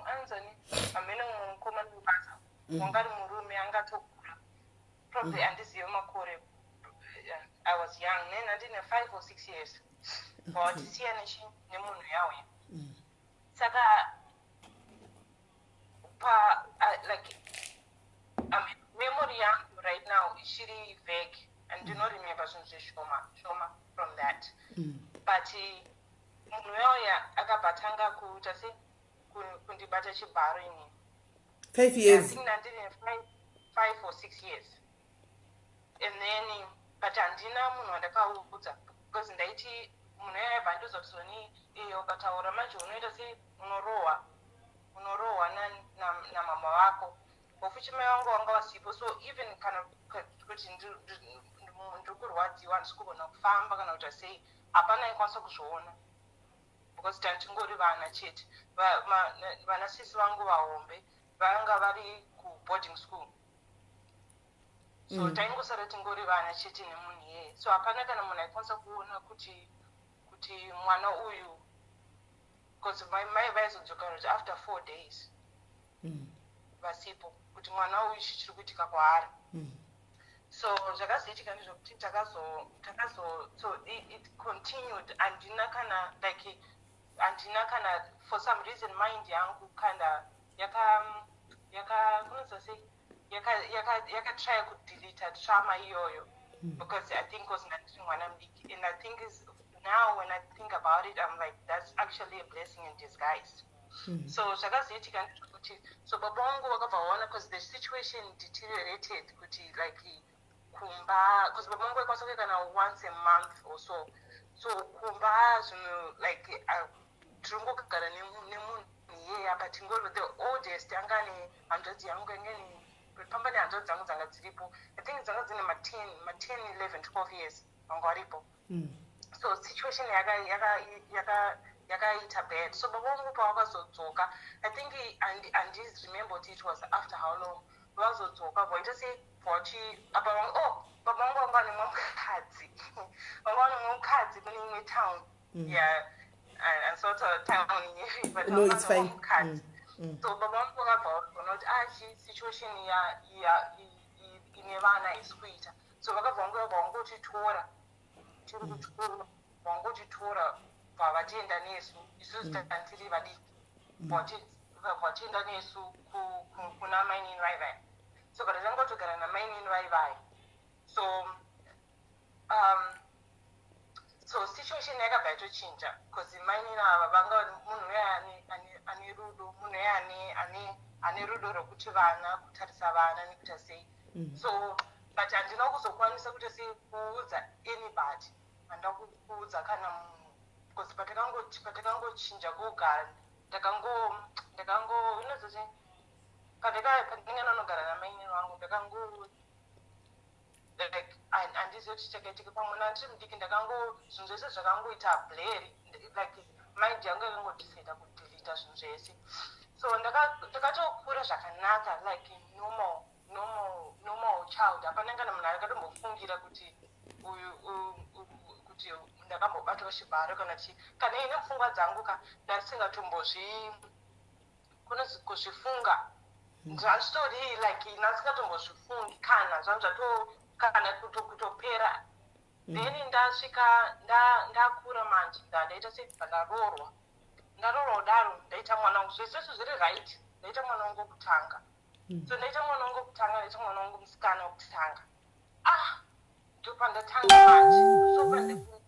D: anzani amene mukomana mubasa wanga ari murume angatokura probably handizive makore. I was young then handine 5 or 6 years vavatisiya nemunhu yauya saka like memory yangu right now ichiri vague and do not remember zvinhu zveshoma from that but munhu yauya akabatanga kuita se kundibata chibharo ini
A: 5 years
D: I think ndandine 5 or 6 years and then but handina munhu wandakaudza because ndaiti munhu yauya bhandoza kusoni iyo ukataura manje unoita se unorohwa namama wako bofuti mai vangu vanga vasipo so even kana kuti ndiri kurwadziwa handisi kugona kufamba kana kuita sei hapana aikwanisa kuzviona because tantingori vana chete vana sisi vangu vahombe vanga vari kuboarding school so taingosara tingori vana chete nemunhu iyeye so hapana kana munhu aikwanisa kuona kuti mwana uyu because mai vaizodzoka kuti after 4 days vasipo kuti mwana uyu chichiri kuitika kwaari so zvakazoitika ndezvokuti so it continued handina kana like handina kana for some reason mind yangu kanda kunonzi sei yakatry kudeleta trauma iyoyo because I think was ndandiri mwana mudiki and I think is now when I think about it I'm like that's actually a blessing in disguise. So zvakazoitika ndezvokuti so baba vangu vakabva vaona because the situation deteriorated kuti like kumba because baba vangu aikwanisa kuikana once a month or so kumba zvinhu like tiringogara nemunhu iyeye apa tingori the oldest anga nehanzvadzi yangu yange pamba nehanzvadzi dzangu dzanga dziripo I think dzanga dzine ma 10 11 12 years vanga varipo so situation yakaita bad so baba vangu pavakazodzoka I think handis remember kuti it was after how long vakazodzoka vaita se baba vangu vanga nemwe mukadzi vanga vanemwe mukadzi kune imwe town yeah and sort of town but
A: no it's fine
D: so baba vangu vakabva vaona kuti situation ine vana isi kuita so vakabva vangotitora tiri kuchikoro vangotitora vavatienda nesu isusu tantiri vadiki vatienda nesu kuna mainin vaivai so kana tangotogara namainin vaivai so situation yakabva yatochinja because mainin ava vanga munhu uya ane rudo munhu uya ane rudo rwekuti vana kutarisa vana nekuita sei so but handina kuzokwanisa kuita sei kuudza anybody handa kuudza kana munhu because patakangochinja kugara ndakango inozoti pandinge nanogara namaini vangu ndakango like handizivi kuti chakaitika pamwe nandiri mudiki zvinhu zvese zvakangoita bleri like mind yangu yakangodecida kudeleta zvinhu zvese so ndakatokura zvakanaka like normal child hapana kana munhu akatombofungire kuti kuti ndakambobatwa chibharo kana kana ine pfungwa dzangu ndasingatombozvi kunonzi kuzvifunga zvachitori like ndasingatombozvifungi kana kana kutopera then ndasvika ndakura manje ndaita sebva ndarorwa kudaro ndaita mwana wangu zvesezvo zviri right ndaita mwana wangu wokutanga so ndaita mwana wangu wokutanga ndaita mwana wangu musikana wokutanga ndopandatanga manje so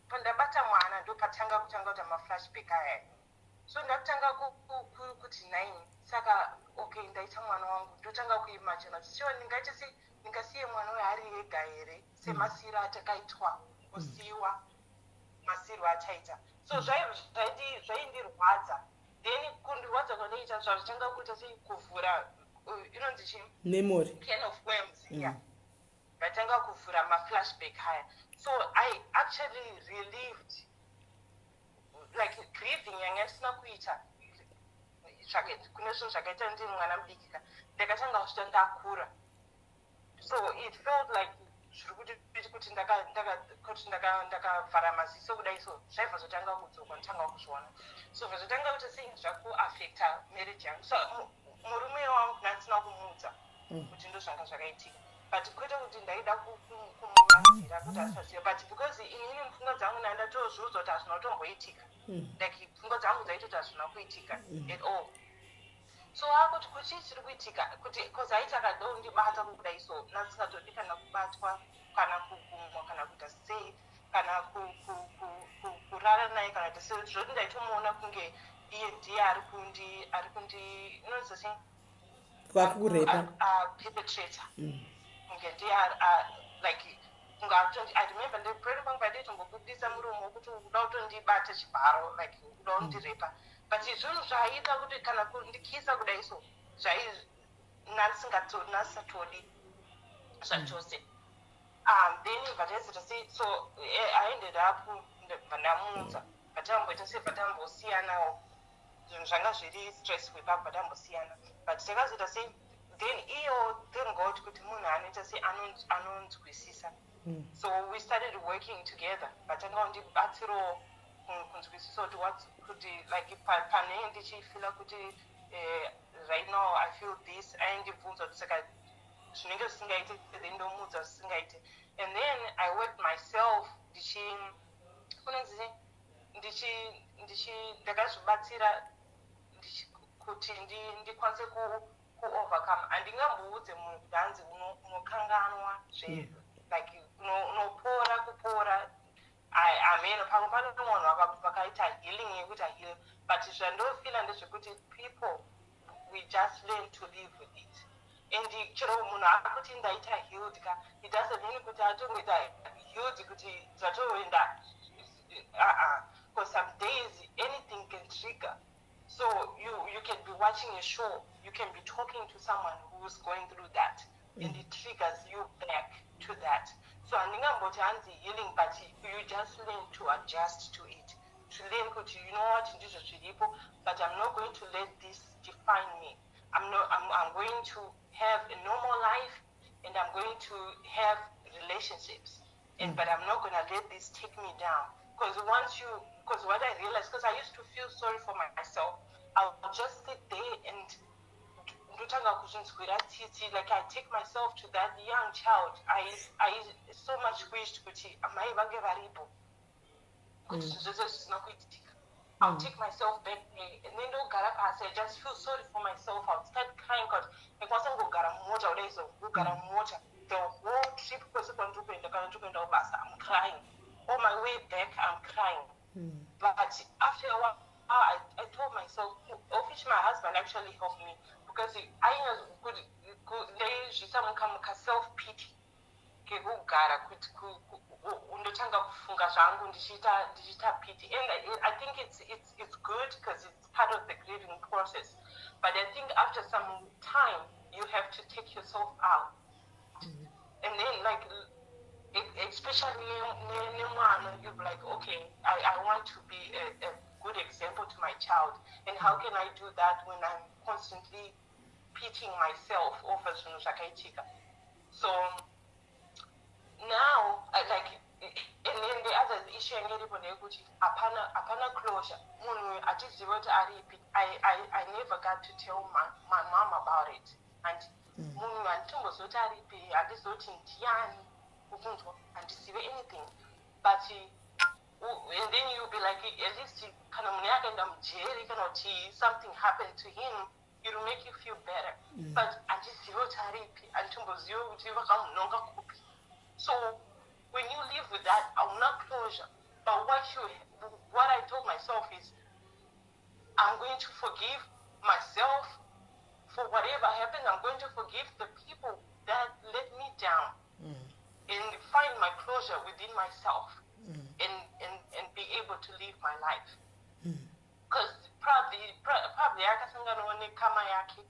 D: pandabata mwana ndopatanga kutanga kuita maflashback aya so ndakutanga kuti 9 saka okay ndaita mwana wangu ndotanga kuimagina tichiwa ndingasiye mwana uyo ari ega here semasiro atakaitwa kusiyiwa masiro achaita so zvaindirwadza then kundirwadza kwandaita zvazvitanga kuita sei kuvhura inonzi chii
A: memory
D: can of worms yeah vatanga kuvhura maflashback haya so I actually relieved like grieving yanga ndisina kuita kune zvinhu zvakaita ndiri mwana mudikika ndakatanga kusvika ndakura
B: So it felt like kuti ndakavhara maziso kudai so zvaibva zvotanga kudzoka ndotanga kuzviona so zvazotanga kuti sei zvakuafecta marriage yangu so murume wangu ndandisina kumuudza kuti ndo zvanga zvakaitika but kwete kuti ndaida kumuvanzira kuti asaziva but because inini pfungwa dzangu ndandatozviudza kuti hazvina kutomboitika like pfungwa dzangu dzaitoti hazvina kuitika at all so akuti kuchii chiri kuitika kuti cause aiti akadondibata kudai so nasingatodi kana kubatwa kana kugumwa kana kuita sei kana kurara naye kana kuti sei zvoti ndaitomuona kunge iye ndiye ari kundi inonzi sei perpetrator kunge ndiye like kunge I remember ndepere pangu paititombobudisa muromo wokuti kuda kutondibata chibharo like kuda kundirepa but zvinhu zvaiita kuti kana kundikisa kudai so nasisatodi zvachose then vataizita sei so I ended up ndamuudza vatamboita sei vatambosiyanawo zvinhu zvanga zviri stressful ipapo vatambosiyana but takazoita sei then iyo thank God kuti munhu anoita sei anonzwisisa so we started working together vatanga kundibatsirawo kunzwisisa kuti like pane ndichifila kuti right now I feel this aindibvunza kuti saka zvinenge zvisingaite then ndomuudza zvisingaite and then I worked myself ndakazvibatsira kuti ndikwanise kuovercome handingamboudze munhu kuti hanzi unokanganwa like kupora amen pamwe pane munhu vakaita healing yekuti aheal but zvandofila ndezvekuti people we just learn to live with it and chero munhu akuti ndaita healed ka it doesn't mean kuti atongoita healed kuti zvatoenda because some days anything can trigger so you can be watching a show you can be talking to someone who's going through that and it triggers you back to that so handingamboti hanzi healing but you just learn to adjust to it to learn kuti you know what ndizvo zviripo but I'm not going to let this define me I'm going to have a normal life and I'm going to have relationships but I'm not going to let this take me down because what I realized because I used to feel sorry for myself I'll just sit there and ndotanga kuzvinzwira tsitsi like I take myself to that young child I so much wished kuti amai vange varipo kuti zvose zvisina kuitika I'll take myself back there and then ndogara pasi I just feel sorry for myself I'll start crying because ndikwanisa mumota kudai so kugara mumota the whole trip kwese kwandikuenda kana ndikuenda kubasa I'm crying on my way back I'm crying but after a while I told myself of which my husband actually helped me because I could self pity kekugara kuti ndotanga kufunga zvangu ndichiita pity and I think it's good because it's part of the grieving process but I think after some time you have to take yourself out and then like especially you'll be like okay I want to be a good example to my child and how can I do that when I'm constantly pitying myself over zvinhu zvakaitika so now and then the other issue yange iripo ndeyekuti hapana closure munhu atizive kuti aripi I never got to tell my mom about it and munhu handitombozoti aripi handizoti ndiani kubvunzwa handizive anything but and then you'll be like at least kana munhu yakaenda mujeri kana kuti something happened to him it will make you feel better but handizive kuti aripi handitombozive kuti vakamunonga kupi so when you live with that hauna closure but what I told myself is I'm going to forgive myself for whatever happened I'm going to forgive the people that let me down and find my closure within myself and be able to live my life because probably akasanganawo nekama yake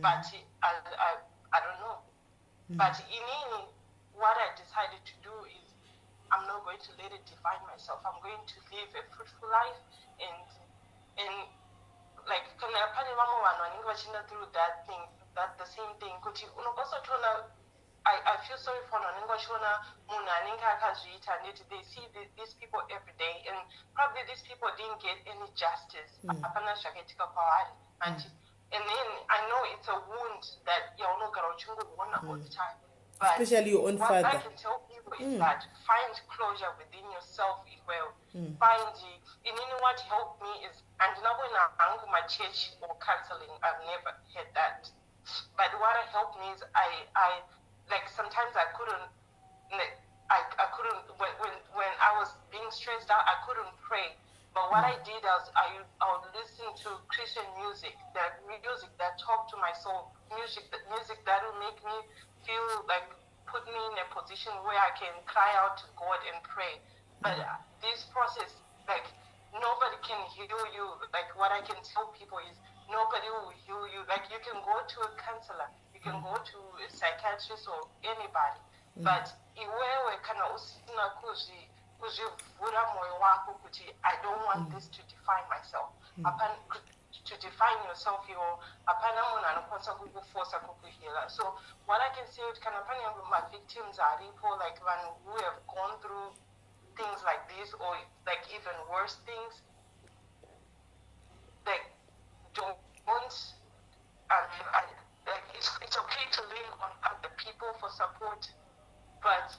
B: but I don't know but inini what I decided to do is I'm not going to let it define myself I'm going to live a fruitful life and like kana pane vamwe vanhu vanenge vachienda through that the same thing kuti unokwanisa kutoona
C: I feel sorry for Naningashona, Munaninka Kazita, and they see these people every day, and probably these people didn't get any justice. And then I know it's a wound that you know all the time. But
A: Especially your own
C: what I
A: father.
C: can tell people is that find closure within yourself as well. Find and you know what helped me is, and now when I'm my church or counseling, I've never had that. But what helped me is I like sometimes I couldn't like I couldn't when I was being stressed out, I couldn't pray. But what I did was I would listen to Christian music that talked to my soul, music that will make me feel like put me in a position where I can cry out to God and pray. But this process, like nobody can heal you. Like what I can tell people is nobody will heal you. Like you can go to a counselor, you can go to a psychiatrist or anybody, but iwewe kana usina kuzivula moyo wako kuti I don't want this to define myself. To define yourself, apana munhu anokwanisa kukuforsa kukuhila. So what I can say is kana pane my victims aripo, like vanhu who have gone through things like this or like even worse things, like don't like it's okay to lean on other people for support, but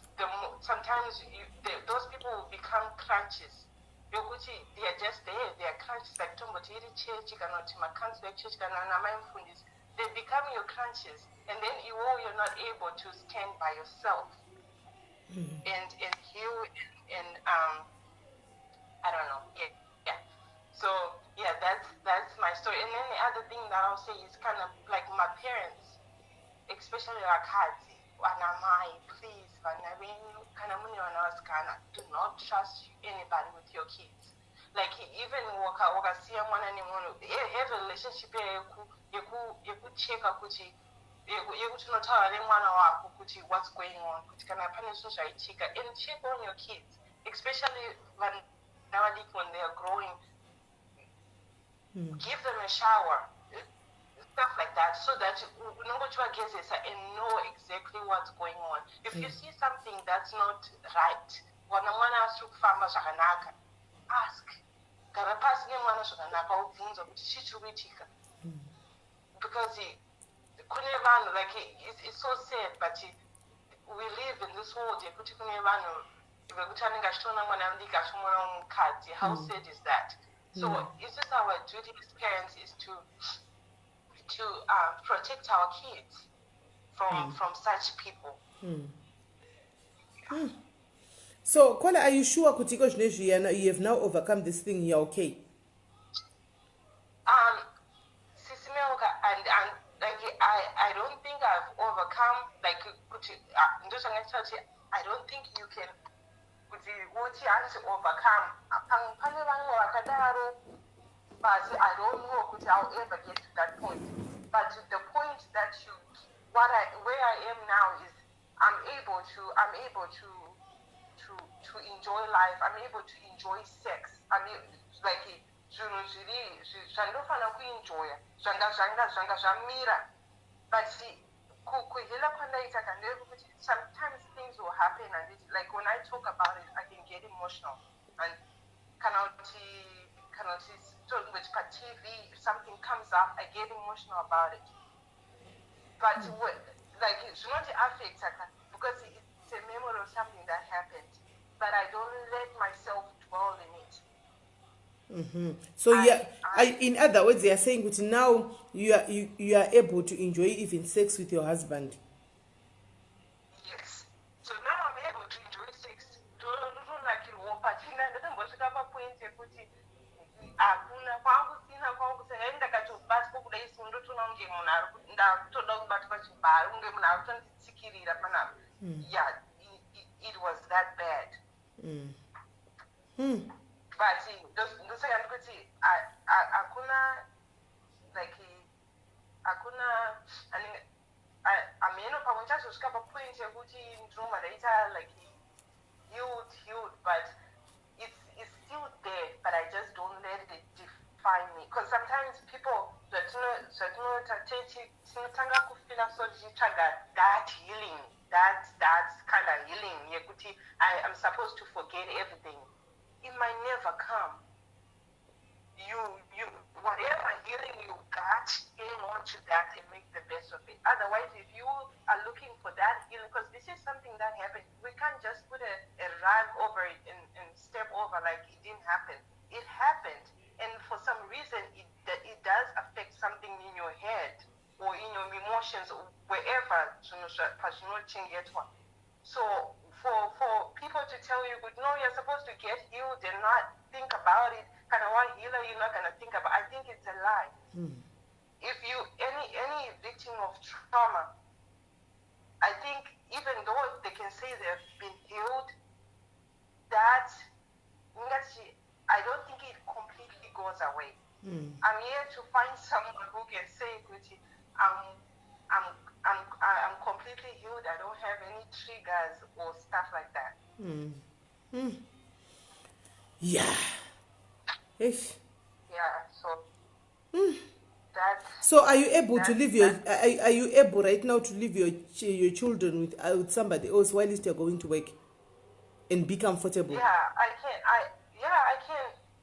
C: sometimes those people will become crutches. They are just there, they are crutches, like Tombotiri Church, Catholic Church, they become your crutches, and then you're not able to stand by yourself and heal and I don't know. Yeah. So yeah, that's my story. And then the other thing that I'll say is kind of like my parents, especially like Hati, Wanamai, please, do not trust anybody with your kids. Like even have a relationship you check kuti what's going on, and check on your kids, especially when they are growing. Give them a shower, stuff like that, so that you know what you are getting and know exactly what's going on. If you see something that's not right, ask. Because like it's so sad, but we live in this world. How sad is that? So it's just our duty as parents is to protect our kids from such people.
A: So Kola, are you sure Kutiko you have now overcome this thing, you're okay?
C: Sis Melly, and like I don't think I've overcome, like I don't think you can overcome. But I don't know if I'll ever get to that point. But the point that where I am now is I'm able to enjoy life. I'm able to enjoy sex. I mean, like but see, sometimes things will happen, and like when I talk about it, I can get emotional and cannot with TV, if something comes up, I get emotional about it. But like it's not affect because it's a memory of something that happened, but I don't let myself dwell in it.
A: So in other words, they are saying that now you are able to enjoy even sex with your husband.
C: Yes. So now I'm able to enjoy sex. Yeah, it was that bad. But see, those I mean, like healed, but it's still there, but I just don't let it define me. Because sometimes people that healing, that supposed to forget everything. It might never come. You whatever healing you got, hang on to that and make the best of it. Otherwise, if you are looking for that healing, because this is something that happened, we can't just put a rag over it and step over like it didn't happen. It happened, and for some reason, it does affect something in your head or in your emotions or wherever. So for people to tell you, no, you're supposed to get healed and not think about it, kind of one healer you're not gonna think about. I think it's a lie. If you any victim of trauma, I think even though they can say they've been healed, that I don't think it completely goes away. I'm here to find someone who can say, I'm completely healed. I don't have any triggers or stuff like that.
A: Yeah. Ish.
C: Yeah. So that.
A: So are you able to leave your are you able right now to leave your children with somebody else while you're going to work and be comfortable?
C: Yeah, I can.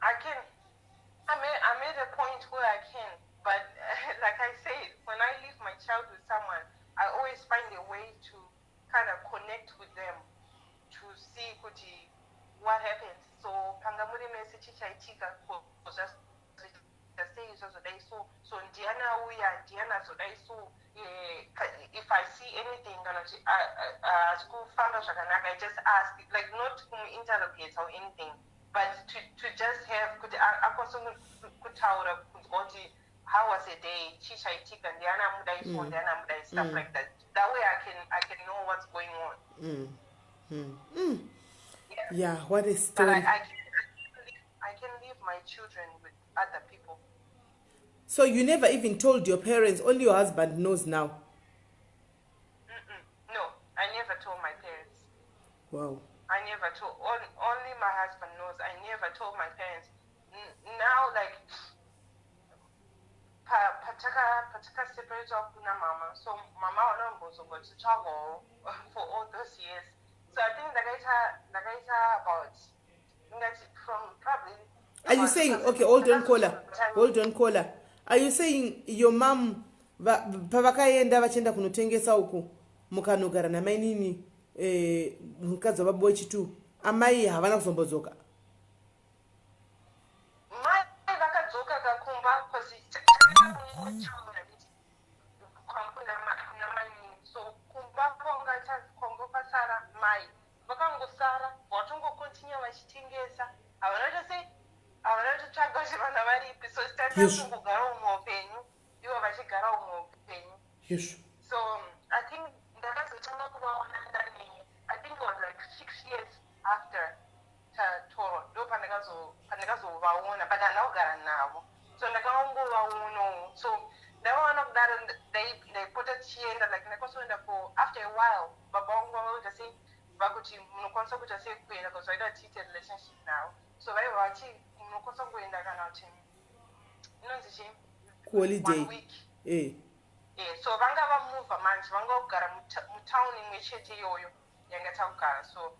C: I can. I'm at a point where I can, but like I said, when I leave my child with someone, I always find a way to kind of connect with them to see what happens. So pangamuri message chaitika just say so Diana Diana so if I see anything school I just ask, like not to interrogate or anything, but to just have how was a day, stuff like that. That way I can know what's going on.
A: Yeah, what a
C: But
A: story.
C: I can leave my children with other people.
A: So you never even told your parents, only your husband knows now?
C: No, I never told my parents.
A: Wow.
C: I never told, only my husband knows. I never told my parents. Now, like, pataka separate off na mama. So mama was over to travel for all those years. So I think the guys about from probably.
A: Are you saying, okay, hold on caller. Are you saying your mom pavakaenda vachenda kunotengesa uku mukanogara namainini mukadzi wababa wechitu amai havana kuzombodzoka?
C: Mai vakadzoka kakumba so kumba kongo pasara mai vakangosara vatongokontinya vachitengesa havana totsvaga kuti vana varipi, so tatangogara umwe upenyu ivo vachigara umwe upenyu. So I think ndakazotanga kuvaona I think it was like 6 years after tatoro ndo pandakazovaona, but handina kugara navo, so ndakangovaonawo. So ndavaona kudaro ndaipota tichienda, like ndakazoenda for after a while baba vangu vavaita sei vakuti munokwanisa kuita sei kuenda because vaida tiite relationship navo, so vaiva vachi munokwanisa kuenda kana kuti inonzi chii
A: kuholiday
C: 1 week. So vanga vamuvha manje vanga kugara mutauni imwe chete iyoyo yanga takugara. So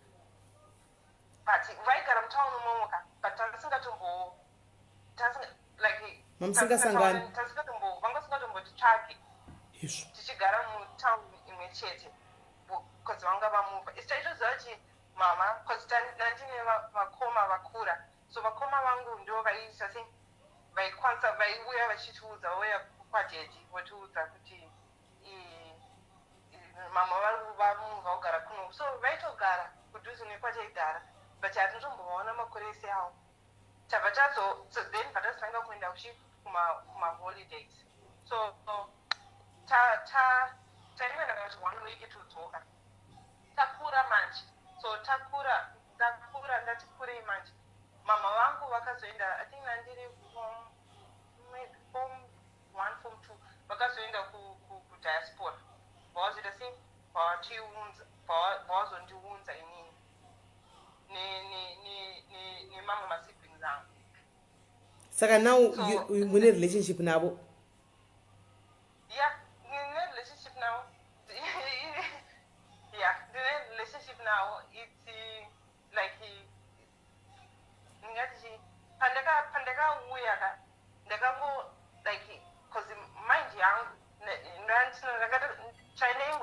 C: but vaigara mutauni umomoka, but vanga singatombotsvake tichigara mutauni imwe chete because vanga vamuvha. Taitoziva kuti mama, because ndine vakoma vakura, so vakoma vangu ndo vaiita sei vaikwanisa vaiuya vachitiudza vauya kwadhedhi votiudza kuti mama vari vamuvha kugara kuno, so vaitogara kudhuze nekwataigara, but hatitombovaona makore ese avo. Tabva then patazotanga kuenda kumaholidays, so taimenda kuti 1 week tudzoka takura manje. So takura ndati kurei manje, mama vangu vakazoenda, I think nandiri form 1 form 2 vakazoenda kudiaspora, vavazoita sei vavazondiunza inini nemamwe masiblings angu.
A: Saka now mune relationship navo?
C: Yeah, ndine relationship now. Yeah, ndine relationship now. It's kuuya ka ndakango like because mind yangu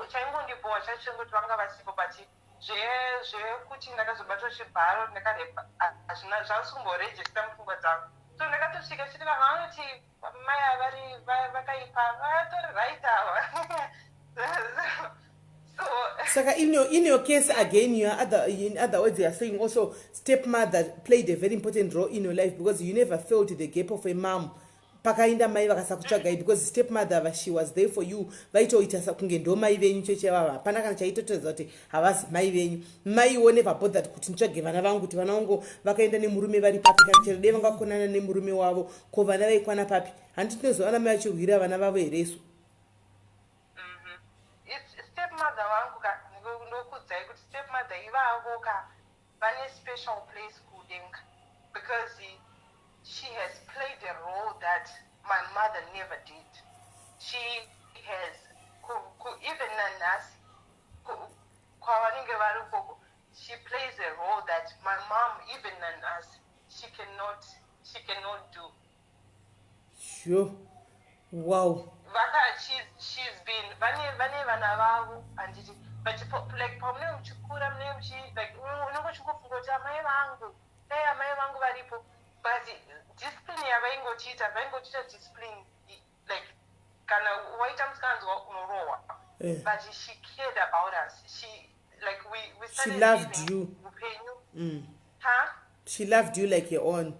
C: chaingondibowa chachingoti vanga vasipo but zvekuti ndakazobatwa chibharo ndakareba hazvina zvasikumborejista mupfungwa dzangu so ndakatosvika chiti vanhu vanoti mai avari vakaipa vatori right ava
A: Saka, in your case again, in other words, you are saying also stepmother played a very important role in your life because you never felt the gap of a mom. Pakainda mai vakasakutsvagai because stepmother she was there for you. Vaitoita kunge ndo mai venyu cheche vava. Hapana kana chaitotodza kuti havasi mai venyu. Mai wo never bothered kuti nitsvage vana vangu kuti vana vangu vakaenda nemurume vari papi kana chero dei vangakonana nemurume wavo ko vana vaikwana papi. Handiti tinozoona mai vachihwira vana vavo heresu.
C: Stepmother wangu ndokudzai kuti stepmother ivavo ka vane special place kudenga because she has played a role that my mother never did. She has even nanhasi kwavanenge vari ukoko she plays a role that my mom even nanhasi she cannot do.
A: Sure. Wow.
C: She's been vane vana vavo handiti but like pamunenge muchikura munenge muchi like unenge uchingofunga kuti amai vangu varipo but discipline yavaingotiita discipline like kana waita musikanzwa unorohwa but she cared about us. She like we started
A: she loved you.
C: Upenyu. Huh?
A: She loved you like your own.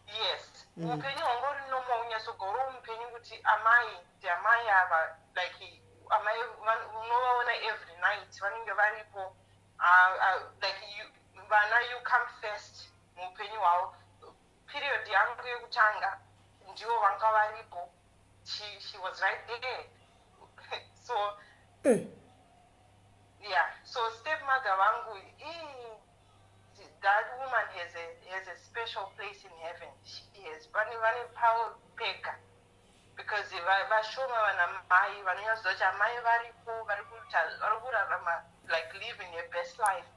C: Yes. Upenyu hwangu uri nomo unyasogara umupenyu kuti amai ndiamai ava like amai unovaona every night vanenge varipo like vana you come first muupenyu hwavo. Period yangu yekutanga ndivo vanga varipo. She was right there. So yeah, so stepmother vangu that woman has a special place in heaven. She has vane power peka because vashoma vana mai vanonyaziva kuti amai varipo vari kurarama like living their best life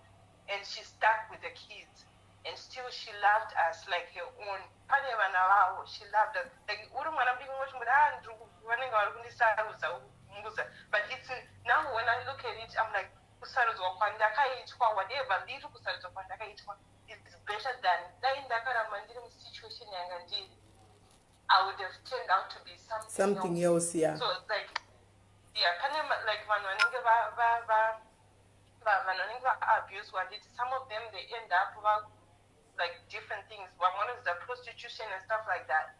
C: and she stuck with the kids and still she loved us like her own. Pane vana vavo she loved us like uri mwana mudiki ngochimbuda vanenge vari kundisarudza munguza but it's now when I look at it I'm like kusarudzwa kwandakaitwa whatever ndiri kusarudzwa kwandakaitwa it's better than dai ndakaramba ndiri musituation yanga ndiri I would have turned out to be something
A: else. Yeah.
C: So like yeah pane like vanhu vanenge vanenge abuse wanditi some of them they end up like different things. One is the prostitution and stuff like that.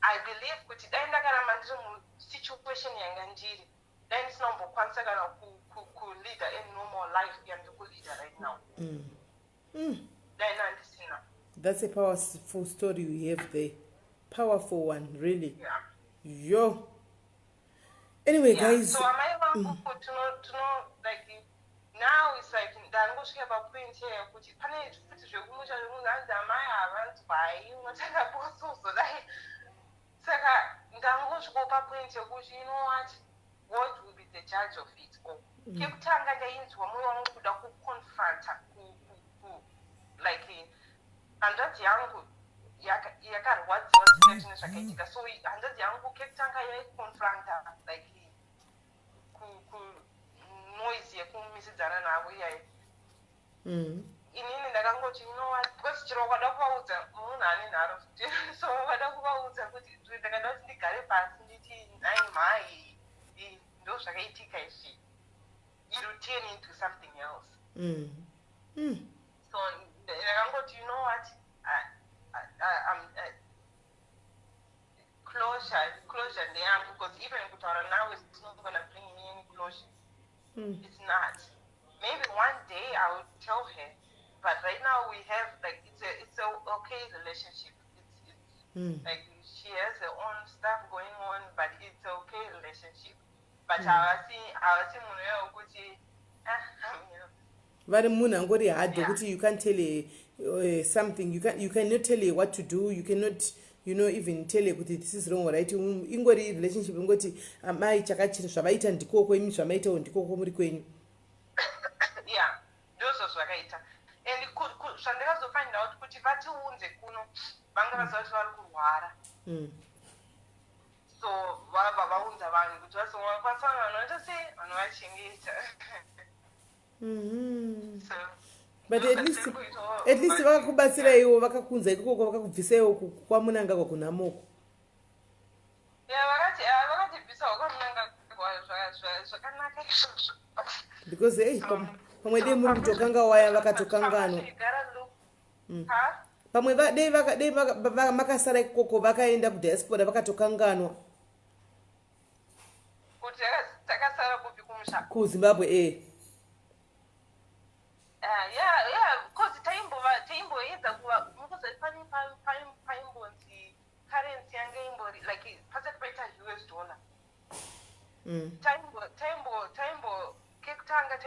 C: I believe kuti dai ndakaramba ndiri musituation yanga ndiri then it's not kwanisa kana ku lead a normal life yandiri kuleader right now. Then ndisina.
A: That's a powerful story you have there. Powerful one, really.
C: Yeah.
A: Yo. Anyway,
C: yeah.
A: guys.
C: So am I to know like now it's like ndangosvika papoint here kuti pane futi zvekumusha zvemunhu amai havanzwai unotanga bososo dai saka ndangosvika papoint yekuti you know what God will be the judge of it all. Kekutanga ndainzwa mwoyo wangu kuda kuconfronta like hanzvadzi yangu yakarwadziwa zvine zvinhu zvakaitika so hanzvadzi yangu kekutanga yaiconfronta like noise yekumisidzana navo iyayo inini ndakangoti you know what because chiro wada kuvaudza munhu ane nharo so wada kuvaudza kuti ndakada kuti ndigare pasi nditi nai mai ndo zvakaitika izvi it will turn into something else. So ndakangoti you know what closure ndeyam because even kutaura now is not going to bring me any closure. It's not. Maybe one day I will tell her, but right now we have like it's a okay relationship. It's like she has her own stuff going on, but it's a okay relationship. But I see munhu kuti
A: vari munhu angori hard kuti you can't tell her something, you cannot tell her what to do, you cannot even tell her kuti this is wrong or right. Ingori relationship ingoti amai chakachita zvavaita ndikoko imi zvamaitawo ndikoko muri kwenyu.
C: Yeah, ndozvo zvakaita and zvandakazofind out kuti vatiunze kuno
D: vanga vasati vari kurwara so vabva vaunza vanhu kuti vasongwakwatsana vanoita sei vanovachengeta so
A: but at least vakakubatsiraiwo vakakunza ikoko vakakubvisaiwo kwamunangagwa kunamoko
D: vakatibvisawo kwamunanga zvakanaka
A: because hey pamwe dei muri kutokanga waya vakatokanganwa pamwe dei makasara ikoko vakaenda kudiaspora vakatokanganwa
D: kuti takasara kupi kumusha
A: kuzimbabwe
D: because taimboedza kuva mukuzoifani paimbonzi currency yange imbori like pasati paita US dollar taimbo kekutanga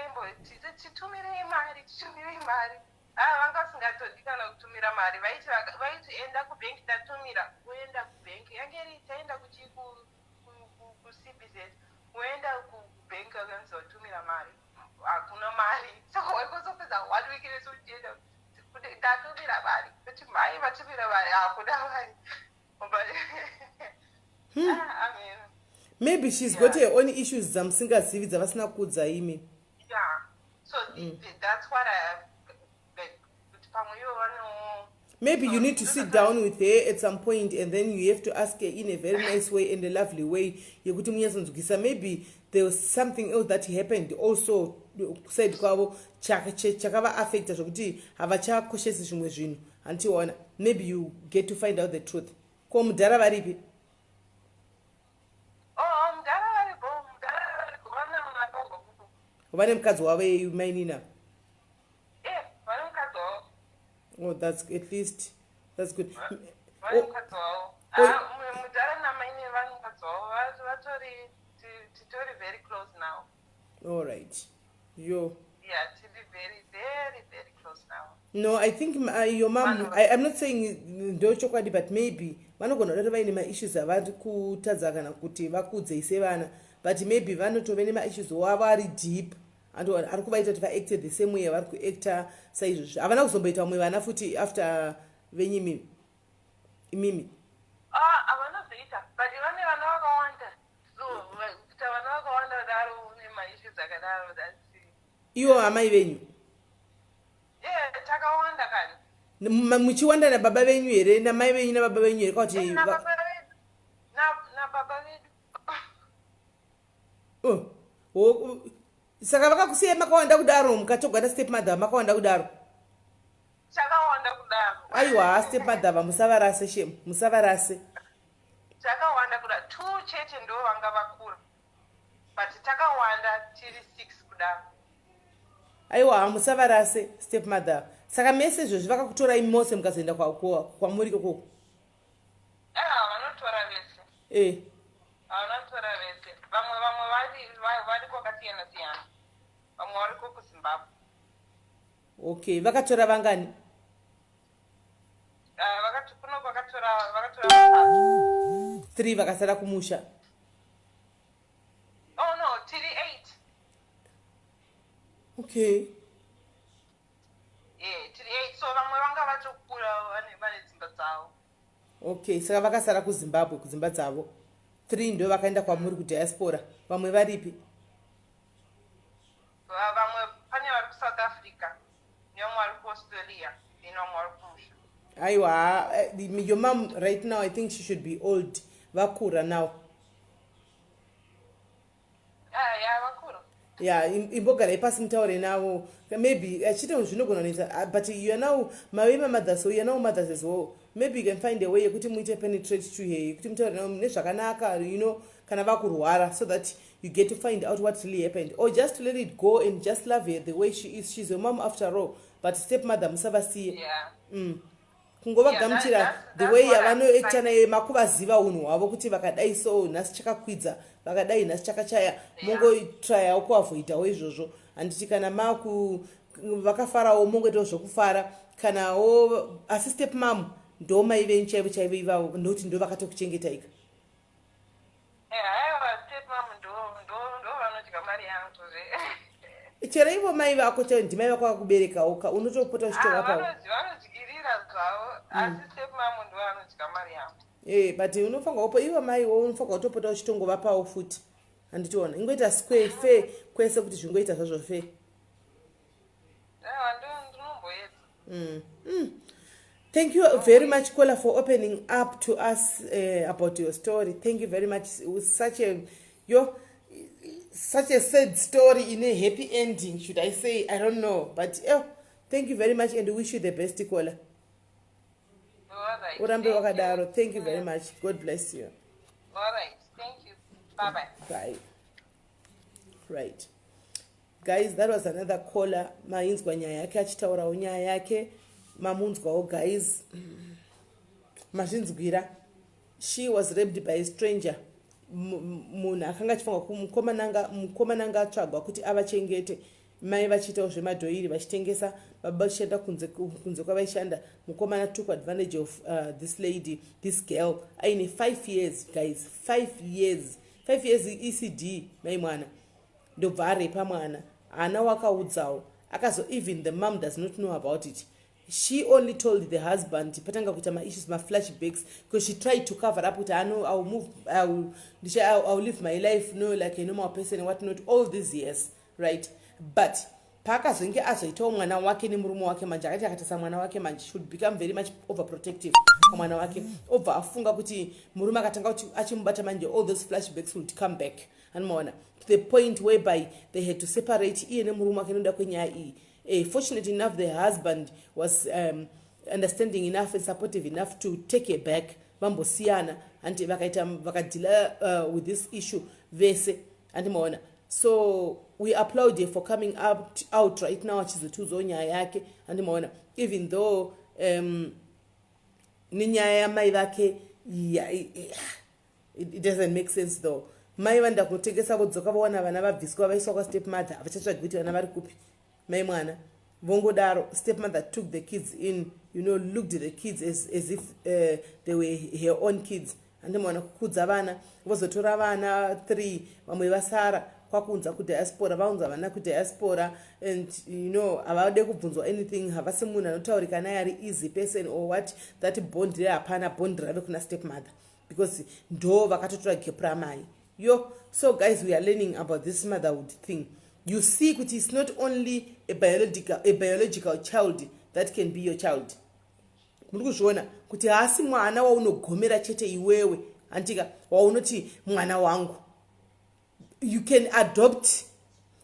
D: titumirei mari vanga vasingatodi kana kutumira mari vaitienda kubhenki tatumira woenda kubhenki yange iri taenda kuCBZ woenda kubhenki vakanzi vatumira mari hakuna mari saka waikosopedza 1 week nesutienda ndatumira mari kuti mai vatumira mari hakuna mari amen.
A: Maybe she's got her own issues dzamusingazivi dzavasina kudza imi.
D: Yeah. So that's what I like.
A: Maybe you need to sit down with her at some point and then you have to ask her in a very nice way and a lovely way. Maybe there was something else that happened also said kwavo chakava affected zvokuti havachakoshesi zvimwe zvinhu hantiona. Maybe you get to find out the truth. Ko mudhara varipi? Vane mukadzi wavo mainina. Oh, that's at least that's good.
D: Very close now.
A: All right. Yo.
D: Yeah, to be very, very, very close now.
A: No, I think your mom. I'm not saying don't chokwadi, but maybe vanogona kuti vaine maissues avari kutadza kana kuti vakudzeise vana, but maybe vanotove nemaissues wavo ari deep. And ari kuvaita kuti vaacte the same way vari kuacta saizvozvo havana kuzomboita vamwe vana futi after venyimimi imimi
D: havanozoita but vane vana vakawanda so kuita vana vakawanda vadaro une maissues akadaro
A: ivo amai venyu
D: takawanda kani
A: muchiwanda nababa venyu here namai venyu nababa venyu here kwati
D: nababa vedu
A: saka vakakusiyai makawanda kudaro mukatogara step mother makawanda kudaro
D: chakawanda kudaro
A: aiwa step mother musavarase shemu musavarase
D: chakawanda kudaro 2 chete ndo vanga vakura but takawanda tiri 6 kudaro
A: aiwa musavarase step mother saka mese izvozvi vakakutorai mose mukazoenda kwamuri kokoko
D: vanotora vese vanotora vese vamwe vari kwakasiyana siyana vamwe vari kuzimbabwe.
A: Okay, vakatora vangani?
D: Kuno vakatora
A: 3 vakasara kumusha.
D: Oh no, tiri 8.
A: Okay.
D: Tiri 8, so vamwe vanga vatokura vane dzimba dzavo.
A: Okay, saka vakasara kuZimbabwe kudzimba dzavo. 3 ndio vakaenda kwamuri kudiaspora. Vamwe varipi?
D: Vamwe pane vari kuSouth Africa, nevamwe vari kuAustralia, nevamwe vari kumusha.
A: Aiwa, your mom right now I think she should be old. Vakura now.
D: Vakura.
A: Yeah, imbogara ipasi mutaure navo. Maybe achita zvinogona nita, but you are now my mother, so you are now mothers as well. Maybe you can find a way yekuti muite penetrate to her. Kuti mutaure navo nezvakanaka, you know, kana vakurwara, so that you get to find out what really happened, or just let it go and just love her the way she is. She's your mom after all, but stepmother musavasiye.
D: Yeah.
A: Kungovagamuchira the way yavanoacta naye makuvaziva unhu hwavo kuti vakadai so nhasi chakakwidza vakadai nhasi chakachaya mongotryawo kuavhoidawo izvozvo. Handiti kana vakafarawo mongoitawo zvokufara kanawo asi step mam ndo mai venyu chaivo chaivo ivavo noti ndo vakatokuchengetaika.
D: Step mam ndo vanodya mari yangu
A: chero ivo mai vako chaivo ndimai vako vakakuberekawo unotopota uchitovapawo
D: vanodyirira zvavo asi stepmamo ndo vanodya mari yavo.
A: but unofanwa upo ivo maiwo unofanwa utopota uchitongovapawo futi handitiona ingoita square fair kwese kuti zvingoita zvazvo fair. Thank you very much, Kola, for opening up to us about your story. Thank you very much. It was such a sad story in a happy ending, should I say? I don't know. But thank you very much and we wish you the best, Kola.
D: All right.
A: Thank you very much. God bless you.
D: All right. Thank you. Bye-bye.
A: Bye. Right. Guys, that was another caller. Mainzwa nyaya yake achitaurawo nyaya yake. Mamunzwawo guys. Mazvinzwira. She was raped by a stranger. Munhu akanga achifunga mukomana anga atsvagwa kuti avachengete. Mai vachiitawo zvemadhoiri vachitengesa, baba vachienda kunze kwavaishanda. Mukomana took advantage of this lady, this girl. Aine 5 years, guys. 5 years. 5 years ECD, mai mwana. Ndobva arepa mwana. Ana wakaudzawo. Akazo even the mom does not know about it. She only told the husband patanga kuita issues, my flashbacks, because she tried to cover up with I know I'll move, I'll live my life like a normal person and whatnot all these years, right? But paka zonge azoita mwana wake nemurume wake manje akati akatasa mwana wake manje should become very much overprotective kwa mwana wake, over afunga kuti murume akatanga kuti achimubata manje all those flashbacks would come back and mona to the point whereby they had to separate iye nemurume wake noda kwenyaya iyi. Fortunate enough, the husband was understanding enough and supportive enough to take it back. Mambo siana and vakadila with this issue vese and mona. So we applaud you for coming out right now. Chizotuzo nyaya yake and mona. Even though ninyaya mai vake it doesn't make sense though. Mai vanda kutegesa vodzoka vaona vana vabviswa vaiswa kwa stepmother avachatsvagi kuti vana vari kupi. Mai mwana vongodaro stepmother took the kids in, looked at the kids as if they were her own kids. And mwana kukudza vana vozotora vana 3 vamwe vasara kwakunza kudiaspora vaunza vana kudiaspora and havade kubvunzwa anything, havasi munhu anotaurika naye ari easy person or what, that bond hapana bond rave kuna stepmother because ndo vakatotora gepra mai so guys, we are learning about this motherhood thing. You see, it's not only a biological child that can be your child. Murikuzviona kuti haasi mwana waunogomera chete iwewe antika waunoti mwana wangu. You can adopt,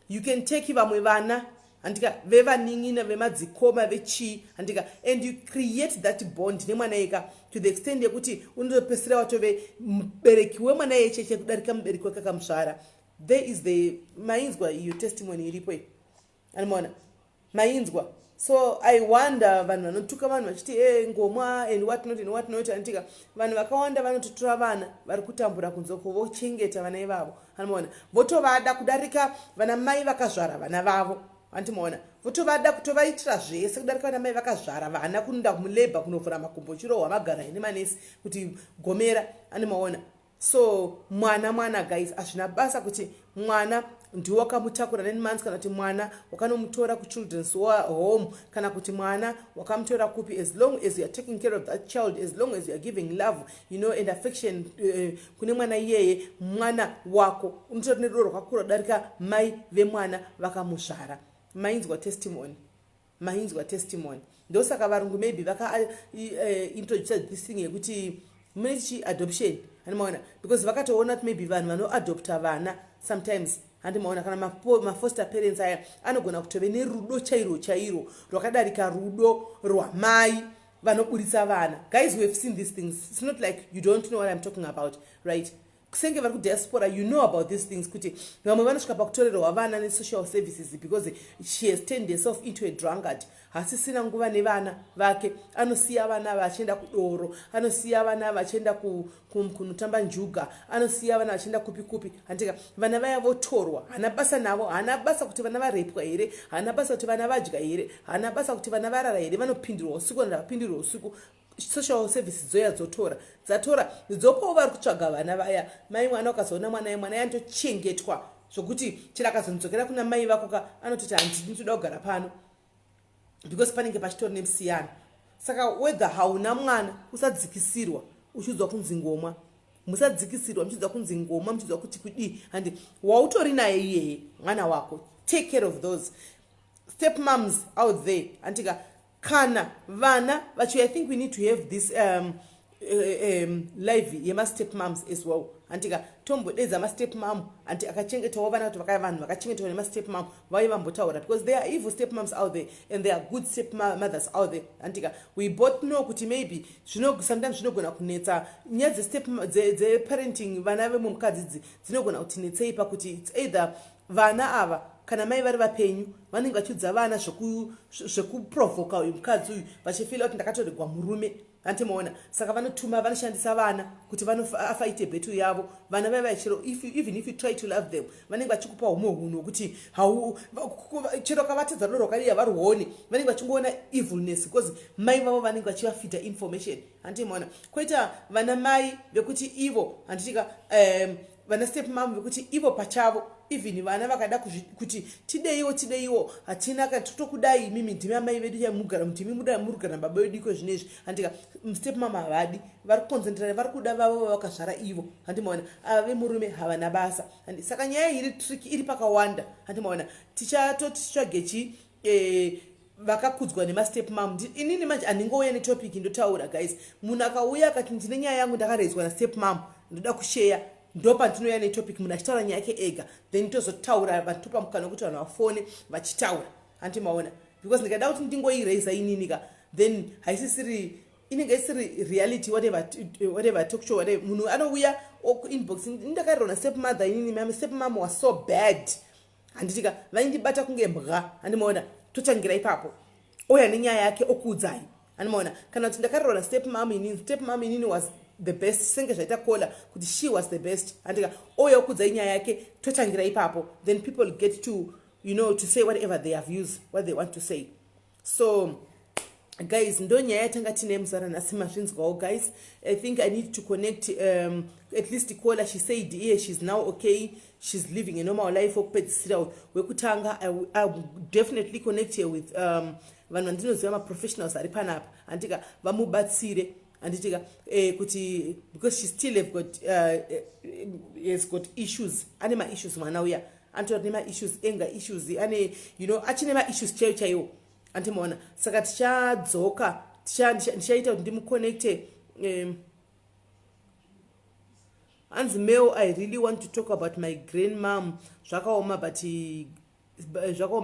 A: you can take vamwe vana antika vevaning'ina vemadzikoma vechi antika and you create that bond nemwana eka to the extent yekuti unotopesera watove mubereki wemwana yecheche kudarika mubereki wake akamusvara. There is the mainzwa your testimony iripo anmona mainzwa. So I wonder vanhu vanotuka vanhu vachiti ngomwa and what not antika vanhu vakawanda vanototora vana vari kutambura kunzoko vochengeta vana ivavo anmona votovada kudarika vana mai vakazvara vana vavo antimona votovada kutovaitira zvese kudarika vana mai vakazvara vana kunoda kumulebha kunovhura makumbo chirohwa magara ine manesi kuti gomera animaona. So mwana guys hazvina basa kuti mwana ndiwo wakamutakura 9 months kana kuti mwana wakanomutora kuchildren's home kana kuti mwana wakamutora kupi, as long as you are taking care of that child, as long as you are giving love and affection kune mwana iyeye, mwana wako unotora nerudo rwakakura kudarika mai vemwana vakamuzvara. Mainzwa testimony ndosaka varungu maybe vaka introduce this thing yekuti munechi adoption andimaona because vakatoona kuti maybe vanhu vanoadopta vana sometimes andimaona kana mafoster parents aya anogona kutove nerudo chairo rwakadarika rudo rwamai vanoburitsa vana. Guys, we have seen these things. It's not like you don't know what I'm talking about, right? Kusenge vari kudiaspora, you know about these things kuti vamwe vanosvika pakutorerwa vana nesocial services because she has turned herself into a drunkard. Hasisina nguva nevana vake, anosiya vana vachienda kudoro, anosiya vana vachienda kunotamba njuga, anosiya vana vachienda kupi antika vana vaya votorwa. Hana basa navo, hana basa kuti vana varepwa here, hana basa kuti vana vadya here, hana basa kuti vana varara here, vanopindirwa usiku kana vapindirwa usiku. Social services zoya dzatora dzopawo vari kutsvaga vana vaya. Mai mwana ukazoona mwana yanotochengetwa zvokuti chero akazonzokera kuna mai vako anototi handidi toda kugara pano because panenge pachitori nemusiyano. Saka whether hauna mwana usadzikisirwa uchiudzwa kunzi ngomwa, musadzikisirwa muchiudzwa kunzi ngomwa, muchiudzwa kuti kudii, handi wautori naye iyeye mwana wako. Take care of those step moms out there. Antika kana vana vachi, I think we need to have this live yema step moms as well. Antika tombodedza ma step mom anti akachengetawo vana kuti vakaya vanhu vakachengetawo nema step mom vai vambotaura, because there are evil step moms out there and there are good step mothers out there. Antika we both know kuti maybe sometimes zvinogona kunetsa nyaya dze parenting vana vemumukadzi dzinogona kutinetsei pakuti it's either vana ava kana mai vari vapenyu vanenge vachiudza vana zvekuprovoka uyu mukadzi uyu vachifila kuti ndakatoregwa murume. Antimaona saka vanotuma vanoshandisa vana kuti vanofaite betu yavo. Vana vava chero even if you try to love them vanenge vachikupa humwe kuti chero kavatedza doro kariya varuone vanenge vachingoona evilness because mai vavo vanenge vachivafita information. Antimaona koita vana mai vekuti ivo anditika vana step mom vekuti ivo pachavo even vana vakada kuti tideiwo hatina katotokudai mimi ndimi amai vedu yamugara mutimi murugara baba vedu iko zvinezvi. Andika step mama havadi vari kukonzentrera vari kuda vavo vakazvara ivo. Handimaona ave murume havana basa. Saka nyaya iri tricky iri pakawanda. Handimaona tichage vakakudzwa nemastep mom. Inini manje handingouya netopic ndotaura guys. Munhu akauya akati ndine nyaya yangu ndakaredzwa nastep mom ndoda kushare, ndopa ndinouya netopic munhu achitaura nyaya yake ega, then tozotaura vanhu topa mukana wekuti vanhu vafone vachitaura. Handimaona because ndikada kuti ndingoiraisa ininika then haisisiri inenge isiri reality whatever talk show whatever. Munhu anouya inbox ndakarona step mother inini mama step mom was so bad. Handitika vaindibata kunge mbwa. Handimaona tochangira ipapo oya nenyaya yake okuudzai. Handimaona kana kuti ndakarona step mom inini was the best senge zvaita kola kuti she was the best. Andika oya okuudzai nyaya yake tochangira ipapo, then people get to to say whatever they have used, what they want to say. So guys, ndo nyaya yatanga tine muzara nasi mazvinzwawo guys. I think I need to connect at least Kola. She said yeah, she's now okay, she's living a normal life. Okupedzisira wekutanga I will definitely connect her with vanhu vandinoziva ma-professionals ari panapa. Andika vamubatsire anditika kuti because she still has got issues. Ane ma-issues mwana uya antori nema-issues anger issues ane achine ma-issues chaiwo. Antimaona saka tichadzoka tichaita kuti ndimuconnecte. Anzi Mel, I really want to talk about my grandmom. Zvakaoma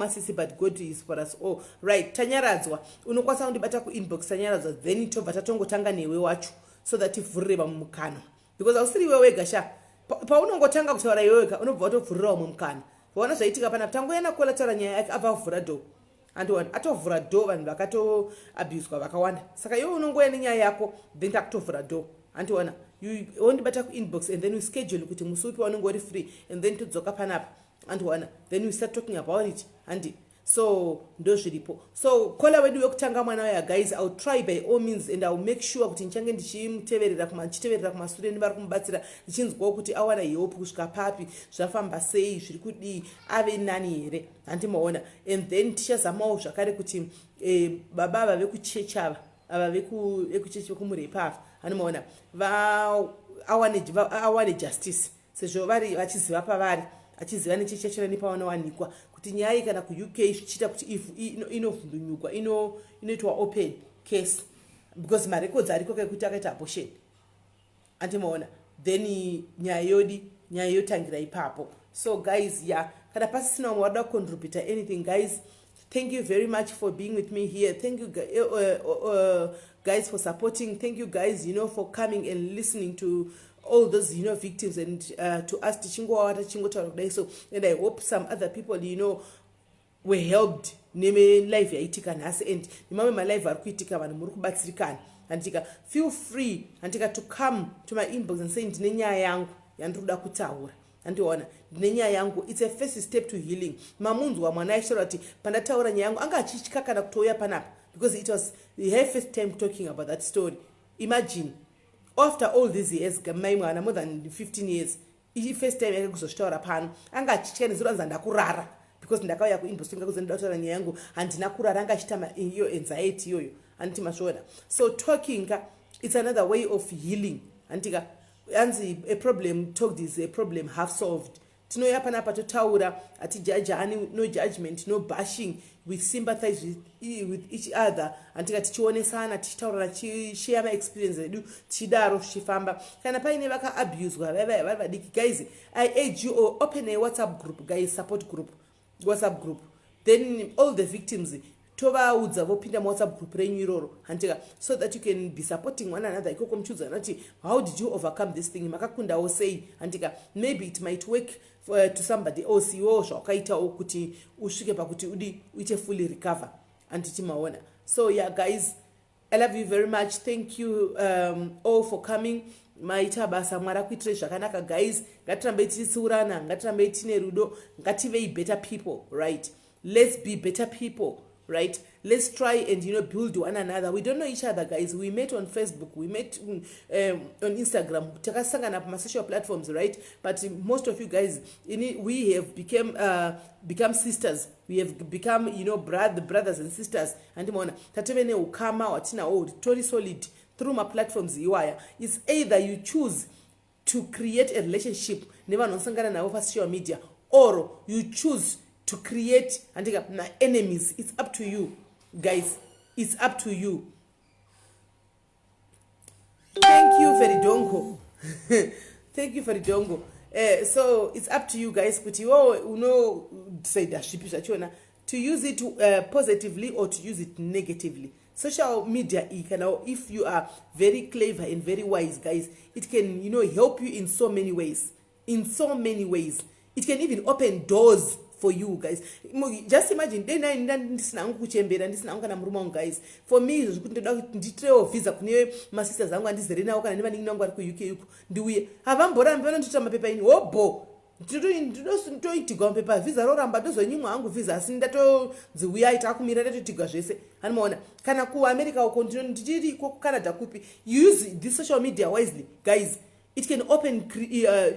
A: sisi, but God is for us all. Right, tanyaradzwa unokwanisa kundibata kuinbox tanyaradzwa, then tobva tatongotanga newe wacho so that ivhurire vamwe mukana, because ausiri iwe wega sha paunongotanga kutaura iwe wega unobva watovhurira vamwe mukana. Vaona zvaitika panapa, tangoenda Kola taura nyaya yake abva avhura do and atovhura do vanhu vakatoabuswa vakawanda. Saka iwe unongoya nenyaya yako then takutovhura do andiona wondibata kuinbox and then we schedule kuti musi upi waunenge uri free and then tudzoka panapa andiona then we start talking about it. And so ndo zviripo. So Kola wedu wekutanga mwana waya guys, I'll try by all means and I'll make sure kuti nchange ndichiteverera kumasure vari kumubatsira ndichinzwawo kuti awana help kusvika papi, zvafamba sei, zviri kudii, ave nani here. Handimaona and then tichazamawo zvakare kuti baba ava vekuchechi ava vekuchechi vekumurepa ava handimaona awane justice sezvo vari vachiziva pavari, achiziva nechichechera nepavanowanikwa kuti nyaya kana ku-UK zvichiita kuti if inovhundunyugwa inoitwa open case because marecords ariko kuti akaita abortion. Antimaona then nyaya yotangira ipapo. So guys, yeah, kana pasisina vamwe vada kucontributa anything guys, thank you very much for being with me here. Thank you guys for supporting. Thank you guys for coming and listening to all those victims and to us tichingotaura kudai. So and I hope some other people were helped neme life yaitika nhasi and nemamwe malive ari kuitika vanhu muri kubatsirikana. Andika feel free andika to come to my inbox and say ndine nyaya yangu yandinoda kutaura. Andiona ndine nyaya yangu, it's a first step to healing. Mamunzwa mwana aishora kuti pandataura nyaya yangu anga achitya kana kutouya panapa because it was her first time talking about that story. Imagine after all these years, my mwana more than 15 years, first time yake kuzosvitaura pano anga achitya neziranza ndakurara because ndakauya kuinbostonga kuzondataura nyaya yangu handina kurara anga achita iyo anxiety iyoyo handiti masvoona. So talking it's another way of healing handika hanzi a problem talked is a problem half solved. Tinouya panapa totaura hatijajani, no judgment, no bashing, we sympathize with each other handika tichionesana tichitaurana tichishare maexperience edu tichidaro tichifamba. Kana paine vakaabuswa vari vadiki guys, I urge you all, open a WhatsApp group guys, support group, WhatsApp group, then all the victims tovaudza vopinda muwhatsapp group renyu iroro handika, so that you can be supporting one another. Ikoko muchiudza nati how did you overcome this thing, makakundawo sei handika, maybe it might work to somebody else. Iwo zvawakaitawo kuti usvike pakuti uite fully recover handitimaona. So yeah guys, I love you very much. Thank you all for coming. Maita basa mwari akuitire zvakanaka guys. Ngatirambe tichitsiurana, ngatirambe tine rudo, ngativei better people, right? Let's be better people, right? Let's try and build one another. We don't know each other guys. We met on Facebook, we met on Instagram, takasangana pa social platforms, right? But most of you guys, we have become sisters. We have become brothers and sisters. And tatevene ukama watina old tori solid through my platforms iwaya. It's either you choose to create a relationship never nosangana navo pa social media, or you choose to create and take up my enemies. It's up to you guys, it's up to you. Thank you Veridongo. Thank you Veridongo. So it's up to you guys kuti say that to use it positively or to use it negatively. Social media, if you are very clever and very wise guys, it can help you in so many ways. In so many ways, it can even open doors for you guys. Just imagine ndisina kuchembera, ndisina kana murume wangu guys. For me izvo kuti ndoda kuti nditirewo visa kune masisters angu andizere nawo kana nevanenge vangu vari kuuk yuko ndiuye havamborambi vanondita mapepa ini hobo ndinotoitigwa mapepa visa roramba ndozonyimwa hangu visa asi ndatodziuyai takumira ndatotigwa zvese hanimaona. Kana kuamerica uko ndiri kucanada kupi, use this social media wisely guys. It can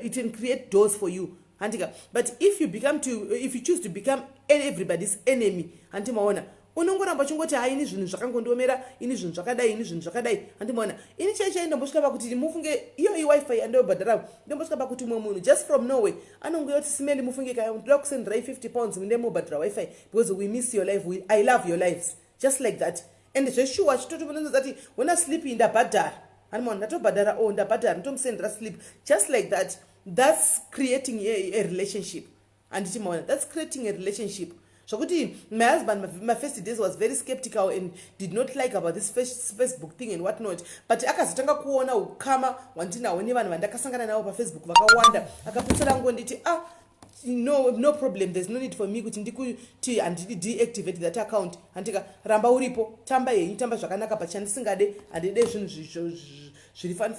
A: it can create doors for you handika. But if you choose to become everybody's enemy handimaona, unongoramba chingoti hai ini zvinhu zvakangondiomera, ini zvinhu zvakadai, ini zvinhu zvakadai handimaona. Ini chaichai ndombosvika pakuti mufunge iyo wifi yandobhadhara, ndombosvika pakuti mumwe munhu just from Norway anongoti Smeli mufunge kaya ndoda kusenderai 50 pounds mune mobhadhara wifi because we miss your life, I love your lives, just like that. And zveshuwa chitoti munonzi zati when I sleep ndabhadhara handimaona, ndatobhadhara ndabhadhara ndomusendera sleep, just like that. That's creating a relationship. And that's creating a relationship. So my husband, my first days was very skeptical and did not like about this Facebook thing and whatnot. But akazotanga kuona ukama wantina wene vanhu vandakasangana navo pa Facebook vakawanda akaputsira ngo nditi no problem, there's no need for me kuti ndikuti and deactivate that account. Andika ramba uripo, tamba yenyu, tamba zvakanaka pachandisingade andide zvinhu zviri fun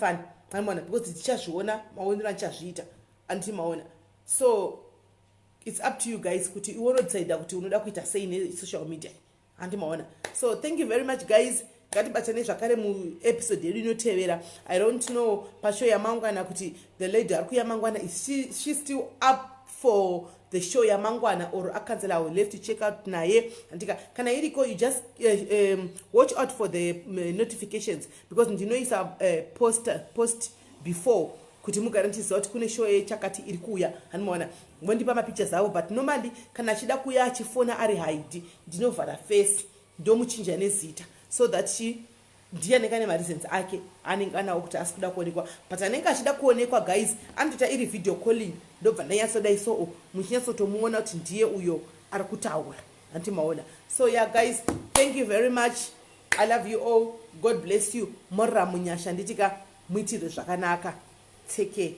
A: handimaona, because tichazviona maonero andichazviita andimaona. So it's up to you guys kuti iwonodecide kuti unoda kuita sei nesocial media handimaona. So thank you very much guys. Ngatibatane zvakare muepisode yedu inotevera. I don't know pashow yamangwana kuti the lady ari kuyamangwana, is she still up for the show yamangwana or akancela our left to check out naye andika. Kana iriko, you just watch out for the notifications because ndinoisa post before kuti mugarantiziva kuti kune show yechakati iri kuuya handimaona, ngondipa mapictures avo. But normally kana achida kuuya achifona ari hide ndinovhara face ndomuchinja nezita so that ndiye anenge mareasons ake anenge anawo kuti asi kuda kuonekwa. But anenge achida kuonekwa guys anotoita iri video calling ndobva ndanyatsodayi so muchinyatsotomuona kuti ndiye uyo ari kutaura handimaona. So yeah guys, thank you very much. I love you all. God bless you. Morra munyasha nditika muitire zvakanaka. Take care.